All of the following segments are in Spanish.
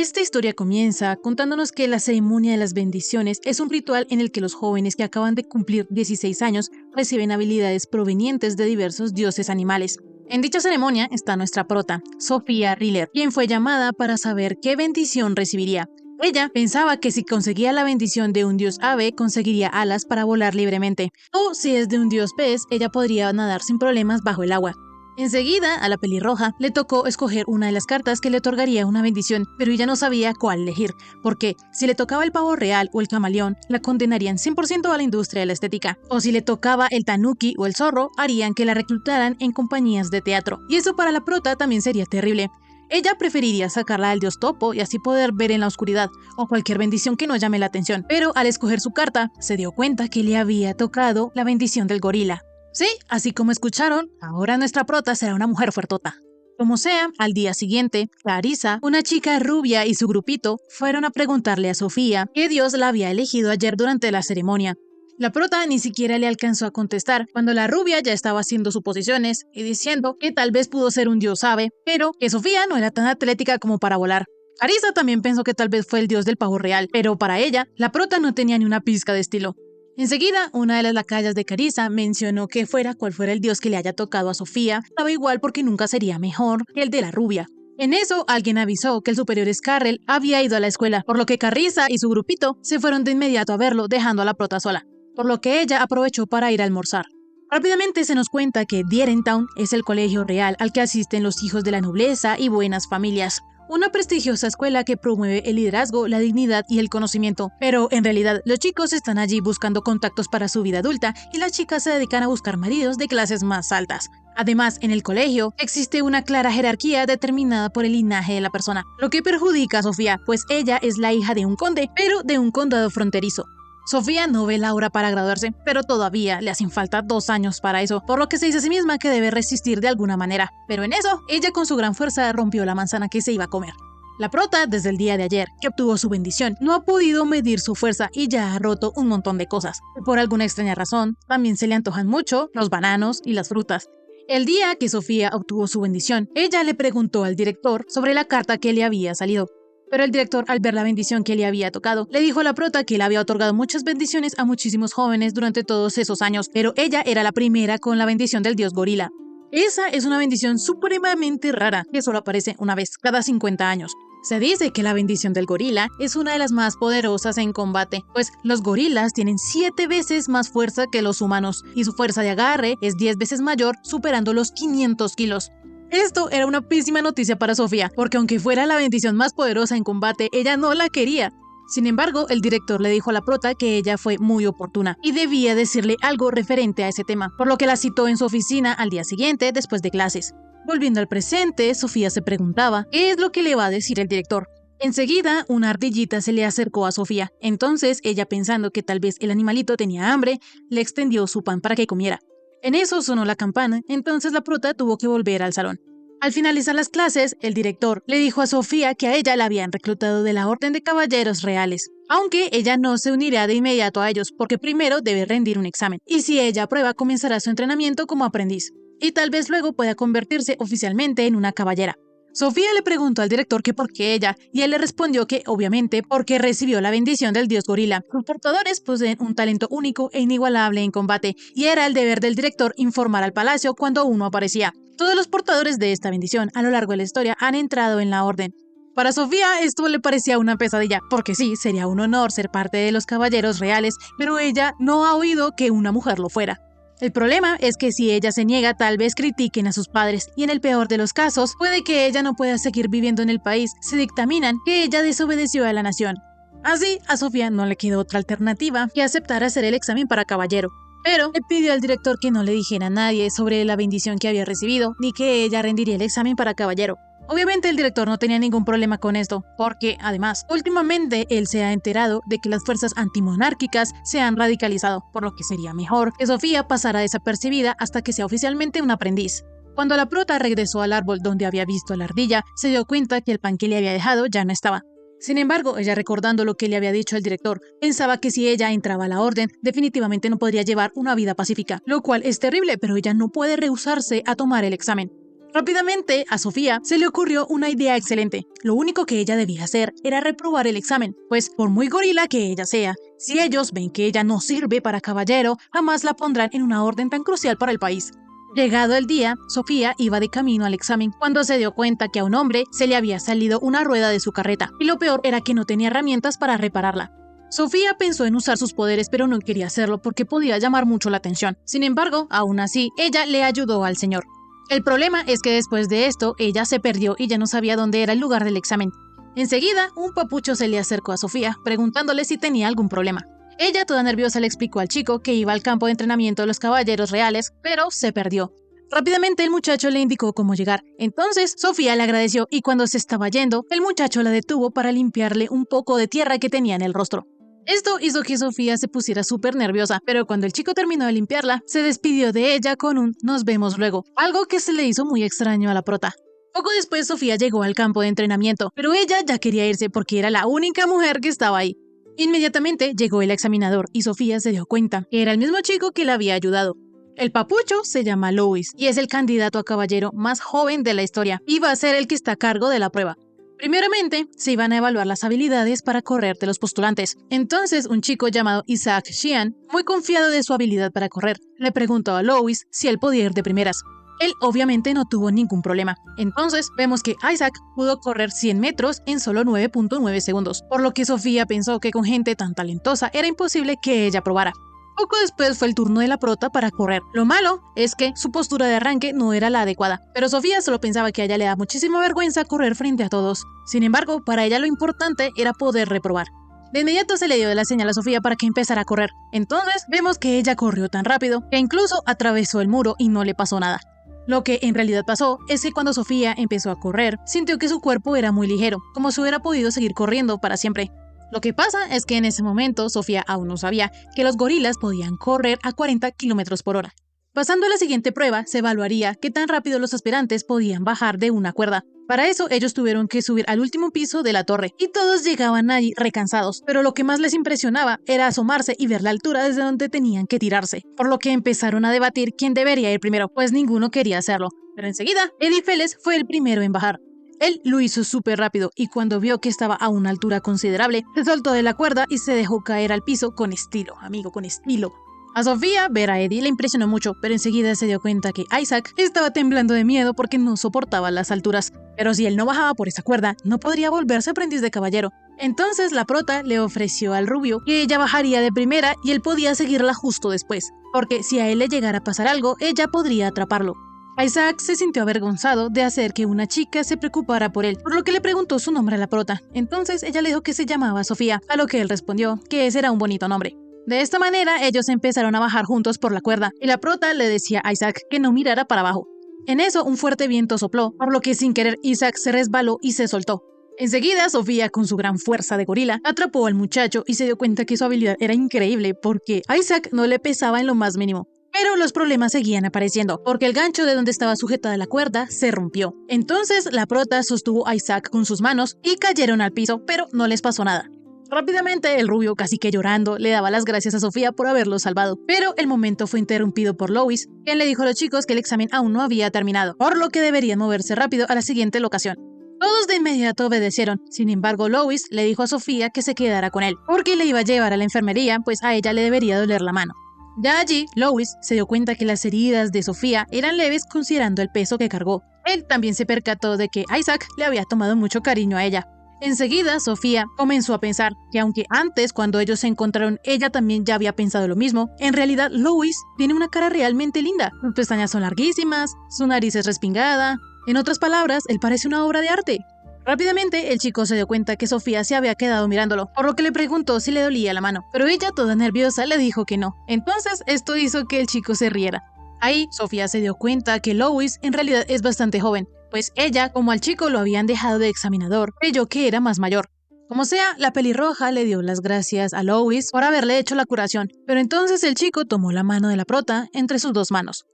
Esta historia comienza contándonos que la ceremonia de las bendiciones es un ritual en el que los jóvenes que acaban de cumplir 16 años reciben habilidades provenientes de diversos dioses animales. En dicha ceremonia está nuestra prota, Sofía Riller, quien fue llamada para saber qué bendición recibiría. Ella pensaba que si conseguía la bendición de un dios ave, conseguiría alas para volar libremente, o si es de un dios pez, ella podría nadar sin problemas bajo el agua. Enseguida, a la pelirroja le tocó escoger una de las cartas que le otorgaría una bendición, pero ella no sabía cuál elegir, porque si le tocaba el pavo real o el camaleón, la condenarían 100% a la industria de la estética, o si le tocaba el tanuki o el zorro, harían que la reclutaran en compañías de teatro, y eso para la prota también sería terrible. Ella preferiría sacarla al dios topo y así poder ver en la oscuridad, o cualquier bendición que no llame la atención, pero al escoger su carta, se dio cuenta que le había tocado la bendición del gorila. Sí, así como escucharon, ahora nuestra prota será una mujer fuertota. Como sea, al día siguiente, Clarissa, una chica rubia y su grupito fueron a preguntarle a Sofía qué dios la había elegido ayer durante la ceremonia. La prota ni siquiera le alcanzó a contestar cuando la rubia ya estaba haciendo suposiciones y diciendo que tal vez pudo ser un dios ave, pero que Sofía no era tan atlética como para volar. Clarissa también pensó que tal vez fue el dios del pavo real, pero para ella, la prota no tenía ni una pizca de estilo. Enseguida, una de las lacayas de Clarissa mencionó que fuera cual fuera el dios que le haya tocado a Sofía, daba igual porque nunca sería mejor que el de la rubia. En eso, alguien avisó que el superior Scarrel había ido a la escuela, por lo que Clarissa y su grupito se fueron de inmediato a verlo, dejando a la prota sola, por lo que ella aprovechó para ir a almorzar. Rápidamente se nos cuenta que Dierentown es el colegio real al que asisten los hijos de la nobleza y buenas familias. Una prestigiosa escuela que promueve el liderazgo, la dignidad y el conocimiento. Pero en realidad los chicos están allí buscando contactos para su vida adulta y las chicas se dedican a buscar maridos de clases más altas. Además, en el colegio existe una clara jerarquía determinada por el linaje de la persona, lo que perjudica a Sofía, pues ella es la hija de un conde, pero de un condado fronterizo. Sofía no ve la hora para graduarse, pero todavía le hacen falta 2 años para eso, por lo que se dice a sí misma que debe resistir de alguna manera. Pero en eso, ella con su gran fuerza rompió la manzana que se iba a comer. La prota, desde el día de ayer, que obtuvo su bendición, no ha podido medir su fuerza y ya ha roto un montón de cosas. Por alguna extraña razón, también se le antojan mucho los bananos y las frutas. El día que Sofía obtuvo su bendición, ella le preguntó al director sobre la carta que le había salido. Pero el director, al ver la bendición que le había tocado, le dijo a la prota que le había otorgado muchas bendiciones a muchísimos jóvenes durante todos esos años, pero ella era la primera con la bendición del dios gorila. Esa es una bendición supremamente rara, que solo aparece una vez cada 50 años. Se dice que la bendición del gorila es una de las más poderosas en combate, pues los gorilas tienen 7 veces más fuerza que los humanos, y su fuerza de agarre es 10 veces mayor, superando los 500 kilos. Esto era una pésima noticia para Sofía, porque aunque fuera la bendición más poderosa en combate, ella no la quería. Sin embargo, el director le dijo a la prota que ella fue muy oportuna y debía decirle algo referente a ese tema, por lo que la citó en su oficina al día siguiente después de clases. Volviendo al presente, Sofía se preguntaba qué es lo que le va a decir el director. Enseguida, una ardillita se le acercó a Sofía, entonces ella, pensando que tal vez el animalito tenía hambre, le extendió su pan para que comiera. En eso sonó la campana, entonces la prota tuvo que volver al salón. Al finalizar las clases, el director le dijo a Sofía que a ella la habían reclutado de la Orden de Caballeros Reales, aunque ella no se unirá de inmediato a ellos porque primero debe rendir un examen, y si ella aprueba comenzará su entrenamiento como aprendiz, y tal vez luego pueda convertirse oficialmente en una caballera. Sofía le preguntó al director que por qué ella, y él le respondió que obviamente porque recibió la bendición del dios gorila. Los portadores poseen un talento único e inigualable en combate, y era el deber del director informar al palacio cuando uno aparecía. Todos los portadores de esta bendición a lo largo de la historia han entrado en la orden. Para Sofía esto le parecía una pesadilla, porque sí, sería un honor ser parte de los caballeros reales, pero ella no ha oído que una mujer lo fuera. El problema es que si ella se niega, tal vez critiquen a sus padres, y en el peor de los casos, puede que ella no pueda seguir viviendo en el país si dictaminan que ella desobedeció a la nación. Así, a Sofía no le quedó otra alternativa que aceptar hacer el examen para caballero. Pero le pidió al director que no le dijera a nadie sobre la bendición que había recibido, ni que ella rendiría el examen para caballero. Obviamente el director no tenía ningún problema con esto, porque, además, últimamente él se ha enterado de que las fuerzas antimonárquicas se han radicalizado, por lo que sería mejor que Sofía pasara desapercibida hasta que sea oficialmente un aprendiz. Cuando la prota regresó al árbol donde había visto a la ardilla, se dio cuenta que el pan que le había dejado ya no estaba. Sin embargo, ella, recordando lo que le había dicho el director, pensaba que si ella entraba a la orden, definitivamente no podría llevar una vida pacífica, lo cual es terrible, pero ella no puede rehusarse a tomar el examen. Rápidamente, a Sofía se le ocurrió una idea excelente. Lo único que ella debía hacer era reprobar el examen, pues por muy gorila que ella sea, si ellos ven que ella no sirve para caballero, jamás la pondrán en una orden tan crucial para el país. Llegado el día, Sofía iba de camino al examen cuando se dio cuenta que a un hombre se le había salido una rueda de su carreta, y lo peor era que no tenía herramientas para repararla. Sofía pensó en usar sus poderes, pero no quería hacerlo porque podía llamar mucho la atención. Sin embargo, aún así, ella le ayudó al señor. El problema es que después de esto, ella se perdió y ya no sabía dónde era el lugar del examen. Enseguida, un papucho se le acercó a Sofía, preguntándole si tenía algún problema. Ella, toda nerviosa, le explicó al chico que iba al campo de entrenamiento de los caballeros reales, pero se perdió. Rápidamente el muchacho le indicó cómo llegar. Entonces, Sofía le agradeció y cuando se estaba yendo, el muchacho la detuvo para limpiarle un poco de tierra que tenía en el rostro. Esto hizo que Sofía se pusiera súper nerviosa, pero cuando el chico terminó de limpiarla, se despidió de ella con un "nos vemos luego", algo que se le hizo muy extraño a la prota. Poco después Sofía llegó al campo de entrenamiento, pero ella ya quería irse porque era la única mujer que estaba ahí. Inmediatamente llegó el examinador y Sofía se dio cuenta que era el mismo chico que la había ayudado. El papucho se llama Louis y es el candidato a caballero más joven de la historia y va a ser el que está a cargo de la prueba. Primeramente, se iban a evaluar las habilidades para correr de los postulantes. Entonces, un chico llamado Isaac Sheehan, muy confiado de su habilidad para correr, le preguntó a Louis si él podía ir de primeras. Él obviamente no tuvo ningún problema. Entonces, vemos que Isaac pudo correr 100 metros en solo 9.9 segundos, por lo que Sofía pensó que con gente tan talentosa era imposible que ella probara. Poco después fue el turno de la prota para correr. Lo malo es que su postura de arranque no era la adecuada, pero Sofía solo pensaba que a ella le da muchísima vergüenza correr frente a todos. Sin embargo, para ella lo importante era poder reprobar. De inmediato se le dio la señal a Sofía para que empezara a correr. Entonces vemos que ella corrió tan rápido que incluso atravesó el muro y no le pasó nada. Lo que en realidad pasó es que cuando Sofía empezó a correr, sintió que su cuerpo era muy ligero, como si hubiera podido seguir corriendo para siempre. Lo que pasa es que en ese momento Sofía aún no sabía que los gorilas podían correr a 40 km por hora. Pasando a la siguiente prueba, se evaluaría qué tan rápido los aspirantes podían bajar de una cuerda. Para eso ellos tuvieron que subir al último piso de la torre, y todos llegaban allí recansados, pero lo que más les impresionaba era asomarse y ver la altura desde donde tenían que tirarse, por lo que empezaron a debatir quién debería ir primero, pues ninguno quería hacerlo. Pero enseguida, Eddie Feles fue el primero en bajar. Él lo hizo súper rápido y cuando vio que estaba a una altura considerable, se soltó de la cuerda y se dejó caer al piso con estilo, amigo, con estilo. A Sofía, ver a Eddie le impresionó mucho, pero enseguida se dio cuenta que Isaac estaba temblando de miedo porque no soportaba las alturas. Pero si él no bajaba por esa cuerda, no podría volverse aprendiz de caballero. Entonces la prota le ofreció al rubio que ella bajaría de primera y él podía seguirla justo después, porque si a él le llegara a pasar algo, ella podría atraparlo. Isaac se sintió avergonzado de hacer que una chica se preocupara por él, por lo que le preguntó su nombre a la prota. Entonces ella le dijo que se llamaba Sofía, a lo que él respondió que ese era un bonito nombre. De esta manera ellos empezaron a bajar juntos por la cuerda, y la prota le decía a Isaac que no mirara para abajo. En eso un fuerte viento sopló, por lo que sin querer Isaac se resbaló y se soltó. Enseguida Sofía, con su gran fuerza de gorila, atrapó al muchacho y se dio cuenta que su habilidad era increíble porque a Isaac no le pesaba en lo más mínimo. Pero los problemas seguían apareciendo, porque el gancho de donde estaba sujetada la cuerda se rompió. Entonces la prota sostuvo a Isaac con sus manos y cayeron al piso, pero no les pasó nada. Rápidamente el rubio, casi que llorando, le daba las gracias a Sofía por haberlo salvado, pero el momento fue interrumpido por Louis, quien le dijo a los chicos que el examen aún no había terminado, por lo que deberían moverse rápido a la siguiente locación. Todos de inmediato obedecieron. Sin embargo, Louis le dijo a Sofía que se quedara con él, porque le iba a llevar a la enfermería, pues a ella le debería doler la mano. Ya allí, Louis se dio cuenta que las heridas de Sofía eran leves considerando el peso que cargó. Él también se percató de que Isaac le había tomado mucho cariño a ella. Enseguida, Sofía comenzó a pensar que aunque antes, cuando ellos se encontraron, ella también ya había pensado lo mismo, en realidad Louis tiene una cara realmente linda. Sus pestañas son larguísimas, su nariz es respingada. En otras palabras, él parece una obra de arte. Rápidamente, el chico se dio cuenta que Sofía se había quedado mirándolo, por lo que le preguntó si le dolía la mano, pero ella, toda nerviosa, le dijo que no. Entonces, esto hizo que el chico se riera. Ahí, Sofía se dio cuenta que Louis en realidad es bastante joven, pues ella, como al chico lo habían dejado de examinador, creyó que era más mayor. Como sea, la pelirroja le dio las gracias a Louis por haberle hecho la curación, pero entonces el chico tomó la mano de la prota entre sus dos manos.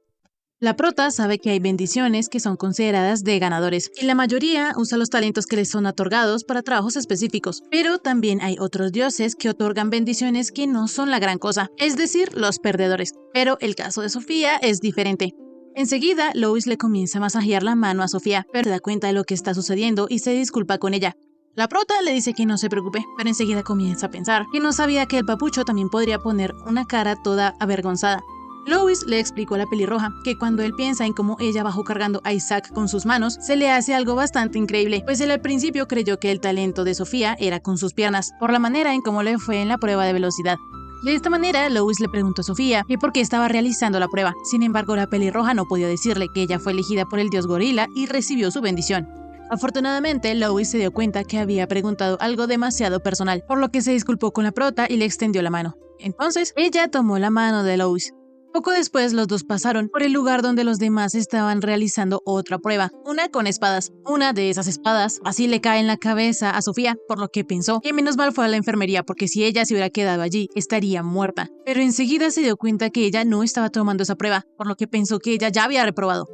La prota sabe que hay bendiciones que son consideradas de ganadores, y la mayoría usa los talentos que les son otorgados para trabajos específicos, pero también hay otros dioses que otorgan bendiciones que no son la gran cosa, es decir, los perdedores. Pero el caso de Sofía es diferente. Enseguida, Lois le comienza a masajear la mano a Sofía, pero se da cuenta de lo que está sucediendo y se disculpa con ella. La prota le dice que no se preocupe, pero enseguida comienza a pensar que no sabía que el papucho también podría poner una cara toda avergonzada. Lois le explicó a la pelirroja que cuando él piensa en cómo ella bajó cargando a Isaac con sus manos, se le hace algo bastante increíble, pues él al principio creyó que el talento de Sofía era con sus piernas, por la manera en cómo le fue en la prueba de velocidad. De esta manera, Lois le preguntó a Sofía que por qué estaba realizando la prueba. Sin embargo, la pelirroja no podía decirle que ella fue elegida por el dios gorila y recibió su bendición. Afortunadamente, Lois se dio cuenta que había preguntado algo demasiado personal, por lo que se disculpó con la prota y le extendió la mano. Entonces, ella tomó la mano de Lois. Poco después, los dos pasaron por el lugar donde los demás estaban realizando otra prueba, una con espadas. Una de esas espadas así le cae en la cabeza a Sofía, por lo que pensó que menos mal fue a la enfermería, porque si ella se hubiera quedado allí, estaría muerta. Pero enseguida se dio cuenta que ella no estaba tomando esa prueba, por lo que pensó que ella ya había reprobado.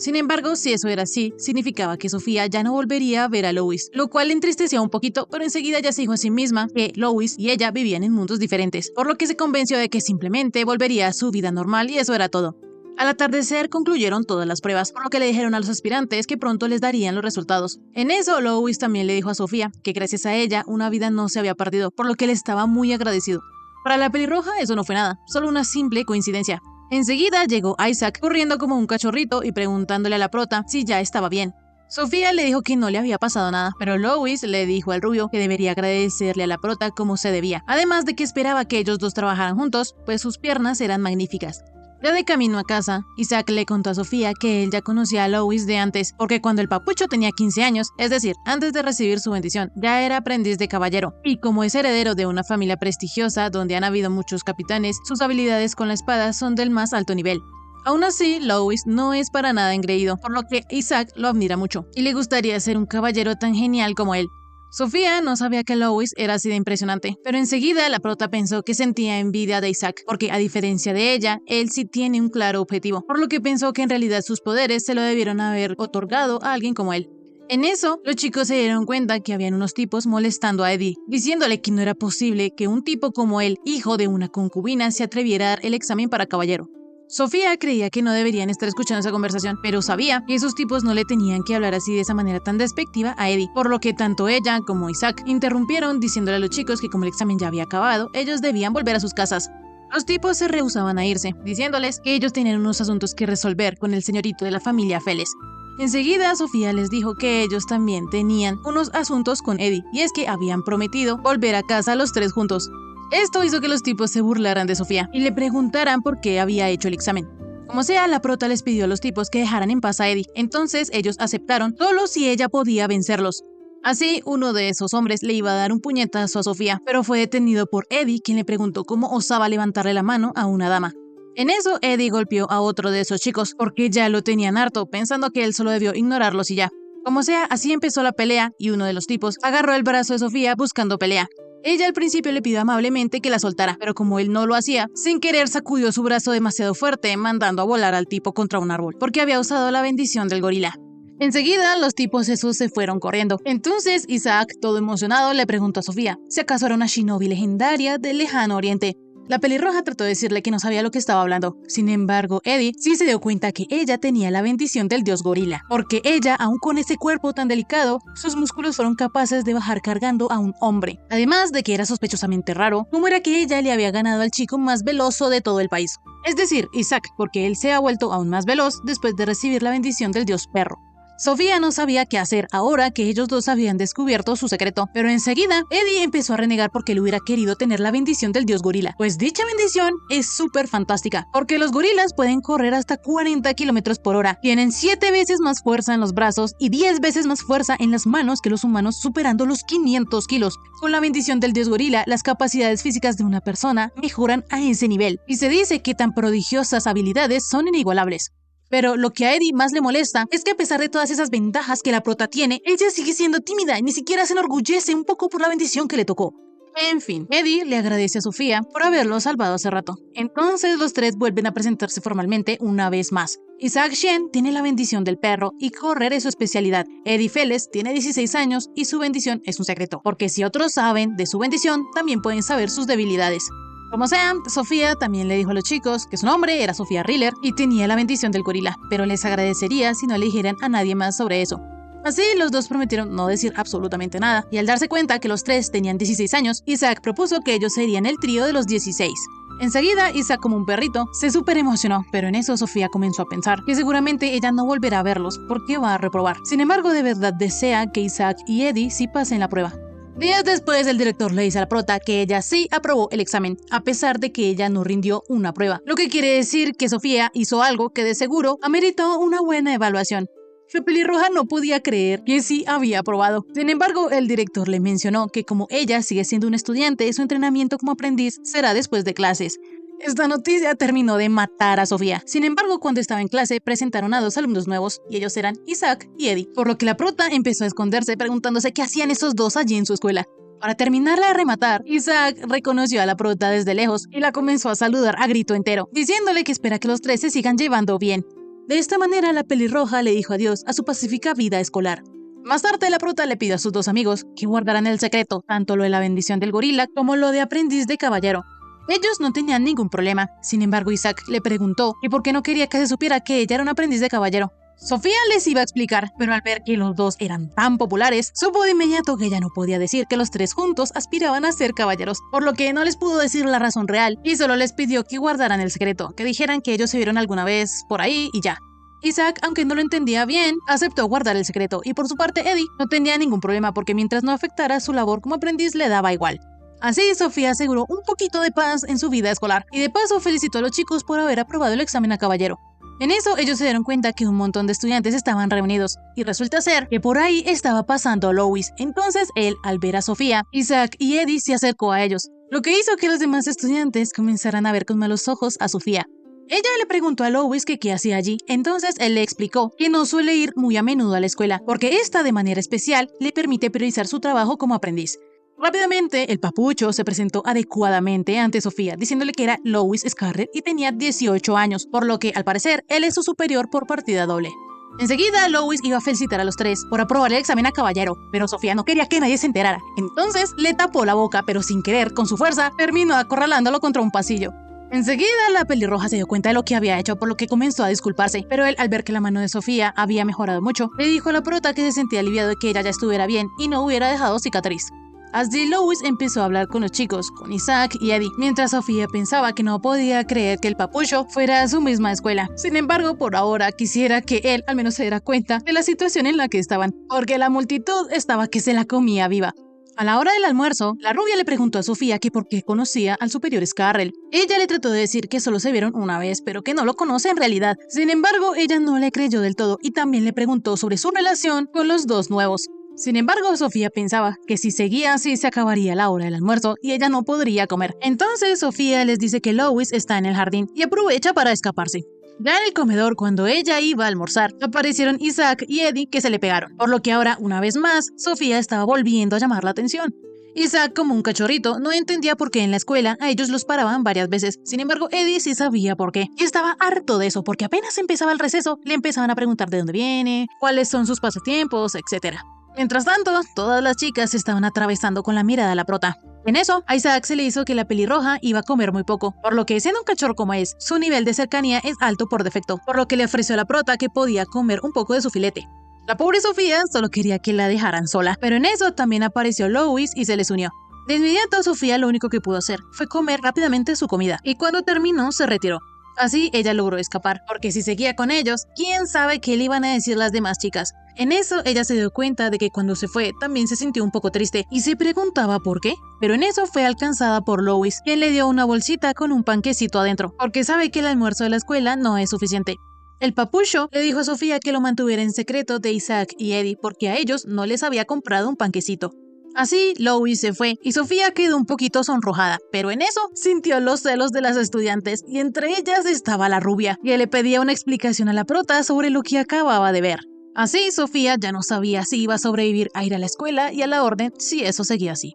Sin embargo, si eso era así, significaba que Sofía ya no volvería a ver a Lois, lo cual le entristeció un poquito, pero enseguida ya se dijo a sí misma que Lois y ella vivían en mundos diferentes, por lo que se convenció de que simplemente volvería a su vida normal y eso era todo. Al atardecer concluyeron todas las pruebas, por lo que le dijeron a los aspirantes que pronto les darían los resultados. En eso, Lois también le dijo a Sofía que gracias a ella una vida no se había perdido, por lo que le estaba muy agradecido. Para la pelirroja eso no fue nada, solo una simple coincidencia. Enseguida llegó Isaac corriendo como un cachorrito y preguntándole a la prota si ya estaba bien. Sofía le dijo que no le había pasado nada, pero Lois le dijo al rubio que debería agradecerle a la prota como se debía, además de que esperaba que ellos dos trabajaran juntos, pues sus piernas eran magníficas. Ya de camino a casa, Isaac le contó a Sofía que él ya conocía a Lois de antes, porque cuando el papucho tenía 15 años, es decir, antes de recibir su bendición, ya era aprendiz de caballero, y como es heredero de una familia prestigiosa donde han habido muchos capitanes, sus habilidades con la espada son del más alto nivel. Aún así, Lois no es para nada engreído, por lo que Isaac lo admira mucho, y le gustaría ser un caballero tan genial como él. Sofía no sabía que Lois era así de impresionante, pero enseguida la prota pensó que sentía envidia de Isaac, porque a diferencia de ella, él sí tiene un claro objetivo, por lo que pensó que en realidad sus poderes se lo debieron haber otorgado a alguien como él. En eso, los chicos se dieron cuenta que habían unos tipos molestando a Eddie, diciéndole que no era posible que un tipo como él, hijo de una concubina, se atreviera a dar el examen para caballero. Sofía creía que no deberían estar escuchando esa conversación, pero sabía que esos tipos no le tenían que hablar así de esa manera tan despectiva a Eddie, por lo que tanto ella como Isaac interrumpieron diciéndole a los chicos que como el examen ya había acabado, ellos debían volver a sus casas. Los tipos se rehusaban a irse, diciéndoles que ellos tenían unos asuntos que resolver con el señorito de la familia Feles. Enseguida Sofía les dijo que ellos también tenían unos asuntos con Eddie, y es que habían prometido volver a casa los tres juntos. Esto hizo que los tipos se burlaran de Sofía y le preguntaran por qué había hecho el examen. Como sea, la prota les pidió a los tipos que dejaran en paz a Eddie, entonces ellos aceptaron solo si ella podía vencerlos. Así, uno de esos hombres le iba a dar un puñetazo a Sofía, pero fue detenido por Eddie, quien le preguntó cómo osaba levantarle la mano a una dama. En eso, Eddie golpeó a otro de esos chicos, porque ya lo tenían harto, pensando que él solo debió ignorarlos y ya. Como sea, así empezó la pelea y uno de los tipos agarró el brazo de Sofía buscando pelea. Ella al principio le pidió amablemente que la soltara, pero como él no lo hacía, sin querer sacudió su brazo demasiado fuerte, mandando a volar al tipo contra un árbol, porque había usado la bendición del gorila. Enseguida, los tipos esos se fueron corriendo. Entonces, Isaac, todo emocionado, le preguntó a Sofía si acaso era una shinobi legendaria del lejano oriente. La pelirroja trató de decirle que no sabía lo que estaba hablando. Sin embargo, Eddie sí se dio cuenta que ella tenía la bendición del dios gorila, porque ella, aun con ese cuerpo tan delicado, sus músculos fueron capaces de bajar cargando a un hombre. Además de que era sospechosamente raro, cómo era que ella le había ganado al chico más veloz de todo el país. Es decir, Isaac, porque él se ha vuelto aún más veloz después de recibir la bendición del dios perro. Sofía no sabía qué hacer ahora que ellos dos habían descubierto su secreto, pero enseguida Eddie empezó a renegar porque él hubiera querido tener la bendición del dios gorila, pues dicha bendición es súper fantástica, porque los gorilas pueden correr hasta 40 kilómetros por hora, tienen 7 veces más fuerza en los brazos y 10 veces más fuerza en las manos que los humanos, superando los 500 kilos. Con la bendición del dios gorila, las capacidades físicas de una persona mejoran a ese nivel, y se dice que tan prodigiosas habilidades son inigualables. Pero lo que a Eddie más le molesta es que a pesar de todas esas ventajas que la prota tiene, ella sigue siendo tímida y ni siquiera se enorgullece un poco por la bendición que le tocó. En fin, Eddie le agradece a Sofía por haberlo salvado hace rato. Entonces los tres vuelven a presentarse formalmente una vez más. Isaac Shen tiene la bendición del perro y correr es su especialidad. Eddie Feles tiene 16 años y su bendición es un secreto, porque si otros saben de su bendición, también pueden saber sus debilidades. Como sea, Sofía también le dijo a los chicos que su nombre era Sofía Riller y tenía la bendición del gorila, pero les agradecería si no le dijeran a nadie más sobre eso. Así, los dos prometieron no decir absolutamente nada, y al darse cuenta que los tres tenían 16 años, Isaac propuso que ellos serían el trío de los 16. Enseguida, Isaac, como un perrito, se súper emocionó, pero en eso Sofía comenzó a pensar que seguramente ella no volverá a verlos porque va a reprobar. Sin embargo, de verdad desea que Isaac y Eddie sí pasen la prueba. Días después, el director le dice a la prota que ella sí aprobó el examen, a pesar de que ella no rindió una prueba, lo que quiere decir que Sofía hizo algo que de seguro ameritó una buena evaluación. La pelirroja no podía creer que sí había aprobado. Sin embargo, el director le mencionó que como ella sigue siendo una estudiante, su entrenamiento como aprendiz será después de clases. Esta noticia terminó de matar a Sofía. Sin embargo, cuando estaba en clase, presentaron a dos alumnos nuevos, y ellos eran Isaac y Eddie, por lo que la prota empezó a esconderse preguntándose qué hacían esos dos allí en su escuela. Para terminarla de rematar, Isaac reconoció a la prota desde lejos y la comenzó a saludar a grito entero, diciéndole que espera que los tres se sigan llevando bien. De esta manera, la pelirroja le dijo adiós a su pacífica vida escolar. Más tarde, la prota le pidió a sus dos amigos que guardaran el secreto, tanto lo de la bendición del gorila como lo de aprendiz de caballero. Ellos no tenían ningún problema. Sin embargo, Isaac le preguntó que por qué no quería que se supiera que ella era un aprendiz de caballero. Sofía les iba a explicar, pero al ver que los dos eran tan populares, supo de inmediato que ella no podía decir que los tres juntos aspiraban a ser caballeros, por lo que no les pudo decir la razón real y solo les pidió que guardaran el secreto, que dijeran que ellos se vieron alguna vez por ahí y ya. Isaac, aunque no lo entendía bien, aceptó guardar el secreto y por su parte Eddie no tenía ningún problema porque mientras no afectara su labor como aprendiz le daba igual. Así, Sofía aseguró un poquito de paz en su vida escolar y de paso felicitó a los chicos por haber aprobado el examen a caballero. En eso, ellos se dieron cuenta que un montón de estudiantes estaban reunidos, y resulta ser que por ahí estaba pasando Louis. Entonces él, al ver a Sofía, Isaac y Eddie se acercó a ellos, lo que hizo que los demás estudiantes comenzaran a ver con malos ojos a Sofía. Ella le preguntó a Louis que qué hacía allí, entonces él le explicó que no suele ir muy a menudo a la escuela, porque esta de manera especial le permite priorizar su trabajo como aprendiz. Rápidamente, el papucho se presentó adecuadamente ante Sofía, diciéndole que era Louis Scarlett y tenía 18 años, por lo que, al parecer, él es su superior por partida doble. Enseguida, Louis iba a felicitar a los tres por aprobar el examen a caballero, pero Sofía no quería que nadie se enterara. Entonces, le tapó la boca, pero sin querer, con su fuerza, terminó acorralándolo contra un pasillo. Enseguida, la pelirroja se dio cuenta de lo que había hecho, por lo que comenzó a disculparse, pero él, al ver que la mano de Sofía había mejorado mucho, le dijo a la prota que se sentía aliviado de que ella ya estuviera bien y no hubiera dejado cicatriz. Así, Louis empezó a hablar con los chicos, con Isaac y Eddie, mientras Sofía pensaba que no podía creer que el papucho fuera a su misma escuela. Sin embargo, por ahora quisiera que él al menos se diera cuenta de la situación en la que estaban, porque la multitud estaba que se la comía viva. A la hora del almuerzo, la rubia le preguntó a Sofía que por qué conocía al superior Scarrell. Ella le trató de decir que solo se vieron una vez, pero que no lo conoce en realidad. Sin embargo, ella no le creyó del todo y también le preguntó sobre su relación con los dos nuevos. Sin embargo, Sofía pensaba que si seguía así se acabaría la hora del almuerzo y ella no podría comer. Entonces, Sofía les dice que Louis está en el jardín y aprovecha para escaparse. Ya en el comedor, cuando ella iba a almorzar, aparecieron Isaac y Eddie que se le pegaron, por lo que ahora, una vez más, Sofía estaba volviendo a llamar la atención. Isaac, como un cachorrito, no entendía por qué en la escuela a ellos los paraban varias veces. Sin embargo, Eddie sí sabía por qué. Y estaba harto de eso, porque apenas empezaba el receso, le empezaban a preguntar de dónde viene, cuáles son sus pasatiempos, etc. Mientras tanto, todas las chicas se estaban atravesando con la mirada a la prota. En eso, a Isaac se le hizo que la pelirroja iba a comer muy poco, por lo que siendo un cachorro como es, su nivel de cercanía es alto por defecto, por lo que le ofreció a la prota que podía comer un poco de su filete. La pobre Sofía solo quería que la dejaran sola, pero en eso también apareció Louis y se les unió. De inmediato, Sofía lo único que pudo hacer fue comer rápidamente su comida, y cuando terminó se retiró. Así ella logró escapar, porque si seguía con ellos, quién sabe qué le iban a decir las demás chicas. En eso ella se dio cuenta de que cuando se fue también se sintió un poco triste y se preguntaba por qué. Pero en eso fue alcanzada por Louis, quien le dio una bolsita con un panquecito adentro, porque sabe que el almuerzo de la escuela no es suficiente. El papucho le dijo a Sofía que lo mantuviera en secreto de Isaac y Eddie porque a ellos no les había comprado un panquecito. Así, Louis se fue y Sofía quedó un poquito sonrojada, pero en eso sintió los celos de las estudiantes y entre ellas estaba la rubia, que le pedía una explicación a la prota sobre lo que acababa de ver. Así, Sofía ya no sabía si iba a sobrevivir a ir a la escuela y a la orden si eso seguía así.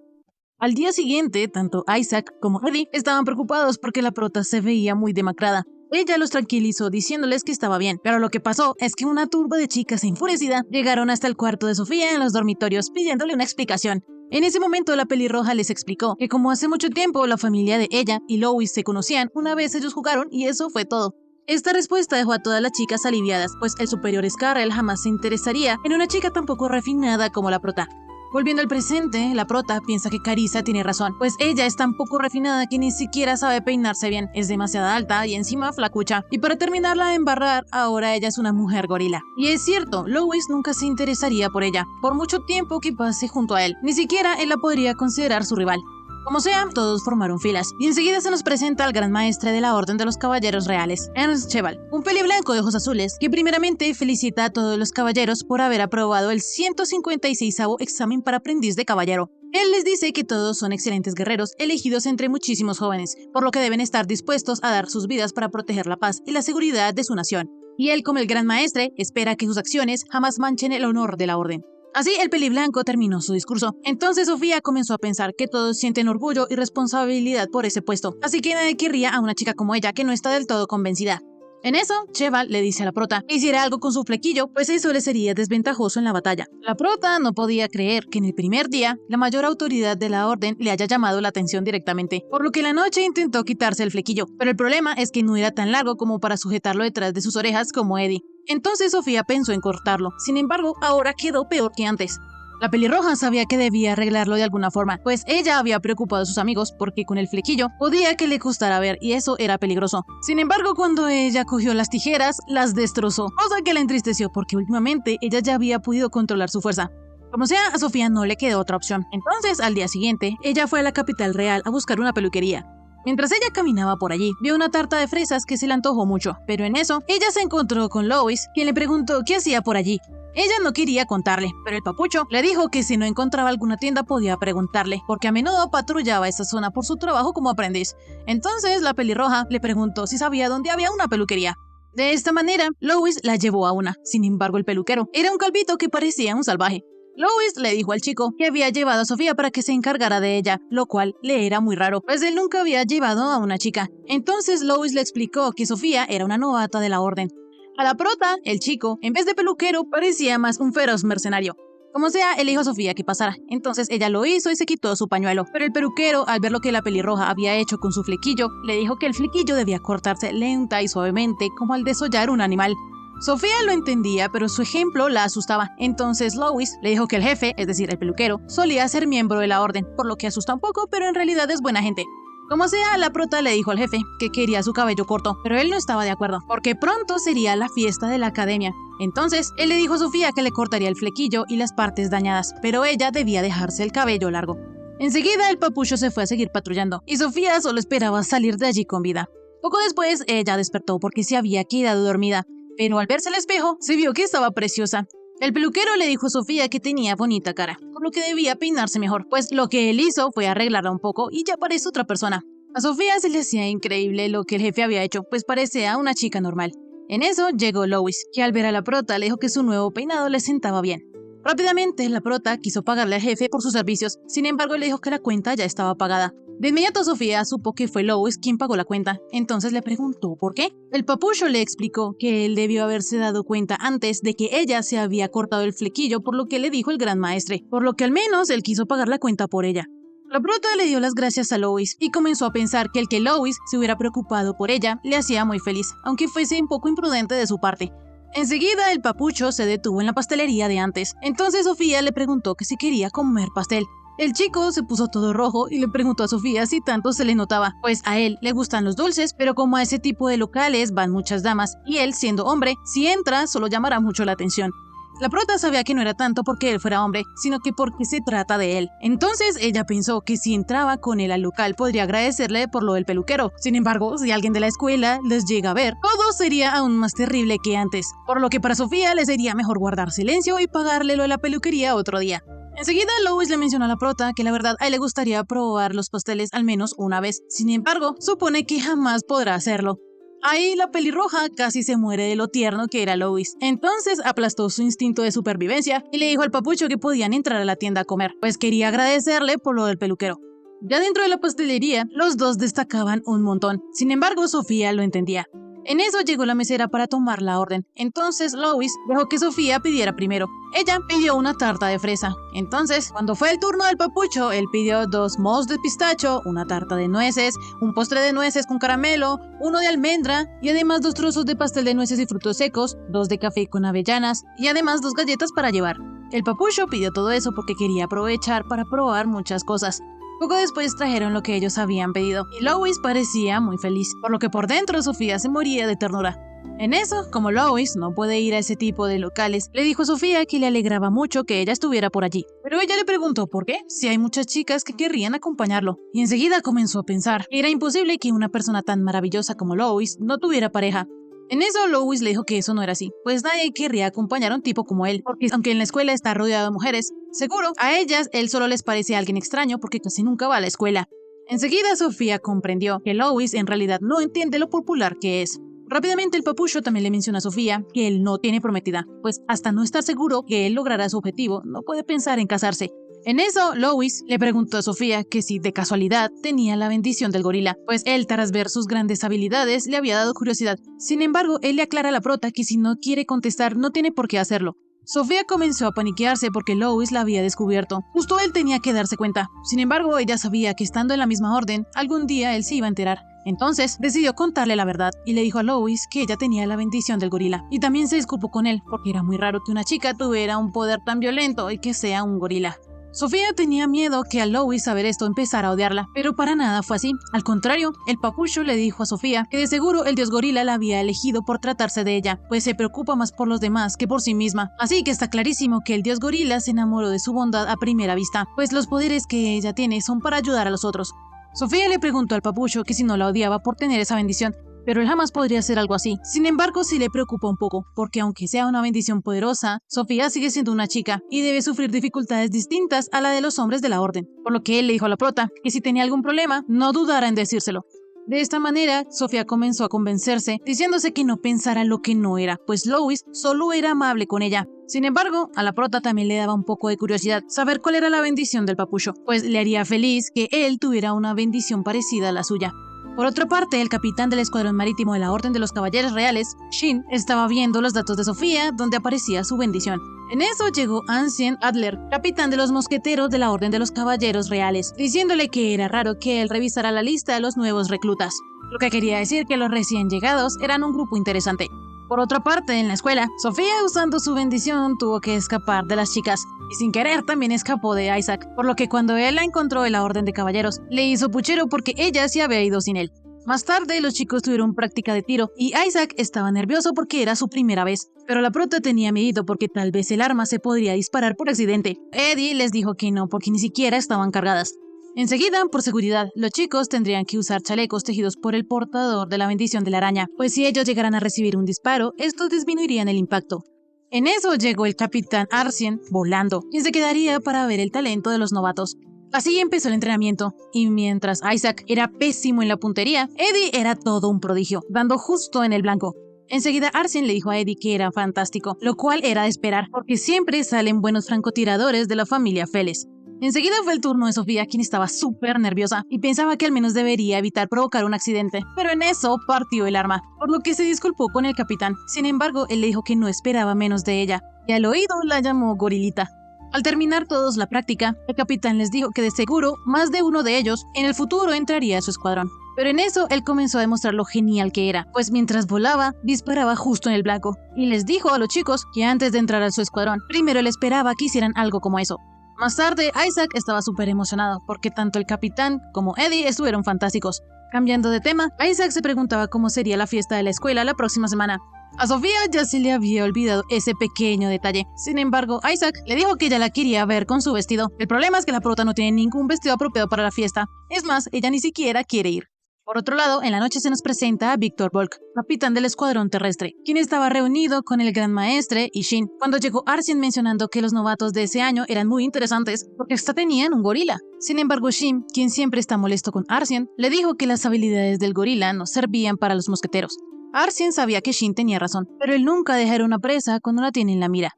Al día siguiente, tanto Isaac como Eddie estaban preocupados porque la prota se veía muy demacrada. Ella los tranquilizó diciéndoles que estaba bien, pero lo que pasó es que una turba de chicas enfurecida llegaron hasta el cuarto de Sofía en los dormitorios pidiéndole una explicación. En ese momento la pelirroja les explicó que como hace mucho tiempo la familia de ella y Lois se conocían, una vez ellos jugaron y eso fue todo. Esta respuesta dejó a todas las chicas aliviadas, pues el superior Scarrel jamás se interesaría en una chica tan poco refinada como la prota. Volviendo al presente, la prota piensa que Carissa tiene razón, pues ella es tan poco refinada que ni siquiera sabe peinarse bien, es demasiado alta y encima flacucha. Y para terminarla de embarrar, ahora ella es una mujer gorila. Y es cierto, Lois nunca se interesaría por ella, por mucho tiempo que pase junto a él. Ni siquiera él la podría considerar su rival. Como sea, todos formaron filas, y enseguida se nos presenta al gran maestre de la Orden de los Caballeros Reales, Ernst Cheval, un peli blanco de ojos azules, que primeramente felicita a todos los caballeros por haber aprobado el 156º examen para aprendiz de caballero. Él les dice que todos son excelentes guerreros, elegidos entre muchísimos jóvenes, por lo que deben estar dispuestos a dar sus vidas para proteger la paz y la seguridad de su nación. Y él, como el gran maestre, espera que sus acciones jamás manchen el honor de la Orden. Así, el peliblanco terminó su discurso. Entonces Sofía comenzó a pensar que todos sienten orgullo y responsabilidad por ese puesto, así que nadie querría a una chica como ella que no está del todo convencida. En eso, Cheval le dice a la prota que hiciera algo con su flequillo, pues eso le sería desventajoso en la batalla. La prota no podía creer que en el primer día, la mayor autoridad de la orden le haya llamado la atención directamente, por lo que en la noche intentó quitarse el flequillo, pero el problema es que no era tan largo como para sujetarlo detrás de sus orejas como Eddie. Entonces Sofía pensó en cortarlo, sin embargo, ahora quedó peor que antes. La pelirroja sabía que debía arreglarlo de alguna forma, pues ella había preocupado a sus amigos porque con el flequillo podía que le costara ver y eso era peligroso. Sin embargo, cuando ella cogió las tijeras, las destrozó, cosa que la entristeció porque últimamente ella ya había podido controlar su fuerza. Como sea, a Sofía no le quedó otra opción. Entonces, al día siguiente, ella fue a la capital real a buscar una peluquería. Mientras ella caminaba por allí, vio una tarta de fresas que se le antojó mucho, pero en eso, ella se encontró con Lois, quien le preguntó qué hacía por allí. Ella no quería contarle, pero el papucho le dijo que si no encontraba alguna tienda podía preguntarle, porque a menudo patrullaba esa zona por su trabajo como aprendiz. Entonces la pelirroja le preguntó si sabía dónde había una peluquería. De esta manera, Lois la llevó a una. Sin embargo, el peluquero era un calvito que parecía un salvaje. Lois le dijo al chico que había llevado a Sofía para que se encargara de ella, lo cual le era muy raro, pues él nunca había llevado a una chica. Entonces Lois le explicó que Sofía era una novata de la orden. A la prota, el chico, en vez de peluquero, parecía más un feroz mercenario. Como sea, él dijo a Sofía que pasara. Entonces ella lo hizo y se quitó su pañuelo. Pero el peluquero, al ver lo que la pelirroja había hecho con su flequillo, le dijo que el flequillo debía cortarse lenta y suavemente, como al desollar un animal. Sofía lo entendía, pero su ejemplo la asustaba. Entonces Lois le dijo que el jefe, es decir, el peluquero, solía ser miembro de la orden, por lo que asusta un poco, pero en realidad es buena gente. Como sea, la prota le dijo al jefe que quería su cabello corto, pero él no estaba de acuerdo, porque pronto sería la fiesta de la academia. Entonces, él le dijo a Sofía que le cortaría el flequillo y las partes dañadas, pero ella debía dejarse el cabello largo. Enseguida, el papucho se fue a seguir patrullando, y Sofía solo esperaba salir de allí con vida. Poco después, ella despertó porque se había quedado dormida, pero al verse al espejo, se vio que estaba preciosa. El peluquero le dijo a Sofía que tenía bonita cara, por lo que debía peinarse mejor, pues lo que él hizo fue arreglarla un poco y ya parece otra persona. A Sofía se le hacía increíble lo que el jefe había hecho, pues parecía una chica normal. En eso llegó Lois, que al ver a la prota le dijo que su nuevo peinado le sentaba bien. Rápidamente, la prota quiso pagarle al jefe por sus servicios, sin embargo le dijo que la cuenta ya estaba pagada. De inmediato Sofía supo que fue Lois quien pagó la cuenta, entonces le preguntó por qué. El papucho le explicó que él debió haberse dado cuenta antes de que ella se había cortado el flequillo, por lo que le dijo el gran maestre, por lo que al menos él quiso pagar la cuenta por ella. La prota le dio las gracias a Lois y comenzó a pensar que el que Lois se hubiera preocupado por ella le hacía muy feliz, aunque fuese un poco imprudente de su parte. Enseguida el papucho se detuvo en la pastelería de antes, entonces Sofía le preguntó que si quería comer pastel. El chico se puso todo rojo y le preguntó a Sofía si tanto se le notaba, pues a él le gustan los dulces, pero como a ese tipo de locales van muchas damas, y él, siendo hombre, si entra solo llamará mucho la atención. La prota sabía que no era tanto porque él fuera hombre, sino que porque se trata de él. Entonces ella pensó que si entraba con él al local podría agradecerle por lo del peluquero. Sin embargo, si alguien de la escuela les llega a ver, todo sería aún más terrible que antes, por lo que para Sofía le sería mejor guardar silencio y pagarle lo de la peluquería otro día. Enseguida Lois le mencionó a la prota que la verdad a él le gustaría probar los pasteles al menos una vez. Sin embargo, supone que jamás podrá hacerlo. Ahí la pelirroja casi se muere de lo tierno que era Lois. Entonces aplastó su instinto de supervivencia y le dijo al papucho que podían entrar a la tienda a comer, pues quería agradecerle por lo del peluquero. Ya dentro de la pastelería, los dos destacaban un montón. Sin embargo, Sofía lo entendía. En eso llegó la mesera para tomar la orden. Entonces Lois dejó que Sofía pidiera primero. Ella pidió una tarta de fresa. Entonces, cuando fue el turno del papucho, él pidió 2 mousse de pistacho, una tarta de nueces, un postre de nueces con caramelo, uno de almendra y además 2 trozos de pastel de nueces y frutos secos, 2 de café con avellanas y además 2 galletas para llevar. El papucho pidió todo eso porque quería aprovechar para probar muchas cosas. Poco después trajeron lo que ellos habían pedido, y Lois parecía muy feliz, por lo que por dentro Sofía se moría de ternura. En eso, como Lois no puede ir a ese tipo de locales, le dijo a Sofía que le alegraba mucho que ella estuviera por allí. Pero ella le preguntó por qué, si hay muchas chicas que querrían acompañarlo, y enseguida comenzó a pensar que era imposible que una persona tan maravillosa como Lois no tuviera pareja. En eso Lois le dijo que eso no era así, pues nadie querría acompañar a un tipo como él, porque aunque en la escuela está rodeado de mujeres, seguro a ellas él solo les parece alguien extraño porque casi nunca va a la escuela. Enseguida Sofía comprendió que Lois en realidad no entiende lo popular que es. Rápidamente el papucho también le menciona a Sofía que él no tiene prometida, pues hasta no estar seguro que él logrará su objetivo, no puede pensar en casarse. En eso, Lois le preguntó a Sofía que si de casualidad tenía la bendición del gorila, pues él, tras ver sus grandes habilidades, le había dado curiosidad. Sin embargo, él le aclara a la prota que si no quiere contestar, no tiene por qué hacerlo. Sofía comenzó a paniquearse porque Lois la había descubierto. Justo él tenía que darse cuenta. Sin embargo, ella sabía que estando en la misma orden, algún día él se iba a enterar. Entonces, decidió contarle la verdad y le dijo a Lois que ella tenía la bendición del gorila. Y también se disculpó con él, porque era muy raro que una chica tuviera un poder tan violento y que sea un gorila. Sofía tenía miedo que al Lois saber esto empezara a odiarla, pero para nada fue así. Al contrario, el papucho le dijo a Sofía que de seguro el dios gorila la había elegido por tratarse de ella, pues se preocupa más por los demás que por sí misma. Así que está clarísimo que el dios gorila se enamoró de su bondad a primera vista, pues los poderes que ella tiene son para ayudar a los otros. Sofía le preguntó al papucho que si no la odiaba por tener esa bendición, pero él jamás podría hacer algo así. Sin embargo, sí le preocupa un poco, porque aunque sea una bendición poderosa, Sofía sigue siendo una chica y debe sufrir dificultades distintas a la de los hombres de la orden, por lo que él le dijo a la prota que si tenía algún problema, no dudara en decírselo. De esta manera, Sofía comenzó a convencerse, diciéndose que no pensara lo que no era, pues Lois solo era amable con ella. Sin embargo, a la prota también le daba un poco de curiosidad saber cuál era la bendición del papucho, pues le haría feliz que él tuviera una bendición parecida a la suya. Por otra parte, el capitán del escuadrón marítimo de la Orden de los Caballeros Reales, Shin, estaba viendo los datos de Sofía, donde aparecía su bendición. En eso llegó Ancien Adler, capitán de los mosqueteros de la Orden de los Caballeros Reales, diciéndole que era raro que él revisara la lista de los nuevos reclutas, lo que quería decir que los recién llegados eran un grupo interesante. Por otra parte, en la escuela, Sofía, usando su bendición, tuvo que escapar de las chicas, y sin querer también escapó de Isaac, por lo que cuando él la encontró en la Orden de Caballeros, le hizo puchero porque ella se había ido sin él. Más tarde, los chicos tuvieron práctica de tiro, y Isaac estaba nervioso porque era su primera vez, pero la prota tenía miedo porque tal vez el arma se podría disparar por accidente. Eddie les dijo que no porque ni siquiera estaban cargadas. Enseguida, por seguridad, los chicos tendrían que usar chalecos tejidos por el portador de la bendición de la araña, pues si ellos llegaran a recibir un disparo, estos disminuirían el impacto. En eso llegó el capitán Arsien volando, quien se quedaría para ver el talento de los novatos. Así empezó el entrenamiento, y mientras Isaac era pésimo en la puntería, Eddie era todo un prodigio, dando justo en el blanco. Enseguida Arsien le dijo a Eddie que era fantástico, lo cual era de esperar, porque siempre salen buenos francotiradores de la familia Feles. Enseguida fue el turno de Sofía, quien estaba súper nerviosa y pensaba que al menos debería evitar provocar un accidente, pero en eso partió el arma, por lo que se disculpó con el capitán. Sin embargo, él le dijo que no esperaba menos de ella, y al oído la llamó Gorilita. Al terminar todos la práctica, el capitán les dijo que de seguro más de uno de ellos en el futuro entraría a su escuadrón. Pero en eso él comenzó a demostrar lo genial que era, pues mientras volaba, disparaba justo en el blanco, y les dijo a los chicos que antes de entrar a su escuadrón, primero él esperaba que hicieran algo como eso. Más tarde, Isaac estaba súper emocionado, porque tanto el capitán como Eddie estuvieron fantásticos. Cambiando de tema, Isaac se preguntaba cómo sería la fiesta de la escuela la próxima semana. A Sofía ya se le había olvidado ese pequeño detalle. Sin embargo, Isaac le dijo que ella la quería ver con su vestido. El problema es que la prota no tiene ningún vestido apropiado para la fiesta. Es más, ella ni siquiera quiere ir. Por otro lado, en la noche se nos presenta a Victor Volk, capitán del escuadrón terrestre, quien estaba reunido con el gran maestre y Shin, cuando llegó Arsien mencionando que los novatos de ese año eran muy interesantes porque hasta tenían un gorila. Sin embargo, Shin, quien siempre está molesto con Arsien, le dijo que las habilidades del gorila no servían para los mosqueteros. Arsien sabía que Shin tenía razón, pero él nunca dejará una presa cuando la tiene en la mira.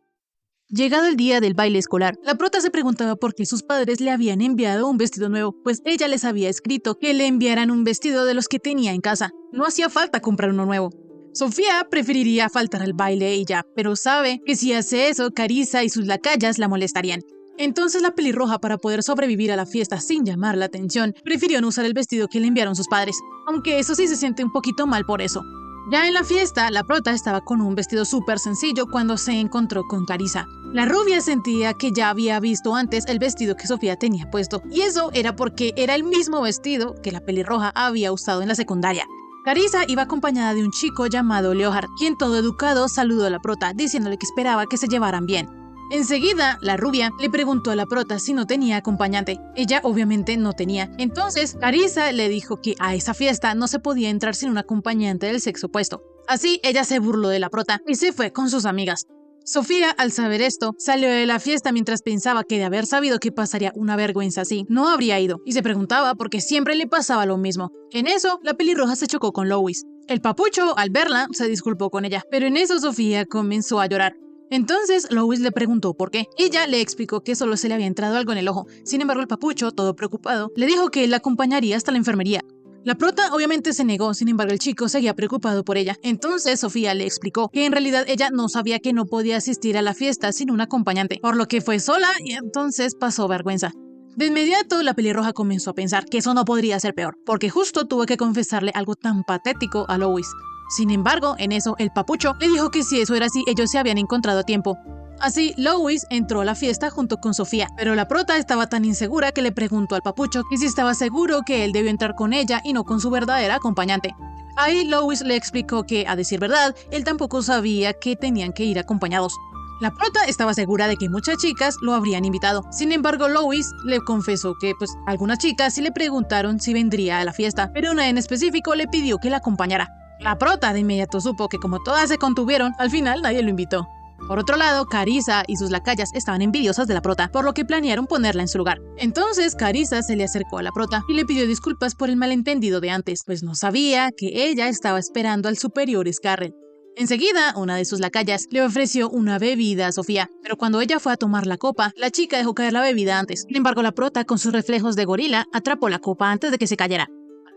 Llegado el día del baile escolar, la prota se preguntaba por qué sus padres le habían enviado un vestido nuevo, pues ella les había escrito que le enviaran un vestido de los que tenía en casa. No hacía falta comprar uno nuevo. Sofía preferiría faltar al baile y ya, pero sabe que si hace eso, Carissa y sus lacayas la molestarían. Entonces la pelirroja, para poder sobrevivir a la fiesta sin llamar la atención, prefirió no usar el vestido que le enviaron sus padres, aunque eso sí se siente un poquito mal por eso. Ya en la fiesta, la prota estaba con un vestido súper sencillo cuando se encontró con Carissa. La rubia sentía que ya había visto antes el vestido que Sofía tenía puesto, y eso era porque era el mismo vestido que la pelirroja había usado en la secundaria. Carissa iba acompañada de un chico llamado Leonhard, quien todo educado saludó a la prota, diciéndole que esperaba que se llevaran bien. Enseguida, la rubia le preguntó a la prota si no tenía acompañante. Ella obviamente no tenía. Entonces, Carissa le dijo que a esa fiesta no se podía entrar sin un acompañante del sexo opuesto. Así, ella se burló de la prota y se fue con sus amigas. Sofía, al saber esto, salió de la fiesta mientras pensaba que de haber sabido que pasaría una vergüenza así, no habría ido, y se preguntaba por qué siempre le pasaba lo mismo. En eso, la pelirroja se chocó con Louis. El papucho, al verla, se disculpó con ella, pero en eso Sofía comenzó a llorar. Entonces Louis le preguntó por qué. Ella le explicó que solo se le había entrado algo en el ojo. Sin embargo, el papucho, todo preocupado, le dijo que él la acompañaría hasta la enfermería. La prota obviamente se negó, sin embargo el chico seguía preocupado por ella. Entonces Sofía le explicó que en realidad ella no sabía que no podía asistir a la fiesta sin un acompañante, por lo que fue sola y entonces pasó vergüenza. De inmediato la pelirroja comenzó a pensar que eso no podría ser peor, porque justo tuvo que confesarle algo tan patético a Louis. Sin embargo, en eso el papucho le dijo que si eso era así, ellos se habían encontrado a tiempo. Así, Louis entró a la fiesta junto con Sofía, pero la prota estaba tan insegura que le preguntó al papucho que si estaba seguro que él debió entrar con ella y no con su verdadera acompañante. Ahí Louis le explicó que, a decir verdad, él tampoco sabía que tenían que ir acompañados. La prota estaba segura de que muchas chicas lo habrían invitado. Sin embargo, Louis le confesó que, algunas chicas sí le preguntaron si vendría a la fiesta, pero una en específico le pidió que la acompañara. La prota de inmediato supo que como todas se contuvieron, al final nadie lo invitó. Por otro lado, Carissa y sus lacayas estaban envidiosas de la prota, por lo que planearon ponerla en su lugar. Entonces, Carissa se le acercó a la prota y le pidió disculpas por el malentendido de antes, pues no sabía que ella estaba esperando al superior Scarlet. Enseguida, una de sus lacayas le ofreció una bebida a Sofía, pero cuando ella fue a tomar la copa, la chica dejó caer la bebida antes. Sin embargo, la prota, con sus reflejos de gorila, atrapó la copa antes de que se cayera.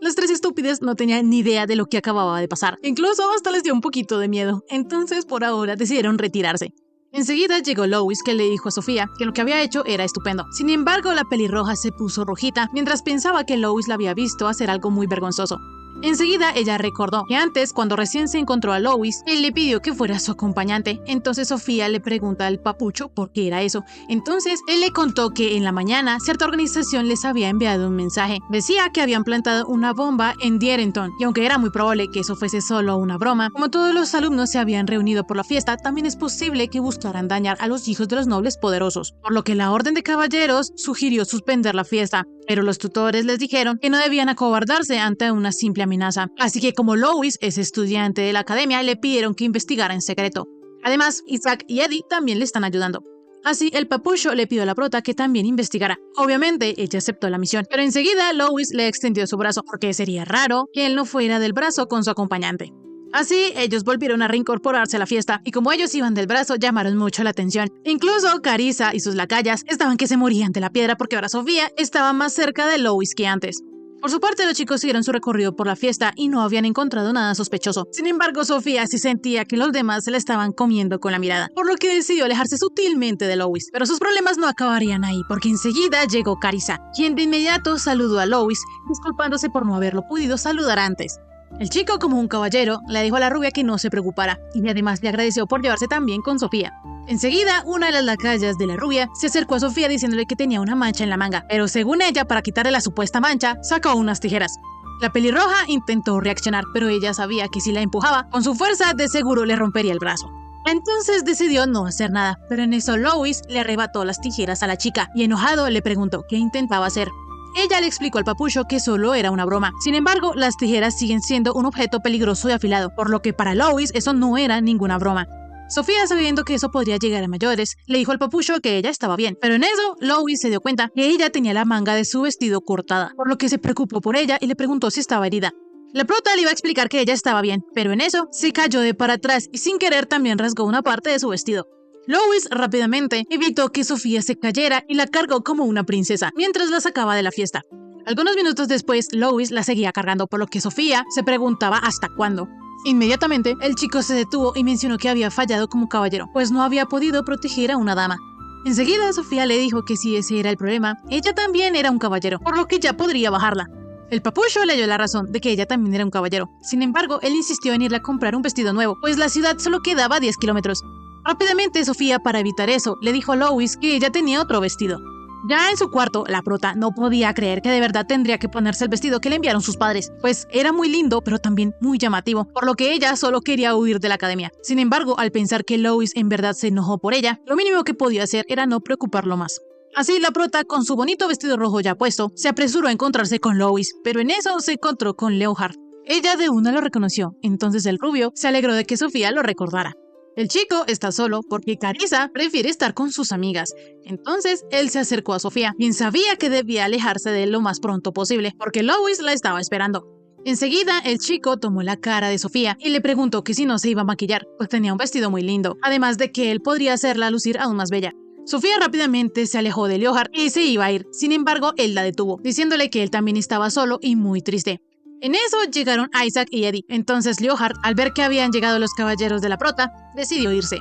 Las tres estúpidas no tenían ni idea de lo que acababa de pasar. Incluso hasta les dio un poquito de miedo. Entonces, por ahora, decidieron retirarse. Enseguida llegó Louis, que le dijo a Sofía que lo que había hecho era estupendo. Sin embargo, la pelirroja se puso rojita mientras pensaba que Louis la había visto hacer algo muy vergonzoso. Enseguida ella recordó que antes, cuando recién se encontró a Louis, él le pidió que fuera su acompañante. Entonces Sofía le pregunta al papucho por qué era eso. Entonces él le contó que en la mañana cierta organización les había enviado un mensaje. Decía que habían plantado una bomba en Dierenton, y aunque era muy probable que eso fuese solo una broma, como todos los alumnos se habían reunido por la fiesta, también es posible que buscaran dañar a los hijos de los nobles poderosos, por lo que la Orden de Caballeros sugirió suspender la fiesta. Pero los tutores les dijeron que no debían acobardarse ante una simple amenaza. Así que como Louis es estudiante de la academia, le pidieron que investigara en secreto. Además, Isaac y Eddie también le están ayudando. Así, el papucho le pidió a la prota que también investigara. Obviamente, ella aceptó la misión, pero enseguida Louis le extendió su brazo, porque sería raro que él no fuera del brazo con su acompañante. Así, ellos volvieron a reincorporarse a la fiesta, y como ellos iban del brazo, llamaron mucho la atención. Incluso Carissa y sus lacayas estaban que se morían de la piedra porque ahora Sofía estaba más cerca de Louis que antes. Por su parte, los chicos siguieron su recorrido por la fiesta y no habían encontrado nada sospechoso. Sin embargo, Sofía sí sentía que los demás se la estaban comiendo con la mirada, por lo que decidió alejarse sutilmente de Louis. Pero sus problemas no acabarían ahí, porque enseguida llegó Carissa, quien de inmediato saludó a Louis, disculpándose por no haberlo podido saludar antes. El chico, como un caballero, le dijo a la rubia que no se preocupara, y además le agradeció por llevarse tan bien con Sofía. Enseguida, una de las lacayas de la rubia se acercó a Sofía diciéndole que tenía una mancha en la manga, pero según ella, para quitarle la supuesta mancha, sacó unas tijeras. La pelirroja intentó reaccionar, pero ella sabía que si la empujaba, con su fuerza de seguro le rompería el brazo. Entonces decidió no hacer nada, pero en eso Louis le arrebató las tijeras a la chica, y enojado le preguntó qué intentaba hacer. Ella le explicó al papucho que solo era una broma. Sin embargo, las tijeras siguen siendo un objeto peligroso y afilado, por lo que para Louis eso no era ninguna broma. Sofía, sabiendo que eso podría llegar a mayores, le dijo al papucho que ella estaba bien, pero en eso Louis se dio cuenta que ella tenía la manga de su vestido cortada, por lo que se preocupó por ella y le preguntó si estaba herida. La prota le iba a explicar que ella estaba bien, pero en eso se cayó de para atrás y sin querer también rasgó una parte de su vestido. Louis rápidamente evitó que Sofía se cayera y la cargó como una princesa, mientras la sacaba de la fiesta. Algunos minutos después, Louis la seguía cargando, por lo que Sofía se preguntaba hasta cuándo. Inmediatamente, el chico se detuvo y mencionó que había fallado como caballero, pues no había podido proteger a una dama. Enseguida, Sofía le dijo que si ese era el problema, ella también era un caballero, por lo que ya podría bajarla. El papucho le dio la razón de que ella también era un caballero. Sin embargo, él insistió en irle a comprar un vestido nuevo, pues la ciudad solo quedaba a 10 kilómetros. Rápidamente, Sofía, para evitar eso, le dijo a Lois que ella tenía otro vestido. Ya en su cuarto, la prota no podía creer que de verdad tendría que ponerse el vestido que le enviaron sus padres, pues era muy lindo, pero también muy llamativo, por lo que ella solo quería huir de la academia. Sin embargo, al pensar que Lois en verdad se enojó por ella, lo mínimo que podía hacer era no preocuparlo más. Así, la prota, con su bonito vestido rojo ya puesto, se apresuró a encontrarse con Lois, pero en eso se encontró con Leonhard. Ella de una lo reconoció, entonces el rubio se alegró de que Sofía lo recordara. El chico está solo porque Carissa prefiere estar con sus amigas. Entonces, él se acercó a Sofía, quien sabía que debía alejarse de él lo más pronto posible, porque Lois la estaba esperando. Enseguida, el chico tomó la cara de Sofía y le preguntó que si no se iba a maquillar, pues tenía un vestido muy lindo, además de que él podría hacerla lucir aún más bella. Sofía rápidamente se alejó de Leonhard y se iba a ir. Sin embargo, él la detuvo, diciéndole que él también estaba solo y muy triste. En eso llegaron Isaac y Eddie. Entonces Leonhard, al ver que habían llegado los caballeros de la prota, decidió irse.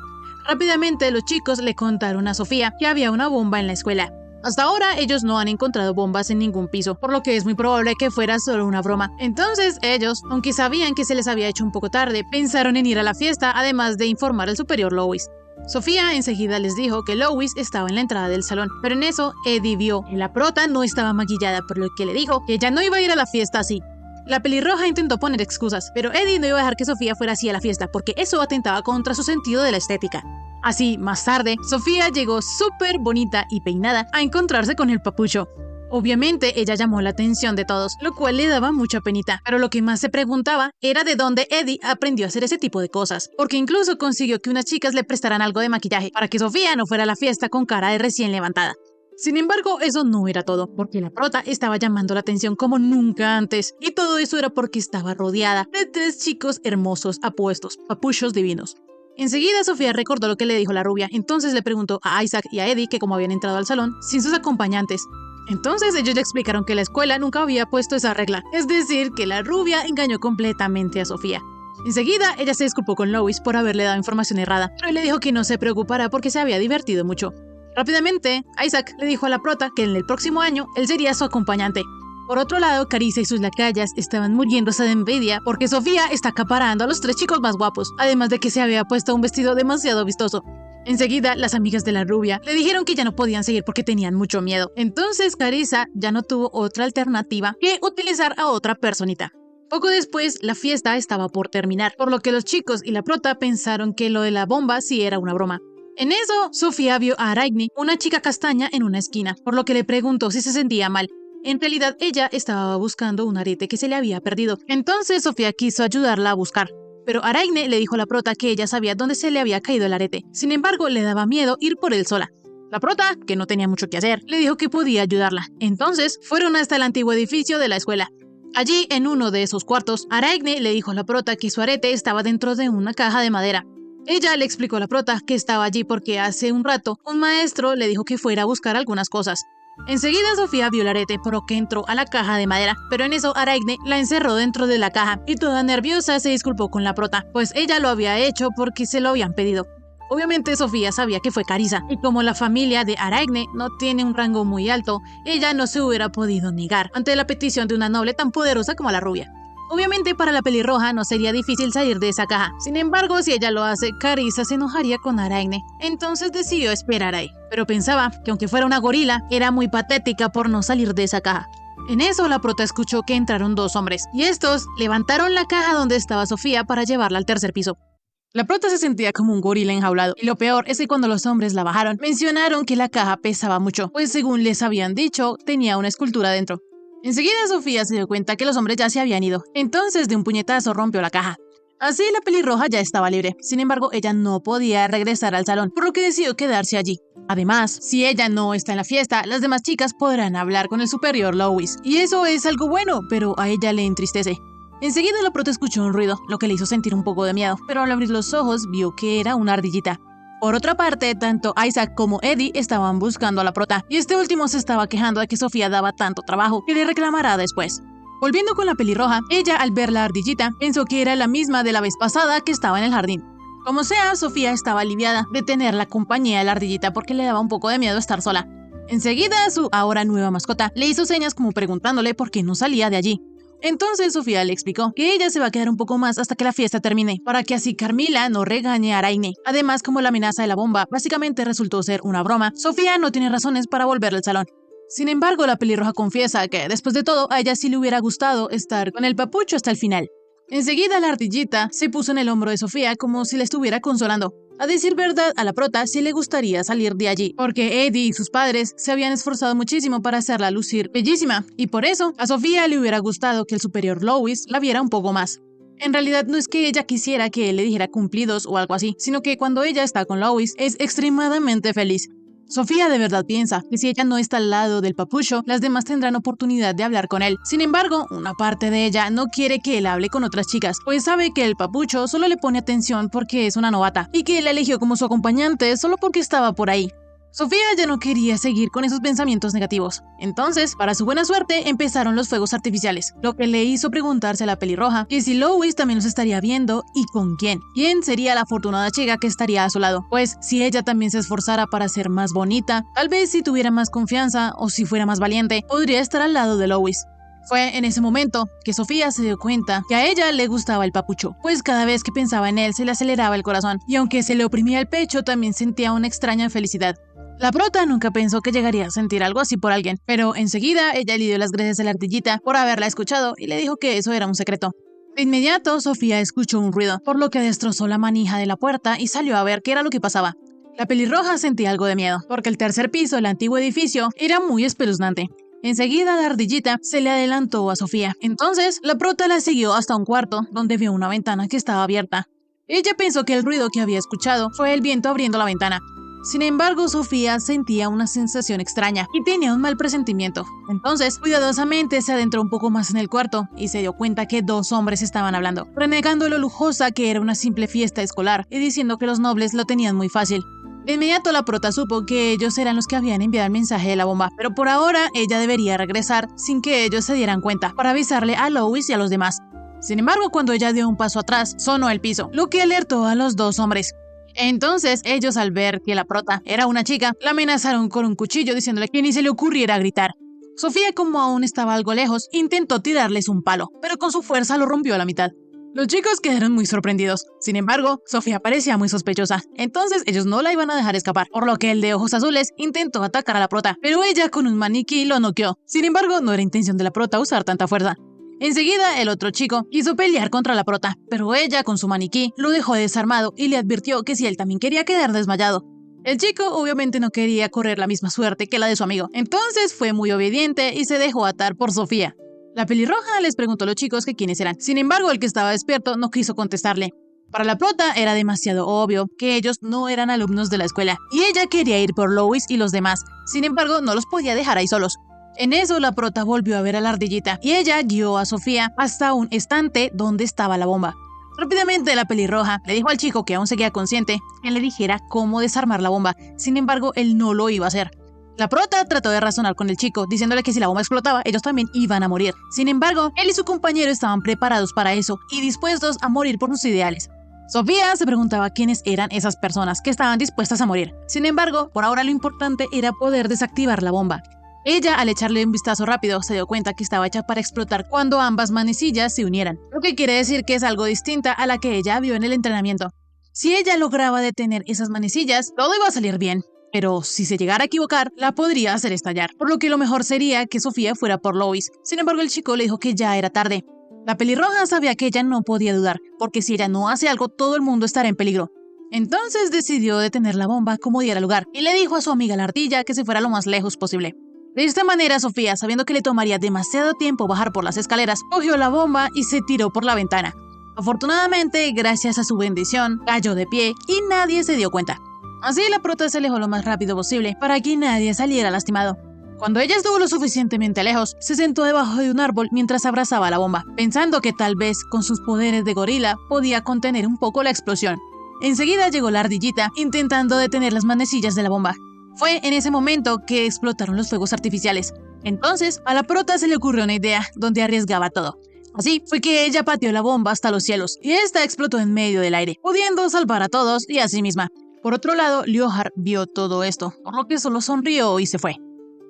Rápidamente los chicos le contaron a Sofía que había una bomba en la escuela. Hasta ahora ellos no han encontrado bombas en ningún piso, por lo que es muy probable que fuera solo una broma. Entonces ellos, aunque sabían que se les había hecho un poco tarde, pensaron en ir a la fiesta, además de informar al superior Lois. Sofía enseguida les dijo que Lois estaba en la entrada del salón, pero en eso Eddie vio que la prota no estaba maquillada, por lo que le dijo que ella no iba a ir a la fiesta así. La pelirroja intentó poner excusas, pero Eddie no iba a dejar que Sofía fuera así a la fiesta, porque eso atentaba contra su sentido de la estética. Así, más tarde, Sofía llegó súper bonita y peinada a encontrarse con el papucho. Obviamente, ella llamó la atención de todos, lo cual le daba mucha penita, pero lo que más se preguntaba era de dónde Eddie aprendió a hacer ese tipo de cosas, porque incluso consiguió que unas chicas le prestaran algo de maquillaje para que Sofía no fuera a la fiesta con cara de recién levantada. Sin embargo, eso no era todo, porque la prota estaba llamando la atención como nunca antes, y todo eso era porque estaba rodeada de 3 chicos hermosos, apuestos, papuchos divinos. Enseguida Sofía recordó lo que le dijo la rubia, entonces le preguntó a Isaac y a Eddie que cómo habían entrado al salón sin sus acompañantes. Entonces ellos le explicaron que la escuela nunca había puesto esa regla, es decir, que la rubia engañó completamente a Sofía. Enseguida ella se disculpó con Lois por haberle dado información errada, pero le dijo que no se preocupara porque se había divertido mucho. Rápidamente, Isaac le dijo a la prota que en el próximo año él sería su acompañante. Por otro lado, Carissa y sus lacayas estaban muriéndose de envidia porque Sofía está acaparando a los 3 chicos más guapos, además de que se había puesto un vestido demasiado vistoso. Enseguida, las amigas de la rubia le dijeron que ya no podían seguir porque tenían mucho miedo. Entonces, Carissa ya no tuvo otra alternativa que utilizar a otra personita. Poco después, la fiesta estaba por terminar, por lo que los chicos y la prota pensaron que lo de la bomba sí era una broma. En eso, Sofía vio a Aragne, una chica castaña, en una esquina, por lo que le preguntó si se sentía mal. En realidad, ella estaba buscando un arete que se le había perdido. Entonces, Sofía quiso ayudarla a buscar. Pero Aragne le dijo a la prota que ella sabía dónde se le había caído el arete. Sin embargo, le daba miedo ir por él sola. La prota, que no tenía mucho que hacer, le dijo que podía ayudarla. Entonces, fueron hasta el antiguo edificio de la escuela. Allí, en uno de esos cuartos, Aragne le dijo a la prota que su arete estaba dentro de una caja de madera. Ella le explicó a la prota que estaba allí porque hace un rato un maestro le dijo que fuera a buscar algunas cosas. Enseguida Sofía vio el arete por lo que entró a la caja de madera, pero en eso Aragne la encerró dentro de la caja y toda nerviosa se disculpó con la prota, pues ella lo había hecho porque se lo habían pedido. Obviamente Sofía sabía que fue Carissa, y como la familia de Aragne no tiene un rango muy alto, ella no se hubiera podido negar ante la petición de una noble tan poderosa como la rubia. Obviamente para la pelirroja no sería difícil salir de esa caja. Sin embargo, si ella lo hace, Carissa se enojaría con Aragne. Entonces decidió esperar ahí. Pero pensaba que aunque fuera una gorila, era muy patética por no salir de esa caja. En eso la prota escuchó que entraron 2 hombres, y estos levantaron la caja donde estaba Sofía para llevarla al tercer piso. La prota se sentía como un gorila enjaulado, y lo peor es que cuando los hombres la bajaron, mencionaron que la caja pesaba mucho, pues según les habían dicho, tenía una escultura dentro. Enseguida Sofía se dio cuenta que los hombres ya se habían ido, entonces de un puñetazo rompió la caja. Así la pelirroja ya estaba libre, sin embargo ella no podía regresar al salón, por lo que decidió quedarse allí. Además, si ella no está en la fiesta, las demás chicas podrán hablar con el superior Lois, y eso es algo bueno, pero a ella le entristece. Enseguida la prota escuchó un ruido, lo que le hizo sentir un poco de miedo, pero al abrir los ojos vio que era una ardillita. Por otra parte, tanto Isaac como Eddie estaban buscando a la prota, y este último se estaba quejando de que Sofía daba tanto trabajo que le reclamará después. Volviendo con la pelirroja, ella al ver la ardillita pensó que era la misma de la vez pasada que estaba en el jardín. Como sea, Sofía estaba aliviada de tener la compañía de la ardillita porque le daba un poco de miedo estar sola. Enseguida, su ahora nueva mascota le hizo señas como preguntándole por qué no salía de allí. Entonces Sofía le explicó que ella se va a quedar un poco más hasta que la fiesta termine, para que así Carmila no regañe a Raine. Además, como la amenaza de la bomba básicamente resultó ser una broma, Sofía no tiene razones para volver al salón. Sin embargo, la pelirroja confiesa que, después de todo, a ella sí le hubiera gustado estar con el papucho hasta el final. Enseguida la ardillita se puso en el hombro de Sofía como si la estuviera consolando. A decir verdad, a la prota sí le gustaría salir de allí, porque Eddie y sus padres se habían esforzado muchísimo para hacerla lucir bellísima, y por eso a Sofía le hubiera gustado que el superior Lois la viera un poco más. En realidad no es que ella quisiera que él le dijera cumplidos o algo así, sino que cuando ella está con Lois es extremadamente feliz. Sofía de verdad piensa que si ella no está al lado del papucho, las demás tendrán oportunidad de hablar con él. Sin embargo, una parte de ella no quiere que él hable con otras chicas, pues sabe que el papucho solo le pone atención porque es una novata, y que él la eligió como su acompañante solo porque estaba por ahí. Sofía ya no quería seguir con esos pensamientos negativos. Entonces, para su buena suerte, empezaron los fuegos artificiales, lo que le hizo preguntarse a la pelirroja que si Lois también los estaría viendo y con quién. ¿Quién sería la afortunada chica que estaría a su lado? Pues si ella también se esforzara para ser más bonita, tal vez si tuviera más confianza o si fuera más valiente, podría estar al lado de Lois. Fue en ese momento que Sofía se dio cuenta que a ella le gustaba el papucho, pues cada vez que pensaba en él se le aceleraba el corazón, y aunque se le oprimía el pecho también sentía una extraña felicidad. La prota nunca pensó que llegaría a sentir algo así por alguien, pero enseguida ella le dio las gracias a la ardillita por haberla escuchado y le dijo que eso era un secreto. De inmediato, Sofía escuchó un ruido, por lo que destrozó la manija de la puerta y salió a ver qué era lo que pasaba. La pelirroja sentía algo de miedo, porque el tercer piso del antiguo edificio era muy espeluznante. Enseguida la ardillita se le adelantó a Sofía. Entonces, la prota la siguió hasta un cuarto, donde vio una ventana que estaba abierta. Ella pensó que el ruido que había escuchado fue el viento abriendo la ventana. Sin embargo, Sofía sentía una sensación extraña y tenía un mal presentimiento. Entonces, cuidadosamente se adentró un poco más en el cuarto y se dio cuenta que dos hombres estaban hablando, renegando lo lujosa que era una simple fiesta escolar y diciendo que los nobles lo tenían muy fácil. De inmediato la prota supo que ellos eran los que habían enviado el mensaje de la bomba, pero por ahora ella debería regresar sin que ellos se dieran cuenta, para avisarle a Lois y a los demás. Sin embargo, cuando ella dio un paso atrás, sonó el piso, lo que alertó a los dos hombres. Entonces, ellos al ver que la prota era una chica, la amenazaron con un cuchillo diciéndole que ni se le ocurriera gritar. Sofía, como aún estaba algo lejos, intentó tirarles un palo, pero con su fuerza lo rompió a la mitad. Los chicos quedaron muy sorprendidos. Sin embargo, Sofía parecía muy sospechosa, entonces ellos no la iban a dejar escapar, por lo que el de ojos azules intentó atacar a la prota, pero ella con un maniquí lo noqueó. Sin embargo, no era intención de la prota usar tanta fuerza. Enseguida, el otro chico quiso pelear contra la prota, pero ella, con su maniquí, lo dejó desarmado y le advirtió que si él también quería quedar desmayado. El chico obviamente no quería correr la misma suerte que la de su amigo, entonces fue muy obediente y se dejó atar por Sofía. La pelirroja les preguntó a los chicos que quiénes eran, sin embargo el que estaba despierto no quiso contestarle. Para la prota era demasiado obvio que ellos no eran alumnos de la escuela, y ella quería ir por Lois y los demás, sin embargo no los podía dejar ahí solos. En eso la prota volvió a ver a la ardillita y ella guió a Sofía hasta un estante donde estaba la bomba. Rápidamente la pelirroja le dijo al chico que aún seguía consciente que le dijera cómo desarmar la bomba, sin embargo él no lo iba a hacer. La prota trató de razonar con el chico, diciéndole que si la bomba explotaba ellos también iban a morir. Sin embargo, él y su compañero estaban preparados para eso y dispuestos a morir por sus ideales. Sofía se preguntaba quiénes eran esas personas que estaban dispuestas a morir. Sin embargo, por ahora lo importante era poder desactivar la bomba. Ella, al echarle un vistazo rápido, se dio cuenta que estaba hecha para explotar cuando ambas manecillas se unieran, lo que quiere decir que es algo distinta a la que ella vio en el entrenamiento. Si ella lograba detener esas manecillas, todo iba a salir bien, pero si se llegara a equivocar, la podría hacer estallar, por lo que lo mejor sería que Sofía fuera por Lois. Sin embargo, el chico le dijo que ya era tarde. La pelirroja sabía que ella no podía dudar, porque si ella no hace algo, todo el mundo estará en peligro. Entonces decidió detener la bomba como diera lugar, y le dijo a su amiga la ardilla que se fuera lo más lejos posible. De esta manera, Sofía, sabiendo que le tomaría demasiado tiempo bajar por las escaleras, cogió la bomba y se tiró por la ventana. Afortunadamente, gracias a su bendición, cayó de pie y nadie se dio cuenta. Así la prota se alejó lo más rápido posible para que nadie saliera lastimado. Cuando ella estuvo lo suficientemente lejos, se sentó debajo de un árbol mientras abrazaba la bomba, pensando que tal vez con sus poderes de gorila podía contener un poco la explosión. Enseguida llegó la ardillita intentando detener las manecillas de la bomba. Fue en ese momento que explotaron los fuegos artificiales. Entonces, a la prota se le ocurrió una idea donde arriesgaba todo. Así fue que ella pateó la bomba hasta los cielos y esta explotó en medio del aire, pudiendo salvar a todos y a sí misma. Por otro lado, Liohar vio todo esto, por lo que solo sonrió y se fue.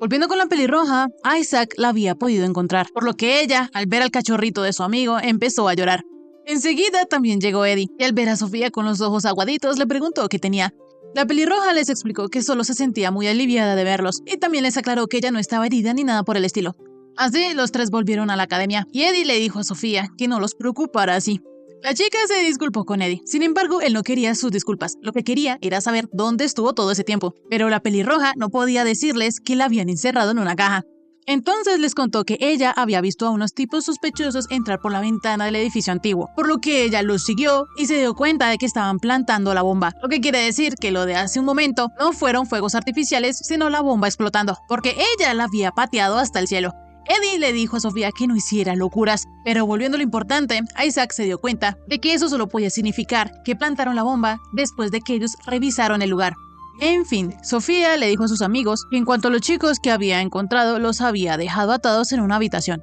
Volviendo con la pelirroja, Isaac la había podido encontrar, por lo que ella, al ver al cachorrito de su amigo, empezó a llorar. Enseguida también llegó Eddie, y al ver a Sofía con los ojos aguaditos le preguntó qué tenía. La pelirroja les explicó que solo se sentía muy aliviada de verlos, y también les aclaró que ella no estaba herida ni nada por el estilo. Así, los tres volvieron a la academia, y Eddie le dijo a Sofía que no los preocupara así. La chica se disculpó con Eddie, sin embargo, él no quería sus disculpas, lo que quería era saber dónde estuvo todo ese tiempo, pero la pelirroja no podía decirles que la habían encerrado en una caja. Entonces les contó que ella había visto a unos tipos sospechosos entrar por la ventana del edificio antiguo, por lo que ella los siguió y se dio cuenta de que estaban plantando la bomba, lo que quiere decir que lo de hace un momento no fueron fuegos artificiales, sino la bomba explotando, porque ella la había pateado hasta el cielo. Eddie le dijo a Sofía que no hiciera locuras, pero volviendo a lo importante, Isaac se dio cuenta de que eso solo podía significar que plantaron la bomba después de que ellos revisaron el lugar. En fin, Sofía le dijo a sus amigos que en cuanto a los chicos que había encontrado, los había dejado atados en una habitación.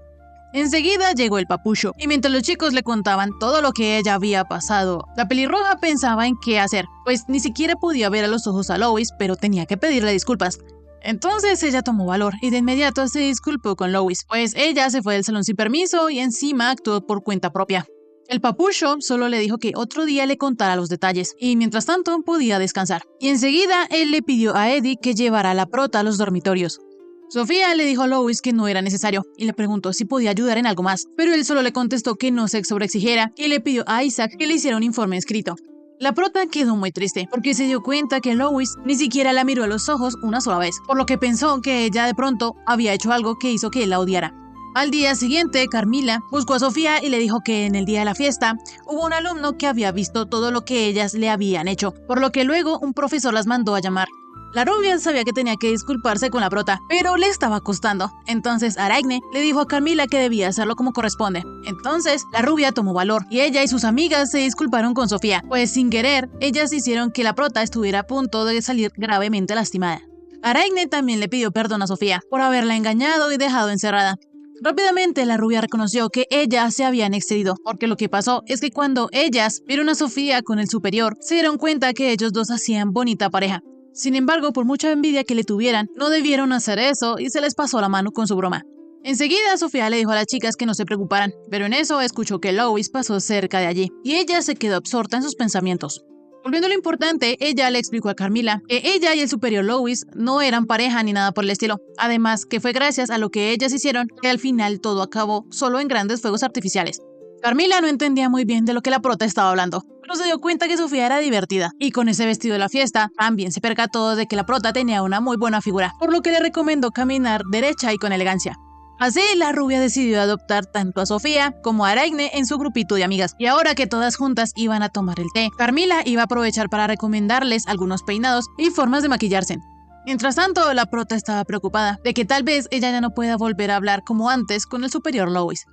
Enseguida llegó el papucho, y mientras los chicos le contaban todo lo que ella había pasado, la pelirroja pensaba en qué hacer, pues ni siquiera podía ver a los ojos a Lois, pero tenía que pedirle disculpas. Entonces ella tomó valor y de inmediato se disculpó con Lois, pues ella se fue del salón sin permiso y encima actuó por cuenta propia. El papucho solo le dijo que otro día le contara los detalles y mientras tanto podía descansar. Y enseguida él le pidió a Eddie que llevara a la prota a los dormitorios. Sofía le dijo a Lois que no era necesario y le preguntó si podía ayudar en algo más, pero él solo le contestó que no se sobreexigiera y le pidió a Isaac que le hiciera un informe escrito. La prota quedó muy triste porque se dio cuenta que Lois ni siquiera la miró a los ojos una sola vez, por lo que pensó que ella de pronto había hecho algo que hizo que él la odiara. Al día siguiente, Carmila buscó a Sofía y le dijo que en el día de la fiesta hubo un alumno que había visto todo lo que ellas le habían hecho, por lo que luego un profesor las mandó a llamar. La rubia sabía que tenía que disculparse con la prota, pero le estaba costando. Entonces Araigne le dijo a Carmila que debía hacerlo como corresponde. Entonces la rubia tomó valor y ella y sus amigas se disculparon con Sofía, pues sin querer, ellas hicieron que la prota estuviera a punto de salir gravemente lastimada. Araigne también le pidió perdón a Sofía por haberla engañado y dejado encerrada. Rápidamente la rubia reconoció que ellas se habían excedido, porque lo que pasó es que cuando ellas vieron a Sofía con el superior, se dieron cuenta que ellos dos hacían bonita pareja. Sin embargo, por mucha envidia que le tuvieran, no debieron hacer eso y se les pasó la mano con su broma. Enseguida, Sofía le dijo a las chicas que no se preocuparan, pero en eso escuchó que Lois pasó cerca de allí, y ella se quedó absorta en sus pensamientos. Volviendo a lo importante, ella le explicó a Carmila que ella y el superior Lois no eran pareja ni nada por el estilo. Además, que fue gracias a lo que ellas hicieron que al final todo acabó solo en grandes fuegos artificiales. Carmila no entendía muy bien de lo que la prota estaba hablando, pero se dio cuenta que Sofía era divertida, y con ese vestido de la fiesta también se percató de que la prota tenía una muy buena figura, por lo que le recomendó caminar derecha y con elegancia. Así, la rubia decidió adoptar tanto a Sofía como a Araigne en su grupito de amigas, y ahora que todas juntas iban a tomar el té, Carmila iba a aprovechar para recomendarles algunos peinados y formas de maquillarse. Mientras tanto, la prota estaba preocupada de que tal vez ella ya no pueda volver a hablar como antes con el superior Lois.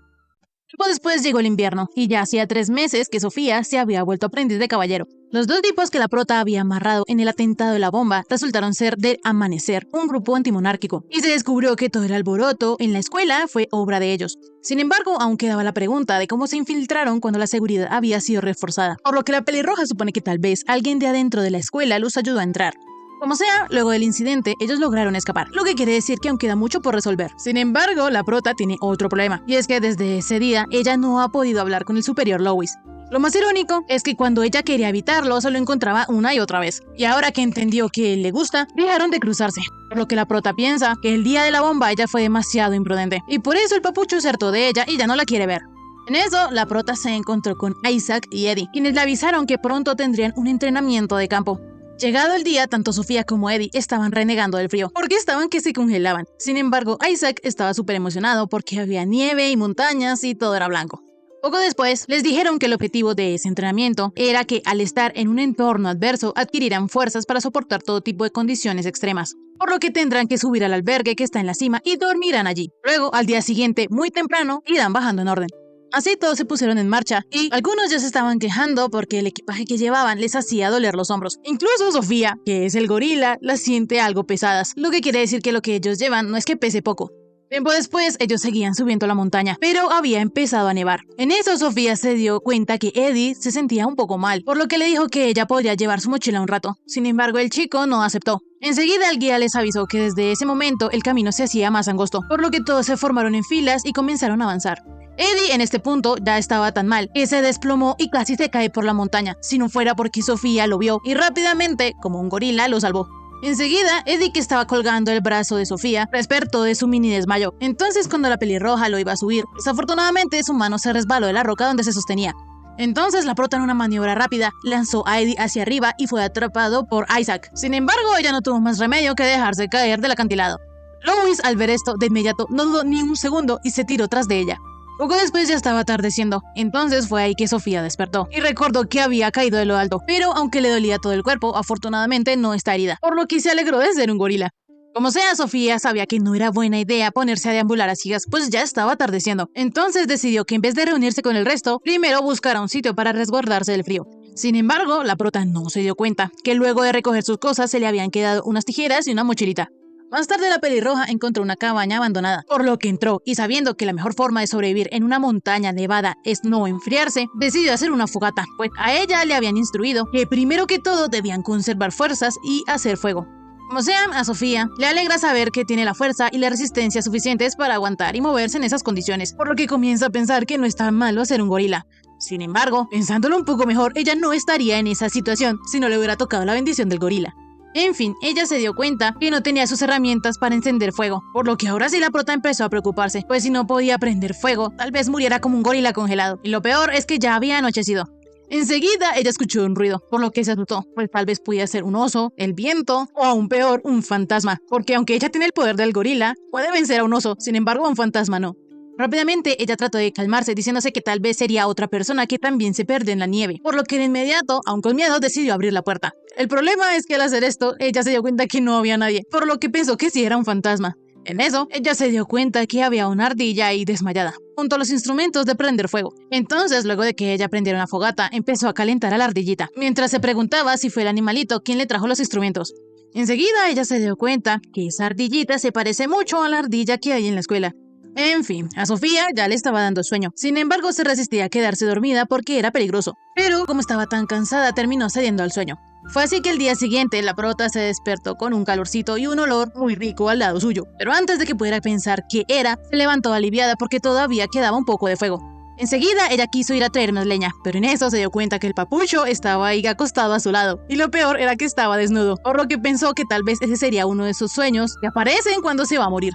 Tiempo después llegó el invierno, y ya hacía 3 meses que Sofía se había vuelto aprendiz de caballero. Los 2 tipos que la prota había amarrado en el atentado de la bomba resultaron ser del Amanecer, un grupo antimonárquico, y se descubrió que todo el alboroto en la escuela fue obra de ellos. Sin embargo, aún quedaba la pregunta de cómo se infiltraron cuando la seguridad había sido reforzada, por lo que la pelirroja supone que tal vez alguien de adentro de la escuela los ayudó a entrar. Como sea, luego del incidente, ellos lograron escapar, lo que quiere decir que aún queda mucho por resolver. Sin embargo, la prota tiene otro problema, y es que desde ese día, ella no ha podido hablar con el superior Lois. Lo más irónico es que cuando ella quería evitarlo, se lo encontraba una y otra vez. Y ahora que entendió que él le gusta, dejaron de cruzarse. Por lo que la prota piensa que el día de la bomba ella fue demasiado imprudente, y por eso el papucho se hartó de ella y ya no la quiere ver. En eso, la prota se encontró con Isaac y Eddie, quienes le avisaron que pronto tendrían un entrenamiento de campo. Llegado el día, tanto Sofía como Eddie estaban renegando del frío, porque estaban que se congelaban. Sin embargo, Isaac estaba súper emocionado porque había nieve y montañas y todo era blanco. Poco después, les dijeron que el objetivo de ese entrenamiento era que al estar en un entorno adverso adquirirán fuerzas para soportar todo tipo de condiciones extremas, por lo que tendrán que subir al albergue que está en la cima y dormirán allí. Luego, al día siguiente, muy temprano, irán bajando en orden. Así todos se pusieron en marcha y algunos ya se estaban quejando porque el equipaje que llevaban les hacía doler los hombros. Incluso Sofía, que es el gorila, las siente algo pesadas, lo que quiere decir que lo que ellos llevan no es que pese poco. Tiempo después, ellos seguían subiendo la montaña, pero había empezado a nevar. En eso, Sofía se dio cuenta que Eddie se sentía un poco mal, por lo que le dijo que ella podría llevar su mochila un rato. Sin embargo, el chico no aceptó. Enseguida el guía les avisó que desde ese momento el camino se hacía más angosto, por lo que todos se formaron en filas y comenzaron a avanzar. Eddie en este punto ya estaba tan mal que se desplomó y casi se cae por la montaña, si no fuera porque Sofía lo vio y rápidamente, como un gorila, lo salvó. Enseguida, Eddie, que estaba colgando el brazo de Sofía, despertó de su mini desmayo. Entonces, cuando la pelirroja lo iba a subir, desafortunadamente su mano se resbaló de la roca donde se sostenía. Entonces, la prota en una maniobra rápida lanzó a Eddie hacia arriba y fue atrapado por Isaac. Sin embargo, ella no tuvo más remedio que dejarse caer del acantilado. Lois, al ver esto, de inmediato no dudó ni un segundo y se tiró tras de ella. Poco después ya estaba atardeciendo, entonces fue ahí que Sofía despertó y recordó que había caído de lo alto, pero aunque le dolía todo el cuerpo, afortunadamente no está herida, por lo que se alegró de ser un gorila. Como sea, Sofía sabía que no era buena idea ponerse a deambular a ciegas, pues ya estaba atardeciendo, entonces decidió que en vez de reunirse con el resto, primero buscara un sitio para resguardarse del frío. Sin embargo, la prota no se dio cuenta que luego de recoger sus cosas se le habían quedado unas tijeras y una mochilita. Más tarde la pelirroja encontró una cabaña abandonada, por lo que entró y sabiendo que la mejor forma de sobrevivir en una montaña nevada es no enfriarse, decidió hacer una fogata, pues a ella le habían instruido que primero que todo debían conservar fuerzas y hacer fuego. Como sea, a Sofía le alegra saber que tiene la fuerza y la resistencia suficientes para aguantar y moverse en esas condiciones, por lo que comienza a pensar que no es tan malo ser un gorila. Sin embargo, pensándolo un poco mejor, ella no estaría en esa situación si no le hubiera tocado la bendición del gorila. En fin, ella se dio cuenta que no tenía sus herramientas para encender fuego, por lo que ahora sí la prota empezó a preocuparse, pues si no podía prender fuego, tal vez muriera como un gorila congelado, y lo peor es que ya había anochecido. Enseguida ella escuchó un ruido, por lo que se asustó, pues tal vez podía ser un oso, el viento, o aún peor, un fantasma, porque aunque ella tiene el poder del gorila, puede vencer a un oso, sin embargo a un fantasma no. Rápidamente ella trató de calmarse diciéndose que tal vez sería otra persona que también se perdió en la nieve, por lo que de inmediato, aun con miedo, decidió abrir la puerta. El problema es que al hacer esto, ella se dio cuenta que no había nadie, por lo que pensó que sí era un fantasma. En eso, ella se dio cuenta que había una ardilla ahí desmayada, junto a los instrumentos de prender fuego. Entonces, luego de que ella prendiera una fogata, empezó a calentar a la ardillita, mientras se preguntaba si fue el animalito quien le trajo los instrumentos. Enseguida ella se dio cuenta que esa ardillita se parece mucho a la ardilla que hay en la escuela. En fin, a Sofía ya le estaba dando sueño. Sin embargo, se resistía a quedarse dormida porque era peligroso. Pero como estaba tan cansada, terminó cediendo al sueño. Fue así que el día siguiente la prota se despertó con un calorcito y un olor muy rico al lado suyo. Pero antes de que pudiera pensar qué era, se levantó aliviada porque todavía quedaba un poco de fuego. Enseguida ella quiso ir a traer más leña, pero en eso se dio cuenta que el papucho estaba ahí acostado a su lado. Y lo peor era que estaba desnudo, por lo que pensó que tal vez ese sería uno de esos sueños que aparecen cuando se va a morir.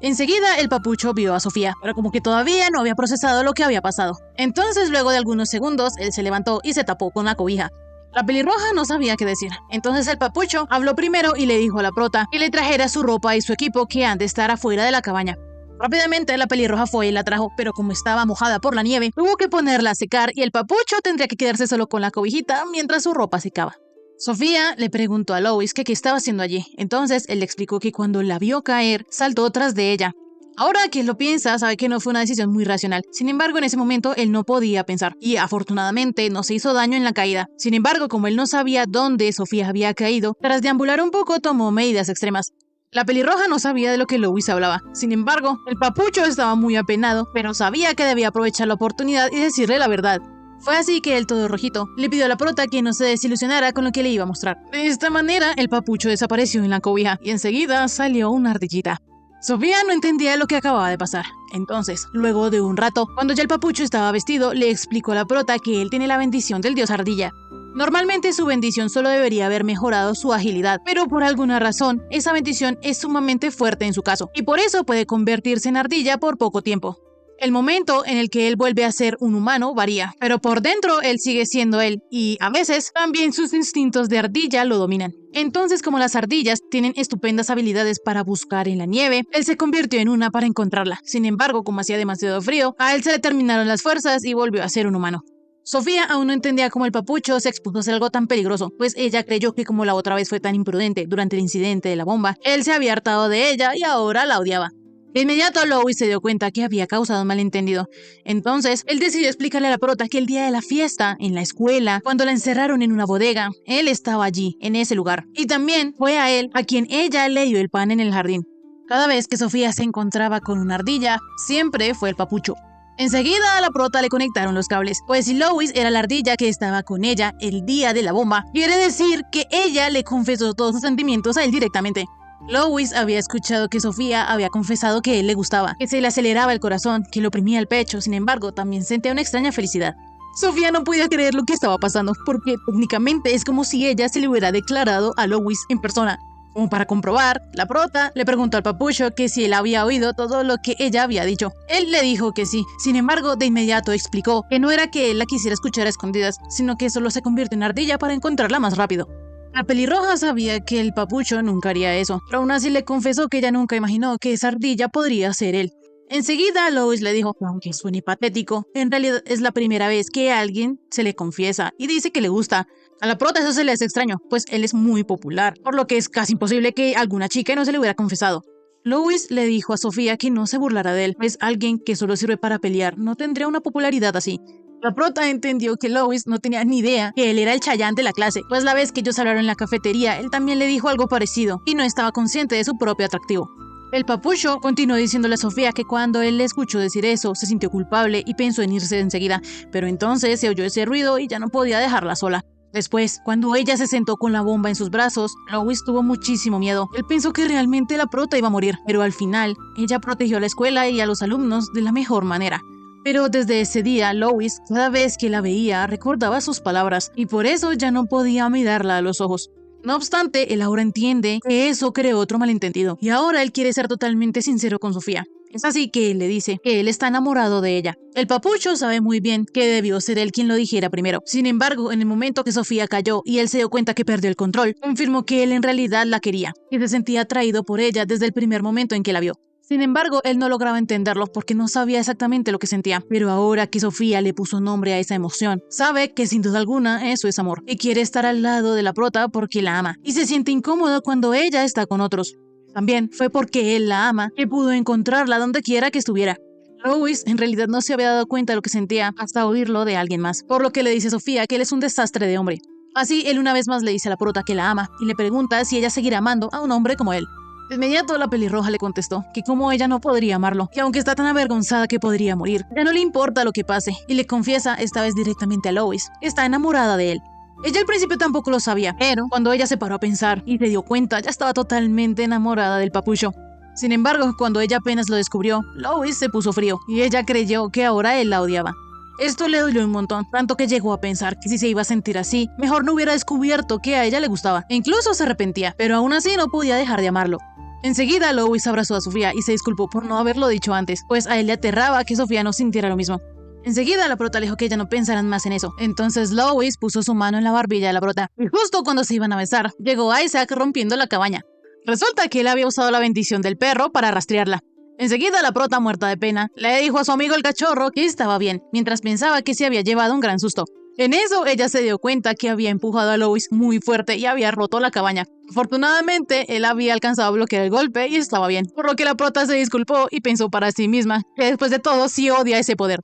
Enseguida el papucho vio a Sofía, pero como que todavía no había procesado lo que había pasado. Entonces, luego de algunos segundos, él se levantó y se tapó con la cobija. La pelirroja no sabía qué decir. Entonces el papucho habló primero y le dijo a la prota que le trajera su ropa y su equipo que han de estar afuera de la cabaña. Rápidamente la pelirroja fue y la trajo, pero como estaba mojada por la nieve, tuvo que ponerla a secar y el papucho tendría que quedarse solo con la cobijita mientras su ropa secaba. Sofía le preguntó a Lois que qué estaba haciendo allí. Entonces él le explicó que cuando la vio caer, saltó tras de ella. Ahora que lo piensa, sabe que no fue una decisión muy racional. Sin embargo, en ese momento él no podía pensar y afortunadamente no se hizo daño en la caída. Sin embargo, como él no sabía dónde Sofía había caído, tras deambular un poco tomó medidas extremas. La pelirroja no sabía de lo que Lois hablaba. Sin embargo, el papucho estaba muy apenado, pero sabía que debía aprovechar la oportunidad y decirle la verdad. Fue así que él, todo rojito, le pidió a la prota que no se desilusionara con lo que le iba a mostrar. De esta manera, el papucho desapareció en la cobija y enseguida salió una ardillita. Sofía no entendía lo que acababa de pasar. Entonces, luego de un rato, cuando ya el papucho estaba vestido, le explicó a la prota que él tiene la bendición del dios ardilla. Normalmente su bendición solo debería haber mejorado su agilidad, pero por alguna razón, esa bendición es sumamente fuerte en su caso, y por eso puede convertirse en ardilla por poco tiempo. El momento en el que él vuelve a ser un humano varía, pero por dentro él sigue siendo él, y a veces también sus instintos de ardilla lo dominan. Entonces, como las ardillas tienen estupendas habilidades para buscar en la nieve, él se convirtió en una para encontrarla. Sin embargo, como hacía demasiado frío, a él se le terminaron las fuerzas y volvió a ser un humano. Sofía aún no entendía cómo el papucho se expuso a hacer algo tan peligroso, pues ella creyó que como la otra vez fue tan imprudente durante el incidente de la bomba, él se había hartado de ella y ahora la odiaba. De inmediato Lois se dio cuenta que había causado un malentendido. Entonces, él decidió explicarle a la prota que el día de la fiesta, en la escuela, cuando la encerraron en una bodega, él estaba allí, en ese lugar. Y también fue a él a quien ella le dio el pan en el jardín. Cada vez que Sofía se encontraba con una ardilla, siempre fue el papucho. Enseguida a la prota le conectaron los cables, pues si Lois era la ardilla que estaba con ella el día de la bomba, quiere decir que ella le confesó todos sus sentimientos a él directamente. Lois había escuchado que Sofía había confesado que él le gustaba, que se le aceleraba el corazón, que le oprimía el pecho, sin embargo también sentía una extraña felicidad. Sofía no podía creer lo que estaba pasando, porque técnicamente es como si ella se le hubiera declarado a Lois en persona. Como para comprobar, la prota le preguntó al papucho que si él había oído todo lo que ella había dicho. Él le dijo que sí, sin embargo de inmediato explicó que no era que él la quisiera escuchar a escondidas, sino que solo se convierte en ardilla para encontrarla más rápido. La pelirroja sabía que el papucho nunca haría eso, pero aún así le confesó que ella nunca imaginó que esa ardilla podría ser él. Enseguida Lois le dijo, aunque suene patético, en realidad es la primera vez que alguien se le confiesa y dice que le gusta. A la prota eso se le hace extraño, pues él es muy popular, por lo que es casi imposible que alguna chica no se le hubiera confesado. Lois le dijo a Sofía que no se burlara de él, pues alguien que solo sirve para pelear no tendría una popularidad así. La prota entendió que Lois no tenía ni idea que él era el Chayanne de la clase, pues la vez que ellos hablaron en la cafetería, él también le dijo algo parecido, y no estaba consciente de su propio atractivo. El papucho continuó diciéndole a Sofía que cuando él le escuchó decir eso, se sintió culpable y pensó en irse enseguida, pero entonces se oyó ese ruido y ya no podía dejarla sola. Después, cuando ella se sentó con la bomba en sus brazos, Lois tuvo muchísimo miedo. Él pensó que realmente la prota iba a morir, pero al final, ella protegió a la escuela y a los alumnos de la mejor manera. Pero desde ese día, Lois, cada vez que la veía, recordaba sus palabras, y por eso ya no podía mirarla a los ojos. No obstante, él ahora entiende que eso creó otro malentendido, y ahora él quiere ser totalmente sincero con Sofía. Es así que él le dice que él está enamorado de ella. El papucho sabe muy bien que debió ser él quien lo dijera primero. Sin embargo, en el momento que Sofía cayó y él se dio cuenta que perdió el control, confirmó que él en realidad la quería, y se sentía atraído por ella desde el primer momento en que la vio. Sin embargo, él no lograba entenderlo porque no sabía exactamente lo que sentía. Pero ahora que Sofía le puso nombre a esa emoción, sabe que sin duda alguna eso es amor, y quiere estar al lado de la prota porque la ama, y se siente incómodo cuando ella está con otros. También fue porque él la ama que pudo encontrarla donde quiera que estuviera. Lois en realidad no se había dado cuenta de lo que sentía hasta oírlo de alguien más, por lo que le dice a Sofía que él es un desastre de hombre. Así, él una vez más le dice a la prota que la ama y le pregunta si ella seguirá amando a un hombre como él. De inmediato la pelirroja le contestó que como ella no podría amarlo, que aunque está tan avergonzada que podría morir, ya no le importa lo que pase, y le confiesa esta vez directamente a Lois que está enamorada de él. Ella al principio tampoco lo sabía, pero cuando ella se paró a pensar y se dio cuenta, ya estaba totalmente enamorada del papucho. Sin embargo, cuando ella apenas lo descubrió, Lois se puso frío y ella creyó que ahora él la odiaba. Esto le dolió un montón, tanto que llegó a pensar que si se iba a sentir así, mejor no hubiera descubierto que a ella le gustaba, e incluso se arrepentía, pero aún así no podía dejar de amarlo. Enseguida Lois abrazó a Sofía y se disculpó por no haberlo dicho antes, pues a él le aterraba que Sofía no sintiera lo mismo. Enseguida la prota le dijo que ya no pensaran más en eso. Entonces Lois puso su mano en la barbilla de la prota. Y justo cuando se iban a besar, llegó Isaac rompiendo la cabaña. Resulta que él había usado la bendición del perro para rastrearla. Enseguida la prota, muerta de pena, le dijo a su amigo el cachorro que estaba bien, mientras pensaba que se había llevado un gran susto. En eso ella se dio cuenta que había empujado a Lois muy fuerte y había roto la cabaña. Afortunadamente, él había alcanzado a bloquear el golpe y estaba bien, por lo que la prota se disculpó y pensó para sí misma que después de todo sí odia ese poder.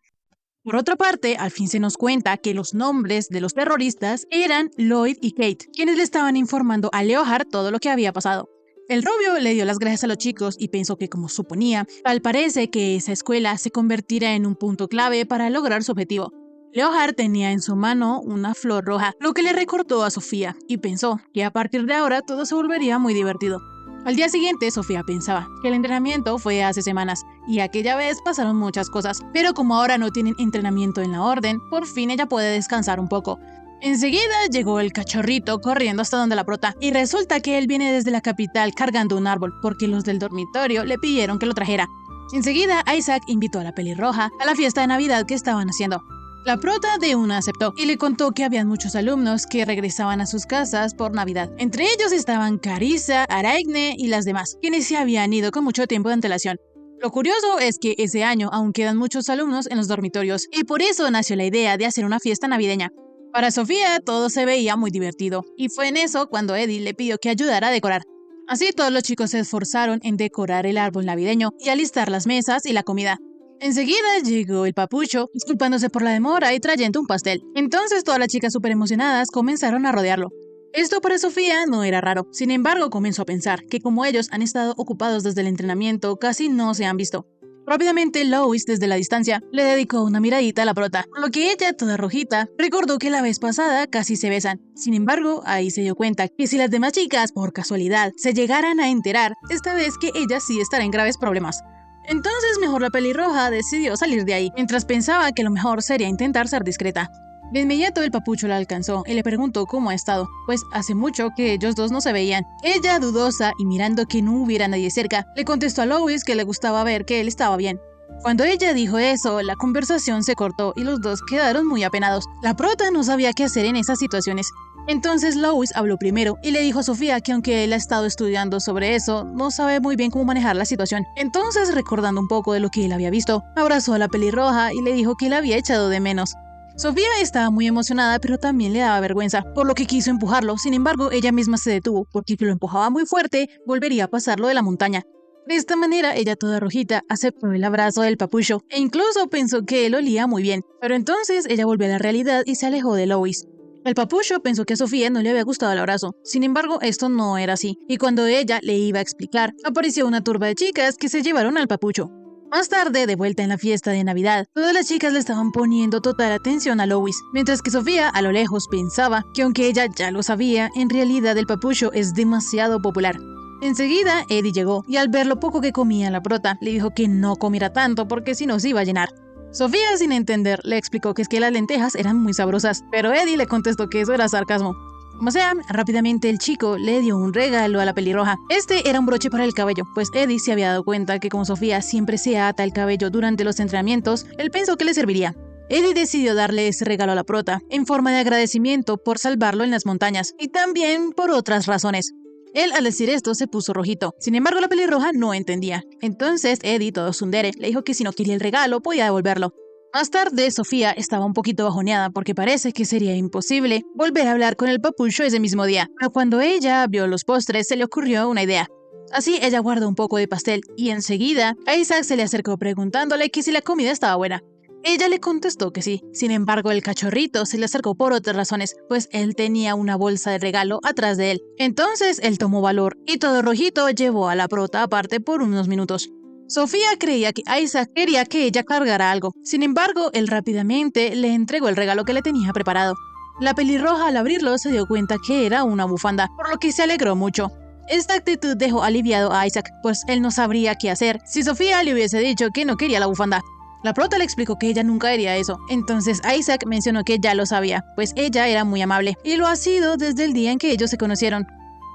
Por otra parte, al fin se nos cuenta que los nombres de los terroristas eran Lloyd y Kate, quienes le estaban informando a Leonard todo lo que había pasado. El rubio le dio las gracias a los chicos y pensó que, como suponía, tal parece que esa escuela se convertirá en un punto clave para lograr su objetivo. Leonard tenía en su mano una flor roja, lo que le recordó a Sofía, y pensó que a partir de ahora todo se volvería muy divertido. Al día siguiente, Sofía pensaba que el entrenamiento fue hace semanas, y aquella vez pasaron muchas cosas, pero como ahora no tienen entrenamiento en la orden, por fin ella puede descansar un poco. Enseguida llegó el cachorrito corriendo hasta donde la prota, y resulta que él viene desde la capital cargando un árbol, porque los del dormitorio le pidieron que lo trajera. Enseguida, Isaac invitó a la pelirroja a la fiesta de Navidad que estaban haciendo. La prota de una aceptó y le contó que habían muchos alumnos que regresaban a sus casas por Navidad. Entre ellos estaban Carissa, Araigne y las demás, quienes se habían ido con mucho tiempo de antelación. Lo curioso es que ese año aún quedan muchos alumnos en los dormitorios y por eso nació la idea de hacer una fiesta navideña. Para Sofía todo se veía muy divertido y fue en eso cuando Eddie le pidió que ayudara a decorar. Así todos los chicos se esforzaron en decorar el árbol navideño y alistar las mesas y la comida. Enseguida llegó el papucho, disculpándose por la demora y trayendo un pastel. Entonces todas las chicas súper emocionadas comenzaron a rodearlo. Esto para Sofía no era raro, sin embargo comenzó a pensar que como ellos han estado ocupados desde el entrenamiento, casi no se han visto. Rápidamente Lois, desde la distancia, le dedicó una miradita a la prota, por lo que ella, toda rojita, recordó que la vez pasada casi se besan. Sin embargo, ahí se dio cuenta que si las demás chicas, por casualidad, se llegaran a enterar, esta vez que ella sí estará en graves problemas. Entonces mejor la pelirroja decidió salir de ahí, mientras pensaba que lo mejor sería intentar ser discreta. De inmediato el papucho la alcanzó y le preguntó cómo ha estado, pues hace mucho que ellos dos no se veían. Ella, dudosa y mirando que no hubiera nadie cerca, le contestó a Lois que le gustaba ver que él estaba bien. Cuando ella dijo eso, la conversación se cortó y los dos quedaron muy apenados. La prota no sabía qué hacer en esas situaciones. Entonces Lois habló primero y le dijo a Sofía que aunque él ha estado estudiando sobre eso, no sabe muy bien cómo manejar la situación. Entonces, recordando un poco de lo que él había visto, abrazó a la pelirroja y le dijo que la había echado de menos. Sofía estaba muy emocionada, pero también le daba vergüenza, por lo que quiso empujarlo. Sin embargo, ella misma se detuvo, porque si lo empujaba muy fuerte, volvería a pasarlo de la montaña. De esta manera, ella toda rojita aceptó el abrazo del papucho, e incluso pensó que él olía muy bien. Pero entonces ella volvió a la realidad y se alejó de Lois. El papucho pensó que a Sofía no le había gustado el abrazo. Sin embargo, esto no era así, y cuando ella le iba a explicar, apareció una turba de chicas que se llevaron al papucho. Más tarde, de vuelta en la fiesta de Navidad, todas las chicas le estaban poniendo total atención a Lois, mientras que Sofía, a lo lejos, pensaba que aunque ella ya lo sabía, en realidad el papucho es demasiado popular. Enseguida, Eddie llegó, y al ver lo poco que comía la prota, le dijo que no comiera tanto porque si no se iba a llenar. Sofía, sin entender, le explicó que es que las lentejas eran muy sabrosas, pero Eddie le contestó que eso era sarcasmo. Como sea, rápidamente el chico le dio un regalo a la pelirroja. Este era un broche para el cabello, pues Eddie se había dado cuenta que como Sofía siempre se ata el cabello durante los entrenamientos, él pensó que le serviría. Eddie decidió darle ese regalo a la prota, en forma de agradecimiento por salvarlo en las montañas, y también por otras razones. Él, al decir esto, se puso rojito. Sin embargo, la pelirroja no entendía. Entonces, Eddie, todo tsundere, le dijo que si no quería el regalo, podía devolverlo. Más tarde, Sofía estaba un poquito bajoneada porque parece que sería imposible volver a hablar con el papucho ese mismo día. Pero cuando ella vio los postres, se le ocurrió una idea. Así, ella guardó un poco de pastel y enseguida a Isaac se le acercó preguntándole que si la comida estaba buena. Ella le contestó que sí. Sin embargo, el cachorrito se le acercó por otras razones, pues él tenía una bolsa de regalo atrás de él. Entonces, él tomó valor y todo rojito llevó a la prota aparte por unos minutos. Sofía creía que Isaac quería que ella cargara algo. Sin embargo, él rápidamente le entregó el regalo que le tenía preparado. La pelirroja al abrirlo se dio cuenta que era una bufanda, por lo que se alegró mucho. Esta actitud dejó aliviado a Isaac, pues él no sabría qué hacer si Sofía le hubiese dicho que no quería la bufanda. La prota le explicó que ella nunca haría eso, entonces Isaac mencionó que ya lo sabía, pues ella era muy amable, y lo ha sido desde el día en que ellos se conocieron.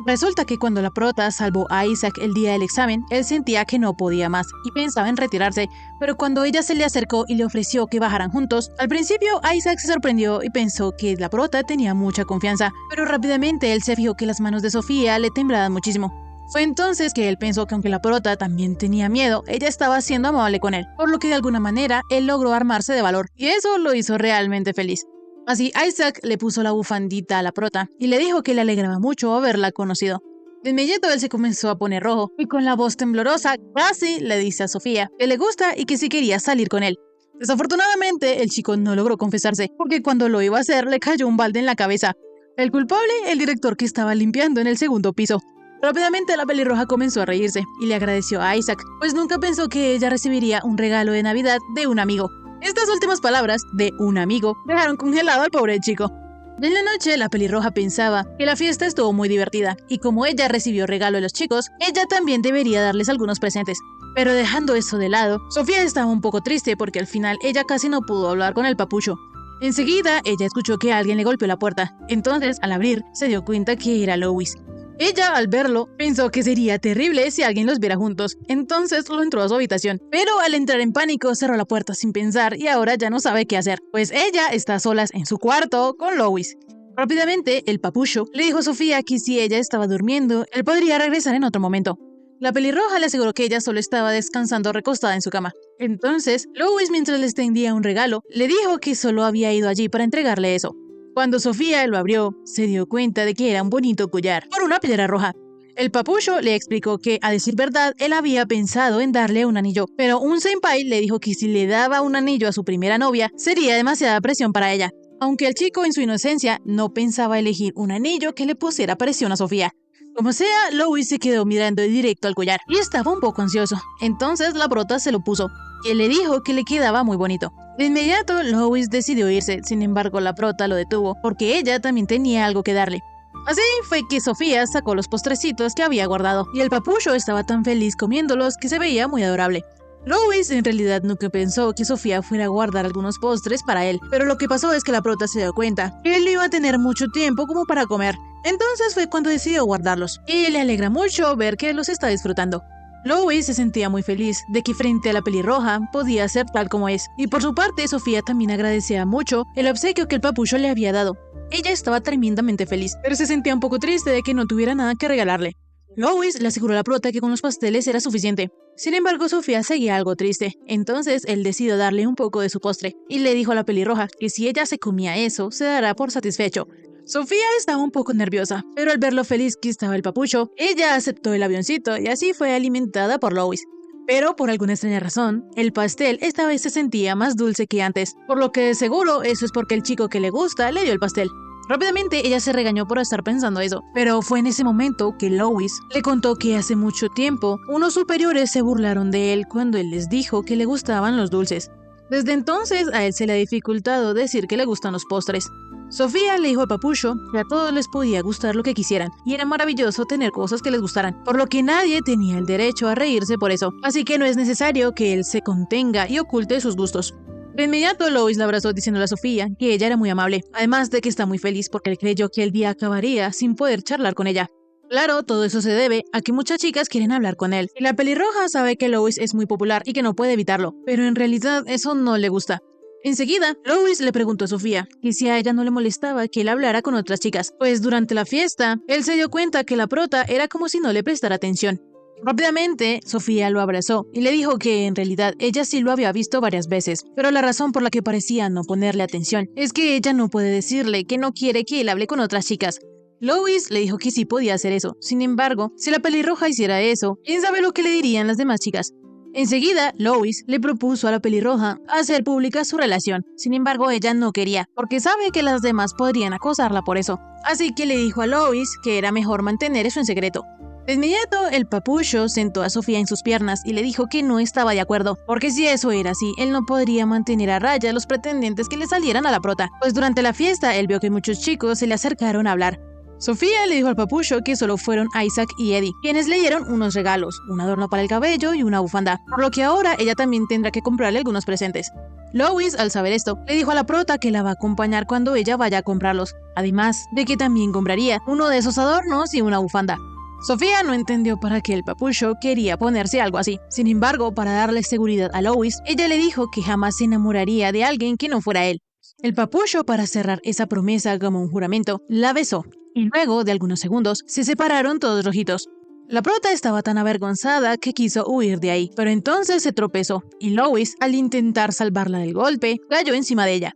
Resulta que cuando la prota salvó a Isaac el día del examen, él sentía que no podía más y pensaba en retirarse, pero cuando ella se le acercó y le ofreció que bajaran juntos, al principio Isaac se sorprendió y pensó que la prota tenía mucha confianza, pero rápidamente él se fijó que las manos de Sofía le temblaban muchísimo. Fue entonces que él pensó que aunque la prota también tenía miedo, ella estaba siendo amable con él, por lo que de alguna manera él logró armarse de valor, y eso lo hizo realmente feliz. Así Isaac le puso la bufandita a la prota y le dijo que le alegraba mucho haberla conocido. De inmediato él se comenzó a poner rojo y con la voz temblorosa casi le dice a Sofía que le gusta y que sí quería salir con él. Desafortunadamente el chico no logró confesarse porque cuando lo iba a hacer le cayó un balde en la cabeza. El culpable, el director que estaba limpiando en el segundo piso. Rápidamente la pelirroja comenzó a reírse y le agradeció a Isaac, pues nunca pensó que ella recibiría un regalo de Navidad de un amigo. Estas últimas palabras, de un amigo, dejaron congelado al pobre chico. En la noche, la pelirroja pensaba que la fiesta estuvo muy divertida, y como ella recibió regalo de los chicos, ella también debería darles algunos presentes. Pero dejando eso de lado, Sofía estaba un poco triste porque al final ella casi no pudo hablar con el papucho. Enseguida, ella escuchó que alguien le golpeó la puerta. Entonces, al abrir, se dio cuenta que era Lois. Ella, al verlo, pensó que sería terrible si alguien los viera juntos, entonces lo entró a su habitación. Pero al entrar en pánico, cerró la puerta sin pensar y ahora ya no sabe qué hacer, pues ella está a solas en su cuarto con Lois. Rápidamente, el papucho le dijo a Sofía que si ella estaba durmiendo, él podría regresar en otro momento. La pelirroja le aseguró que ella solo estaba descansando recostada en su cama. Entonces, Lois, mientras le extendía un regalo, le dijo que solo había ido allí para entregarle eso. Cuando Sofía lo abrió, se dio cuenta de que era un bonito collar por una piedra roja. El papucho le explicó que, a decir verdad, él había pensado en darle un anillo, pero un senpai le dijo que si le daba un anillo a su primera novia, sería demasiada presión para ella. aunque el chico en su inocencia no pensaba elegir un anillo que le pusiera presión a Sofía. Como sea, Louis se quedó mirando directo al collar y estaba un poco ansioso. Entonces la prota se lo puso y le dijo que le quedaba muy bonito. De inmediato, Louis decidió irse, sin embargo la prota lo detuvo porque ella también tenía algo que darle. Así fue que Sofía sacó los postrecitos que había guardado y el papucho estaba tan feliz comiéndolos que se veía muy adorable. Louis en realidad nunca pensó que Sofía fuera a guardar algunos postres para él, pero lo que pasó es que la prota se dio cuenta que él no iba a tener mucho tiempo como para comer. Entonces fue cuando decidió guardarlos, y le alegra mucho ver que los está disfrutando. Louis se sentía muy feliz de que frente a la pelirroja podía ser tal como es, y por su parte Sofía también agradecía mucho el obsequio que el papucho le había dado. Ella estaba tremendamente feliz, pero se sentía un poco triste de que no tuviera nada que regalarle. Louis le aseguró a la prota que con los pasteles era suficiente. Sin embargo, Sofía seguía algo triste, entonces él decidió darle un poco de su postre, y le dijo a la pelirroja que si ella se comía eso, se dará por satisfecho. Sofía estaba un poco nerviosa, pero al ver lo feliz que estaba el papucho, ella aceptó el avioncito y así fue alimentada por Louis. Pero por alguna extraña razón, el pastel esta vez se sentía más dulce que antes, por lo que de seguro eso es porque el chico que le gusta le dio el pastel. Rápidamente ella se regañó por estar pensando eso, pero fue en ese momento que Louis le contó que hace mucho tiempo unos superiores se burlaron de él cuando él les dijo que le gustaban los dulces. Desde entonces a él se le ha dificultado decir que le gustan los postres. Sofía le dijo al papucho que a todos les podía gustar lo que quisieran y era maravilloso tener cosas que les gustaran, por lo que nadie tenía el derecho a reírse por eso, así que no es necesario que él se contenga y oculte sus gustos. De inmediato, Louis la abrazó diciéndole a Sofía que ella era muy amable, además de que está muy feliz porque él creyó que el día acabaría sin poder charlar con ella. Claro, todo eso se debe a que muchas chicas quieren hablar con él, y la pelirroja sabe que Louis es muy popular y que no puede evitarlo, pero en realidad eso no le gusta. Enseguida, Louis le preguntó a Sofía que si a ella no le molestaba que él hablara con otras chicas, pues durante la fiesta, él se dio cuenta que la prota era como si no le prestara atención. Rápidamente, Sofía lo abrazó y le dijo que en realidad ella sí lo había visto varias veces, pero la razón por la que parecía no ponerle atención es que ella no puede decirle que no quiere que él hable con otras chicas. Louis le dijo que sí podía hacer eso, sin embargo, si la pelirroja hiciera eso, quién sabe lo que le dirían las demás chicas. Enseguida, Louis le propuso a la pelirroja hacer pública su relación, sin embargo ella no quería, porque sabe que las demás podrían acosarla por eso, así que le dijo a Louis que era mejor mantener eso en secreto. De inmediato, el papucho sentó a Sofía en sus piernas y le dijo que no estaba de acuerdo, porque si eso era así, él no podría mantener a raya a los pretendientes que le salieran a la prota, pues durante la fiesta él vio que muchos chicos se le acercaron a hablar. Sofía le dijo al papucho que solo fueron Isaac y Eddie, quienes le dieron unos regalos, un adorno para el cabello y una bufanda, por lo que ahora ella también tendrá que comprarle algunos presentes. Louis, al saber esto, le dijo a la prota que la va a acompañar cuando ella vaya a comprarlos, además de que también compraría uno de esos adornos y una bufanda. Sofía no entendió para qué el papucho quería ponerse algo así. Sin embargo, para darle seguridad a Louis, ella le dijo que jamás se enamoraría de alguien que no fuera él. El papucho, para cerrar esa promesa como un juramento, la besó, y luego de algunos segundos se separaron todos rojitos. La prota estaba tan avergonzada que quiso huir de ahí, pero entonces se tropezó, y Louis, al intentar salvarla del golpe, cayó encima de ella.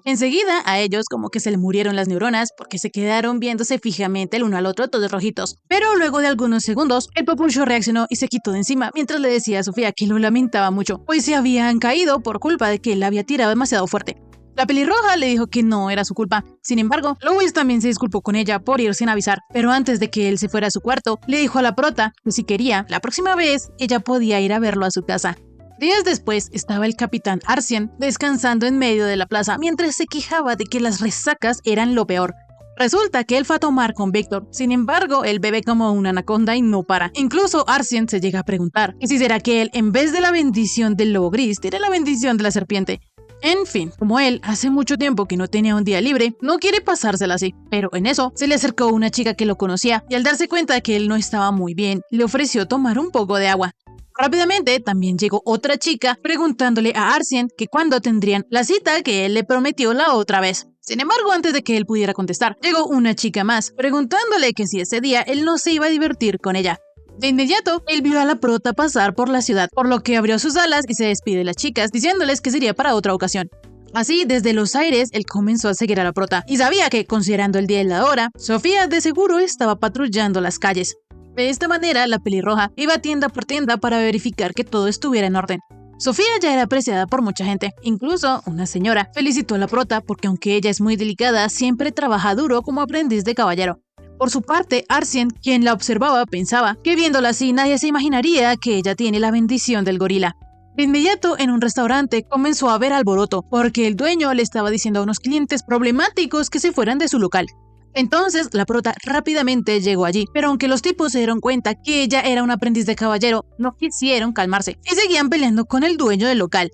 Enseguida, a ellos como que se le murieron las neuronas porque se quedaron viéndose fijamente el uno al otro todos rojitos. Pero luego de algunos segundos, el papucho reaccionó y se quitó de encima mientras le decía a Sofía que lo lamentaba mucho, pues se habían caído por culpa de que él la había tirado demasiado fuerte. La pelirroja le dijo que no era su culpa. Sin embargo, Louis también se disculpó con ella por ir sin avisar, pero antes de que él se fuera a su cuarto, le dijo a la prota que si quería, la próxima vez, ella podía ir a verlo a su casa. Días después, estaba el capitán Arcien descansando en medio de la plaza mientras se quejaba de que las resacas eran lo peor. Resulta que él fue a tomar con Víctor, sin embargo, él bebe como una anaconda y no para. Incluso Arcien se llega a preguntar que si será que él, en vez de la bendición del lobo gris, tiene la bendición de la serpiente. En fin, como él hace mucho tiempo que no tenía un día libre, no quiere pasársela así. Pero en eso se le acercó una chica que lo conocía y al darse cuenta de que él no estaba muy bien, le ofreció tomar un poco de agua. Rápidamente también llegó otra chica preguntándole a Arcien que cuándo tendrían la cita que él le prometió la otra vez. Sin embargo, antes de que él pudiera contestar, llegó una chica más preguntándole que si ese día él no se iba a divertir con ella. De inmediato, él vio a la prota pasar por la ciudad, por lo que abrió sus alas y se despidió de las chicas, diciéndoles que sería para otra ocasión. Así, desde los aires, él comenzó a seguir a la prota, y sabía que, considerando el día y la hora, Sofía de seguro estaba patrullando las calles. De esta manera, la pelirroja iba tienda por tienda para verificar que todo estuviera en orden. Sofía ya era apreciada por mucha gente, incluso una señora felicitó a la prota porque aunque ella es muy delicada, siempre trabaja duro como aprendiz de caballero. Por su parte, Arsien, quien la observaba, pensaba que viéndola así nadie se imaginaría que ella tiene la bendición del gorila. De inmediato, en un restaurante, comenzó a haber alboroto, porque el dueño le estaba diciendo a unos clientes problemáticos que se fueran de su local. Entonces, la prota rápidamente llegó allí, pero aunque los tipos se dieron cuenta que ella era un aprendiz de caballero, no quisieron calmarse y seguían peleando con el dueño del local.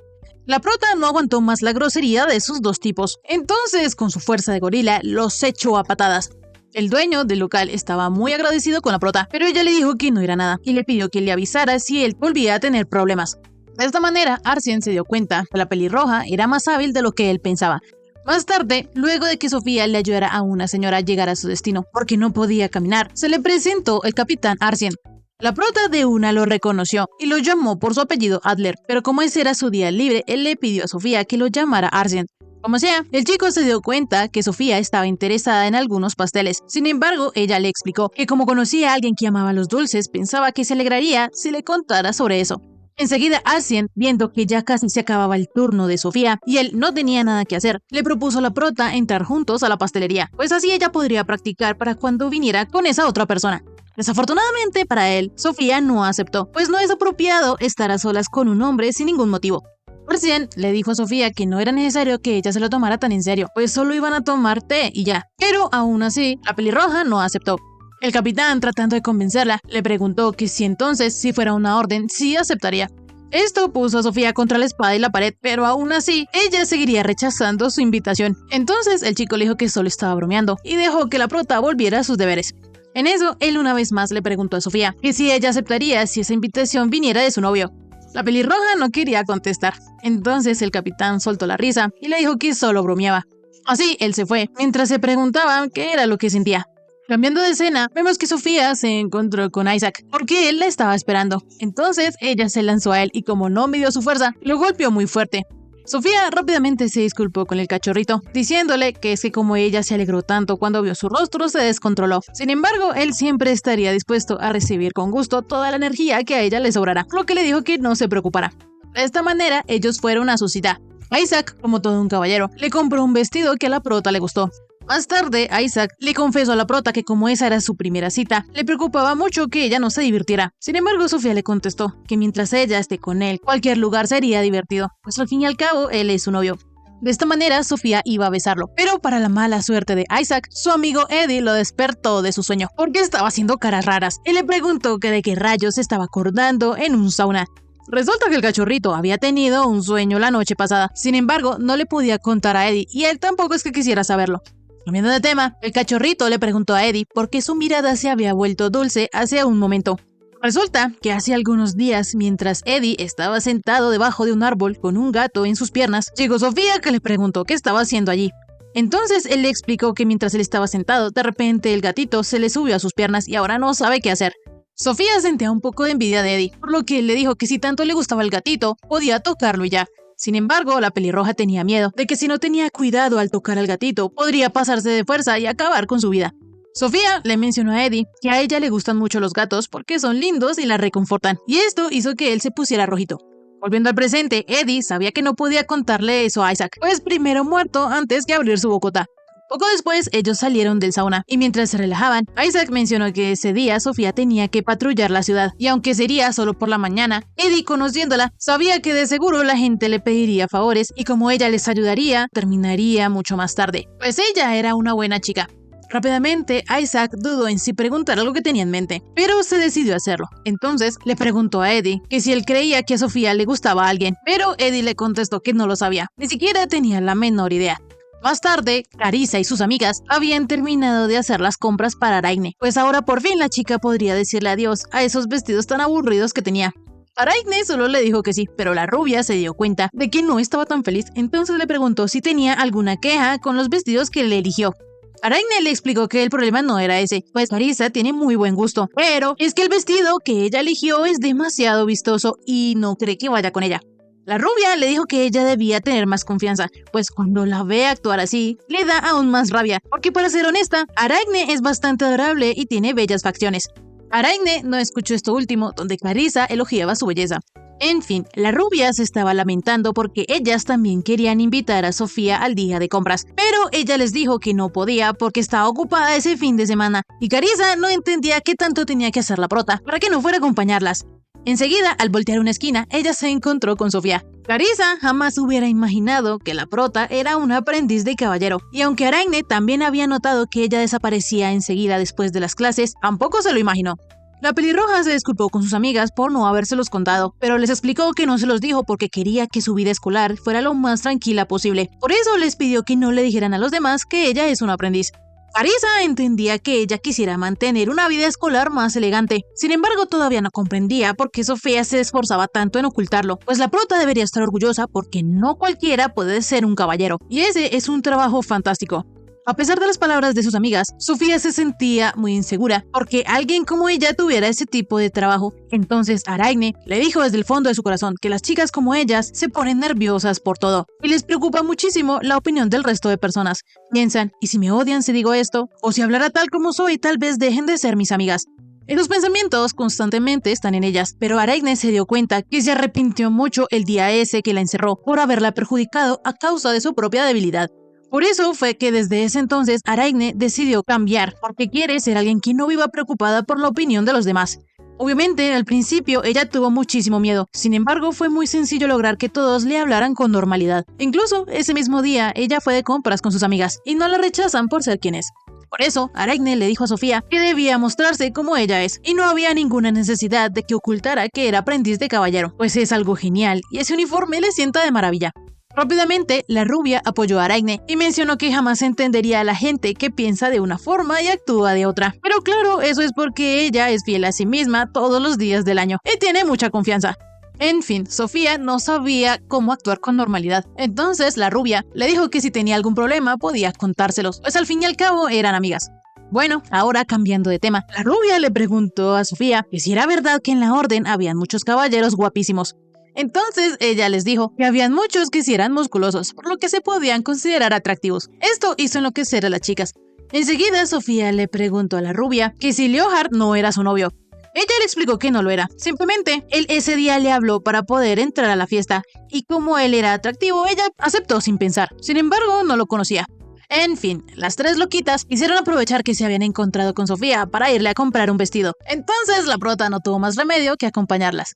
La prota no aguantó más la grosería de esos dos tipos, entonces, con su fuerza de gorila, los echó a patadas. El dueño del local estaba muy agradecido con la prota, pero ella le dijo que no era nada y le pidió que le avisara si él volvía a tener problemas. De esta manera, Arsien se dio cuenta que la pelirroja era más hábil de lo que él pensaba. Más tarde, luego de que Sofía le ayudara a una señora a llegar a su destino, porque no podía caminar, se le presentó el capitán Arsien. La prota de una lo reconoció y lo llamó por su apellido Adler, pero como ese era su día libre, él le pidió a Sofía que lo llamara Arsien. Como sea, el chico se dio cuenta que Sofía estaba interesada en algunos pasteles. Sin embargo, ella le explicó que como conocía a alguien que amaba los dulces, pensaba que se alegraría si le contara sobre eso. Enseguida, Arsien, viendo que ya casi se acababa el turno de Sofía y él no tenía nada que hacer, le propuso a la prota entrar juntos a la pastelería, pues así ella podría practicar para cuando viniera con esa otra persona. Desafortunadamente para él, Sofía no aceptó, pues no es apropiado estar a solas con un hombre sin ningún motivo. Arsien le dijo a Sofía que no era necesario que ella se lo tomara tan en serio, pues solo iban a tomar té y ya. Pero aún así, la pelirroja no aceptó. El capitán, tratando de convencerla, le preguntó que si entonces, si fuera una orden, sí aceptaría. Esto puso a Sofía contra la espada y la pared, pero aún así, ella seguiría rechazando su invitación. Entonces, el chico le dijo que solo estaba bromeando y dejó que la prota volviera a sus deberes. En eso, él una vez más le preguntó a Sofía que si ella aceptaría si esa invitación viniera de su novio. La pelirroja no quería contestar. Entonces, el capitán soltó la risa y le dijo que solo bromeaba. Así, él se fue, mientras se preguntaba qué era lo que sentía. Cambiando de escena, vemos que Sofía se encontró con Isaac, porque él la estaba esperando. Entonces, ella se lanzó a él y como no midió su fuerza, lo golpeó muy fuerte. Sofía rápidamente se disculpó con el cachorrito, diciéndole que es que como ella se alegró tanto cuando vio su rostro, se descontroló. Sin embargo, él siempre estaría dispuesto a recibir con gusto toda la energía que a ella le sobrara, lo que le dijo que no se preocupara. De esta manera, ellos fueron a su cita. Isaac, como todo un caballero, le compró un vestido que a la prota le gustó. Más tarde, Isaac le confesó a la prota que como esa era su primera cita, le preocupaba mucho que ella no se divirtiera. Sin embargo, Sofía le contestó que mientras ella esté con él, cualquier lugar sería divertido, pues al fin y al cabo, él es su novio. De esta manera, Sofía iba a besarlo, pero para la mala suerte de Isaac, su amigo Eddie lo despertó de su sueño, porque estaba haciendo caras raras, y le preguntó que de qué rayos se estaba acordando en un sauna. Resulta que el cachorrito había tenido un sueño la noche pasada, sin embargo, no le podía contar a Eddie, y él tampoco es que quisiera saberlo. Cambiando de tema, el cachorrito le preguntó a Eddie por qué su mirada se había vuelto dulce hace un momento. Resulta que hace algunos días, mientras Eddie estaba sentado debajo de un árbol con un gato en sus piernas, llegó Sofía que le preguntó qué estaba haciendo allí. Entonces él le explicó que mientras él estaba sentado, de repente el gatito se le subió a sus piernas y ahora no sabe qué hacer. Sofía sentía un poco de envidia de Eddie, por lo que él le dijo que si tanto le gustaba el gatito, podía tocarlo y ya. Sin embargo, la pelirroja tenía miedo de que si no tenía cuidado al tocar al gatito, podría pasarse de fuerza y acabar con su vida. Sofía le mencionó a Eddie que a ella le gustan mucho los gatos porque son lindos y la reconfortan, y esto hizo que él se pusiera rojito. Volviendo al presente, Eddie sabía que no podía contarle eso a Isaac, pues primero muerto antes que abrir su bocota. Poco después, ellos salieron del sauna, y mientras se relajaban, Isaac mencionó que ese día Sofía tenía que patrullar la ciudad, y aunque sería solo por la mañana, Eddie, conociéndola, sabía que de seguro la gente le pediría favores, y como ella les ayudaría, terminaría mucho más tarde, pues ella era una buena chica. Rápidamente, Isaac dudó en si preguntar algo que tenía en mente, pero se decidió a hacerlo. Entonces, le preguntó a Eddie que si él creía que a Sofía le gustaba a alguien, pero Eddie le contestó que no lo sabía, ni siquiera tenía la menor idea. Más tarde, Carissa y sus amigas habían terminado de hacer las compras para Aragne, pues ahora por fin la chica podría decirle adiós a esos vestidos tan aburridos que tenía. Aragne solo le dijo que sí, pero la rubia se dio cuenta de que no estaba tan feliz, entonces le preguntó si tenía alguna queja con los vestidos que le eligió. Aragne le explicó que el problema no era ese, pues Carissa tiene muy buen gusto, pero es que el vestido que ella eligió es demasiado vistoso y no cree que vaya con ella. La rubia le dijo que ella debía tener más confianza, pues cuando la ve actuar así, le da aún más rabia, porque para ser honesta, Aragne es bastante adorable y tiene bellas facciones. Aragne no escuchó esto último, donde Carissa elogiaba su belleza. En fin, la rubia se estaba lamentando porque ellas también querían invitar a Sofía al día de compras, pero ella les dijo que no podía porque estaba ocupada ese fin de semana, y Carissa no entendía qué tanto tenía que hacer la prota para que no fuera a acompañarlas. Enseguida, al voltear una esquina, ella se encontró con Sofía. Carissa jamás hubiera imaginado que la prota era una aprendiz de caballero, y aunque Aragne también había notado que ella desaparecía enseguida después de las clases, tampoco se lo imaginó. La pelirroja se disculpó con sus amigas por no habérselos contado, pero les explicó que no se los dijo porque quería que su vida escolar fuera lo más tranquila posible. Por eso les pidió que no le dijeran a los demás que ella es una aprendiz. Carissa entendía que ella quisiera mantener una vida escolar más elegante. Sin embargo, todavía no comprendía por qué Sofía se esforzaba tanto en ocultarlo, pues la prota debería estar orgullosa porque no cualquiera puede ser un caballero, y ese es un trabajo fantástico. A pesar de las palabras de sus amigas, Sofía se sentía muy insegura porque alguien como ella tuviera ese tipo de trabajo. Entonces Aragne le dijo desde el fondo de su corazón que las chicas como ellas se ponen nerviosas por todo y les preocupa muchísimo la opinión del resto de personas. Piensan, ¿y si me odian si digo esto? O si hablara tal como soy, tal vez dejen de ser mis amigas. Esos pensamientos constantemente están en ellas, pero Aragne se dio cuenta que se arrepintió mucho el día ese que la encerró por haberla perjudicado a causa de su propia debilidad. Por eso fue que desde ese entonces Aragne decidió cambiar, porque quiere ser alguien que no viva preocupada por la opinión de los demás. Obviamente, al principio ella tuvo muchísimo miedo, sin embargo fue muy sencillo lograr que todos le hablaran con normalidad. Incluso ese mismo día ella fue de compras con sus amigas, y no la rechazan por ser quien es. Por eso, Aragne le dijo a Sofía que debía mostrarse como ella es, y no había ninguna necesidad de que ocultara que era aprendiz de caballero, pues es algo genial, y ese uniforme le sienta de maravilla. Rápidamente, la rubia apoyó a Aragne y mencionó que jamás entendería a la gente que piensa de una forma y actúa de otra. Pero claro, eso es porque ella es fiel a sí misma todos los días del año y tiene mucha confianza. En fin, Sofía no sabía cómo actuar con normalidad. Entonces, la rubia le dijo que si tenía algún problema podía contárselos, pues al fin y al cabo eran amigas. Bueno, ahora cambiando de tema, la rubia le preguntó a Sofía que si era verdad que en la orden habían muchos caballeros guapísimos. Entonces ella les dijo que habían muchos que sí eran musculosos, por lo que se podían considerar atractivos. Esto hizo enloquecer a las chicas. Enseguida Sofía le preguntó a la rubia que si Leonhard no era su novio. Ella le explicó que no lo era, simplemente él ese día le habló para poder entrar a la fiesta, y como él era atractivo, ella aceptó sin pensar. Sin embargo, no lo conocía. En fin, las tres loquitas quisieron aprovechar que se habían encontrado con Sofía para irle a comprar un vestido. Entonces la prota no tuvo más remedio que acompañarlas.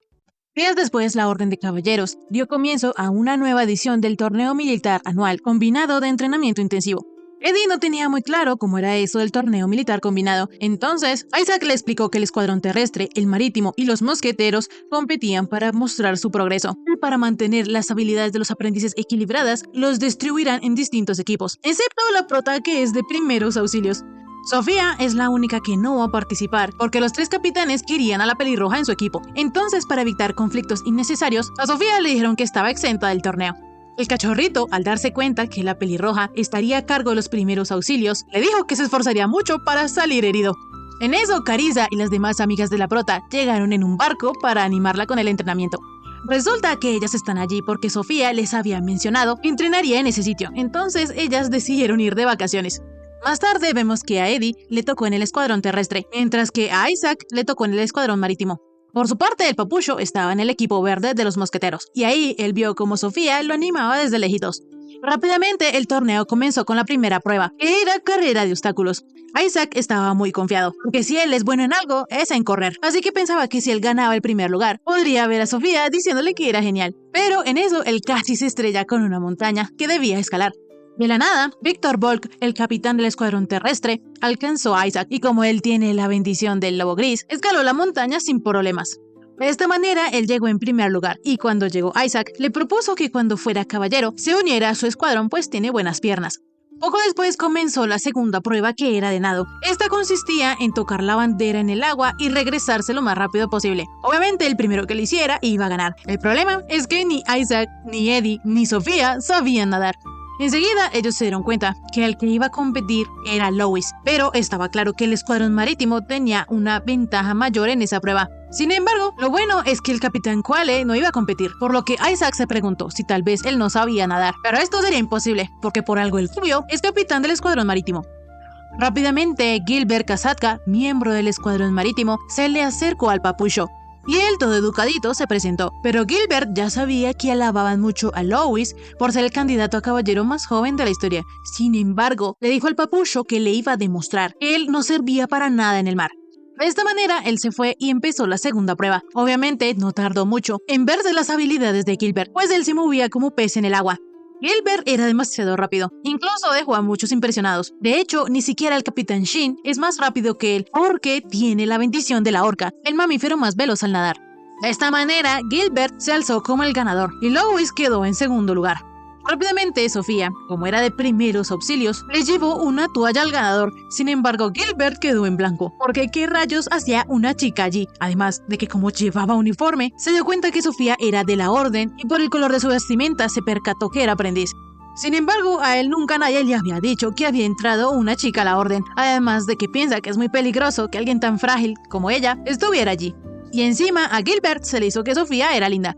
Días después, la Orden de Caballeros dio comienzo a una nueva edición del torneo militar anual combinado de entrenamiento intensivo. Eddie no tenía muy claro cómo era eso del torneo militar combinado, entonces Isaac le explicó que el escuadrón terrestre, el marítimo y los mosqueteros competían para mostrar su progreso. Para mantener las habilidades de los aprendices equilibradas, los distribuirán en distintos equipos, excepto la prota que es de primeros auxilios. Sofía es la única que no va a participar porque los tres capitanes querían a la pelirroja en su equipo. Entonces, para evitar conflictos innecesarios, a Sofía le dijeron que estaba exenta del torneo. El cachorrito, al darse cuenta que la pelirroja estaría a cargo de los primeros auxilios, le dijo que se esforzaría mucho para salir herido. En eso, Carissa y las demás amigas de la prota llegaron en un barco para animarla con el entrenamiento. Resulta que ellas están allí porque Sofía les había mencionado que entrenaría en ese sitio, entonces ellas decidieron ir de vacaciones. Más tarde vemos que a Eddie le tocó en el escuadrón terrestre, mientras que a Isaac le tocó en el escuadrón marítimo. Por su parte, el papucho estaba en el equipo verde de los mosqueteros, y ahí él vio cómo Sofía lo animaba desde lejitos. Rápidamente, el torneo comenzó con la primera prueba, que era carrera de obstáculos. Isaac estaba muy confiado, porque si él es bueno en algo, es en correr, así que pensaba que si él ganaba el primer lugar, podría ver a Sofía diciéndole que era genial. Pero en eso, él casi se estrella con una montaña que debía escalar. De la nada, Victor Volk, el capitán del escuadrón terrestre, alcanzó a Isaac y como él tiene la bendición del lobo gris, escaló la montaña sin problemas. De esta manera, él llegó en primer lugar y cuando llegó Isaac, le propuso que cuando fuera caballero se uniera a su escuadrón pues tiene buenas piernas. Poco después comenzó la segunda prueba que era de nado. Esta consistía en tocar la bandera en el agua y regresarse lo más rápido posible. Obviamente el primero que lo hiciera iba a ganar. El problema es que ni Isaac, ni Eddie, ni Sofía sabían nadar. Enseguida ellos se dieron cuenta que el que iba a competir era Lois, pero estaba claro que el escuadrón marítimo tenía una ventaja mayor en esa prueba. Sin embargo, lo bueno es que el capitán Quale no iba a competir, por lo que Isaac se preguntó si tal vez él no sabía nadar, pero esto sería imposible, porque por algo el rubio es capitán del escuadrón marítimo. Rápidamente, Gilbert Kasatka, miembro del escuadrón marítimo, se le acercó al papucho. y él, todo educadito, se presentó. Pero Gilbert ya sabía que alababan mucho a Louis por ser el candidato a caballero más joven de la historia. Sin embargo, le dijo al papucho que le iba a demostrar que él no servía para nada en el mar. De esta manera, él se fue y empezó la segunda prueba. Obviamente, no tardó mucho en verse las habilidades de Gilbert, pues él se movía como pez en el agua. Gilbert era demasiado rápido, incluso dejó a muchos impresionados. De hecho, ni siquiera el capitán Shin es más rápido que él, porque tiene la bendición de la orca, el mamífero más veloz al nadar. De esta manera, Gilbert se alzó como el ganador y Louis quedó en segundo lugar. Rápidamente, Sofía, como era de primeros auxilios, le llevó una toalla al ganador. Sin embargo, Gilbert quedó en blanco, porque ¿qué rayos hacía una chica allí? Además de que como llevaba uniforme, se dio cuenta que Sofía era de la orden y por el color de su vestimenta se percató que era aprendiz. Sin embargo, a él nunca nadie le había dicho que había entrado una chica a la orden, además de que piensa que es muy peligroso que alguien tan frágil como ella estuviera allí. Y encima a Gilbert se le hizo que Sofía era linda.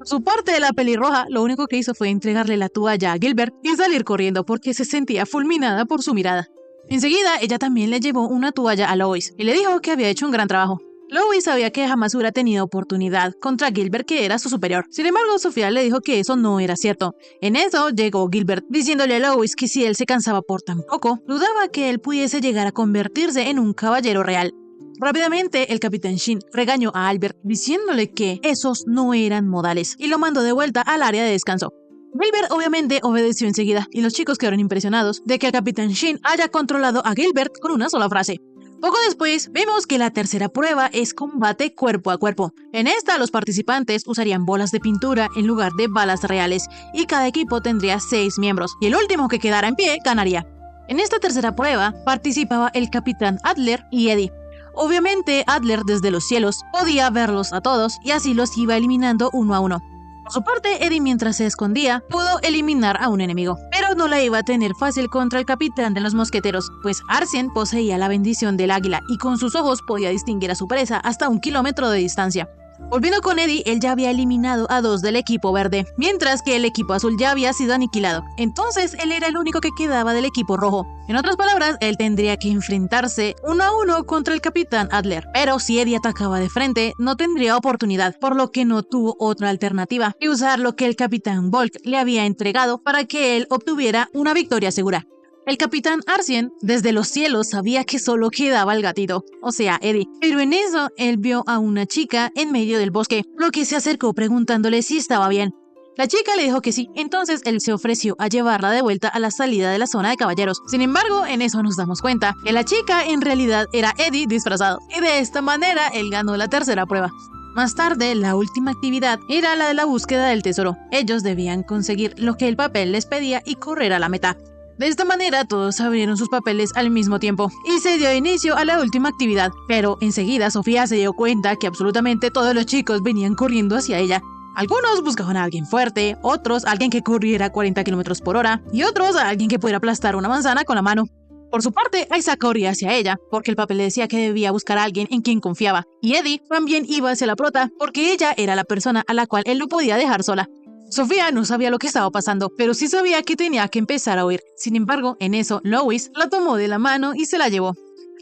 Por su parte, la pelirroja lo único que hizo fue entregarle la toalla a Gilbert y salir corriendo porque se sentía fulminada por su mirada. Enseguida, ella también le llevó una toalla a Louis y le dijo que había hecho un gran trabajo. Louis sabía que jamás hubiera tenido oportunidad contra Gilbert, que era su superior. Sin embargo, Sofía le dijo que eso no era cierto. En eso llegó Gilbert, diciéndole a Louis que si él se cansaba por tan poco, dudaba que él pudiese llegar a convertirse en un caballero real. Rápidamente, el capitán Shin regañó a Albert diciéndole que esos no eran modales y lo mandó de vuelta al área de descanso. Gilbert obviamente obedeció enseguida y los chicos quedaron impresionados de que el capitán Shin haya controlado a Gilbert con una sola frase. Poco después, vemos que la tercera prueba es combate cuerpo a cuerpo. En esta, los participantes usarían bolas de pintura en lugar de balas reales y cada equipo tendría 6 miembros y el último que quedara en pie ganaría. En esta tercera prueba participaba el capitán Adler y Eddie. Obviamente, Adler desde los cielos podía verlos a todos y así los iba eliminando uno a uno. Por su parte, Eddie, mientras se escondía, pudo eliminar a un enemigo, pero no la iba a tener fácil contra el capitán de los mosqueteros, pues Arsien poseía la bendición del águila y con sus ojos podía distinguir a su presa hasta 1 kilómetro de distancia. Volviendo con Eddie, él ya había eliminado a 2 del equipo verde, mientras que el equipo azul ya había sido aniquilado. Entonces, él era el único que quedaba del equipo rojo. En otras palabras, él tendría que enfrentarse 1 a 1 contra el capitán Adler. Pero si Eddie atacaba de frente, no tendría oportunidad, por lo que no tuvo otra alternativa que usar lo que el capitán Volk le había entregado para que él obtuviera una victoria segura. El capitán Arsien, desde los cielos, sabía que solo quedaba el gatito, o sea, Eddie. Pero en eso, él vio a una chica en medio del bosque, lo que se acercó preguntándole si estaba bien. La chica le dijo que sí, entonces él se ofreció a llevarla de vuelta a la salida de la zona de caballeros. Sin embargo, en eso nos damos cuenta que la chica en realidad era Eddie disfrazado, y de esta manera él ganó la tercera prueba. Más tarde, la última actividad era la de la búsqueda del tesoro. Ellos debían conseguir lo que el papel les pedía y correr a la meta. De esta manera, todos abrieron sus papeles al mismo tiempo y se dio inicio a la última actividad, pero enseguida Sofía se dio cuenta que absolutamente todos los chicos venían corriendo hacia ella. Algunos buscaban a alguien fuerte, otros a alguien que corriera a 40 km por hora y otros a alguien que pudiera aplastar una manzana con la mano. Por su parte, Isaac corría hacia ella, porque el papel le decía que debía buscar a alguien en quien confiaba, y Eddie también iba hacia la prota, porque ella era la persona a la cual él no podía dejar sola. Sofía no sabía lo que estaba pasando, pero sí sabía que tenía que empezar a huir. Sin embargo, en eso, Louis la tomó de la mano y se la llevó.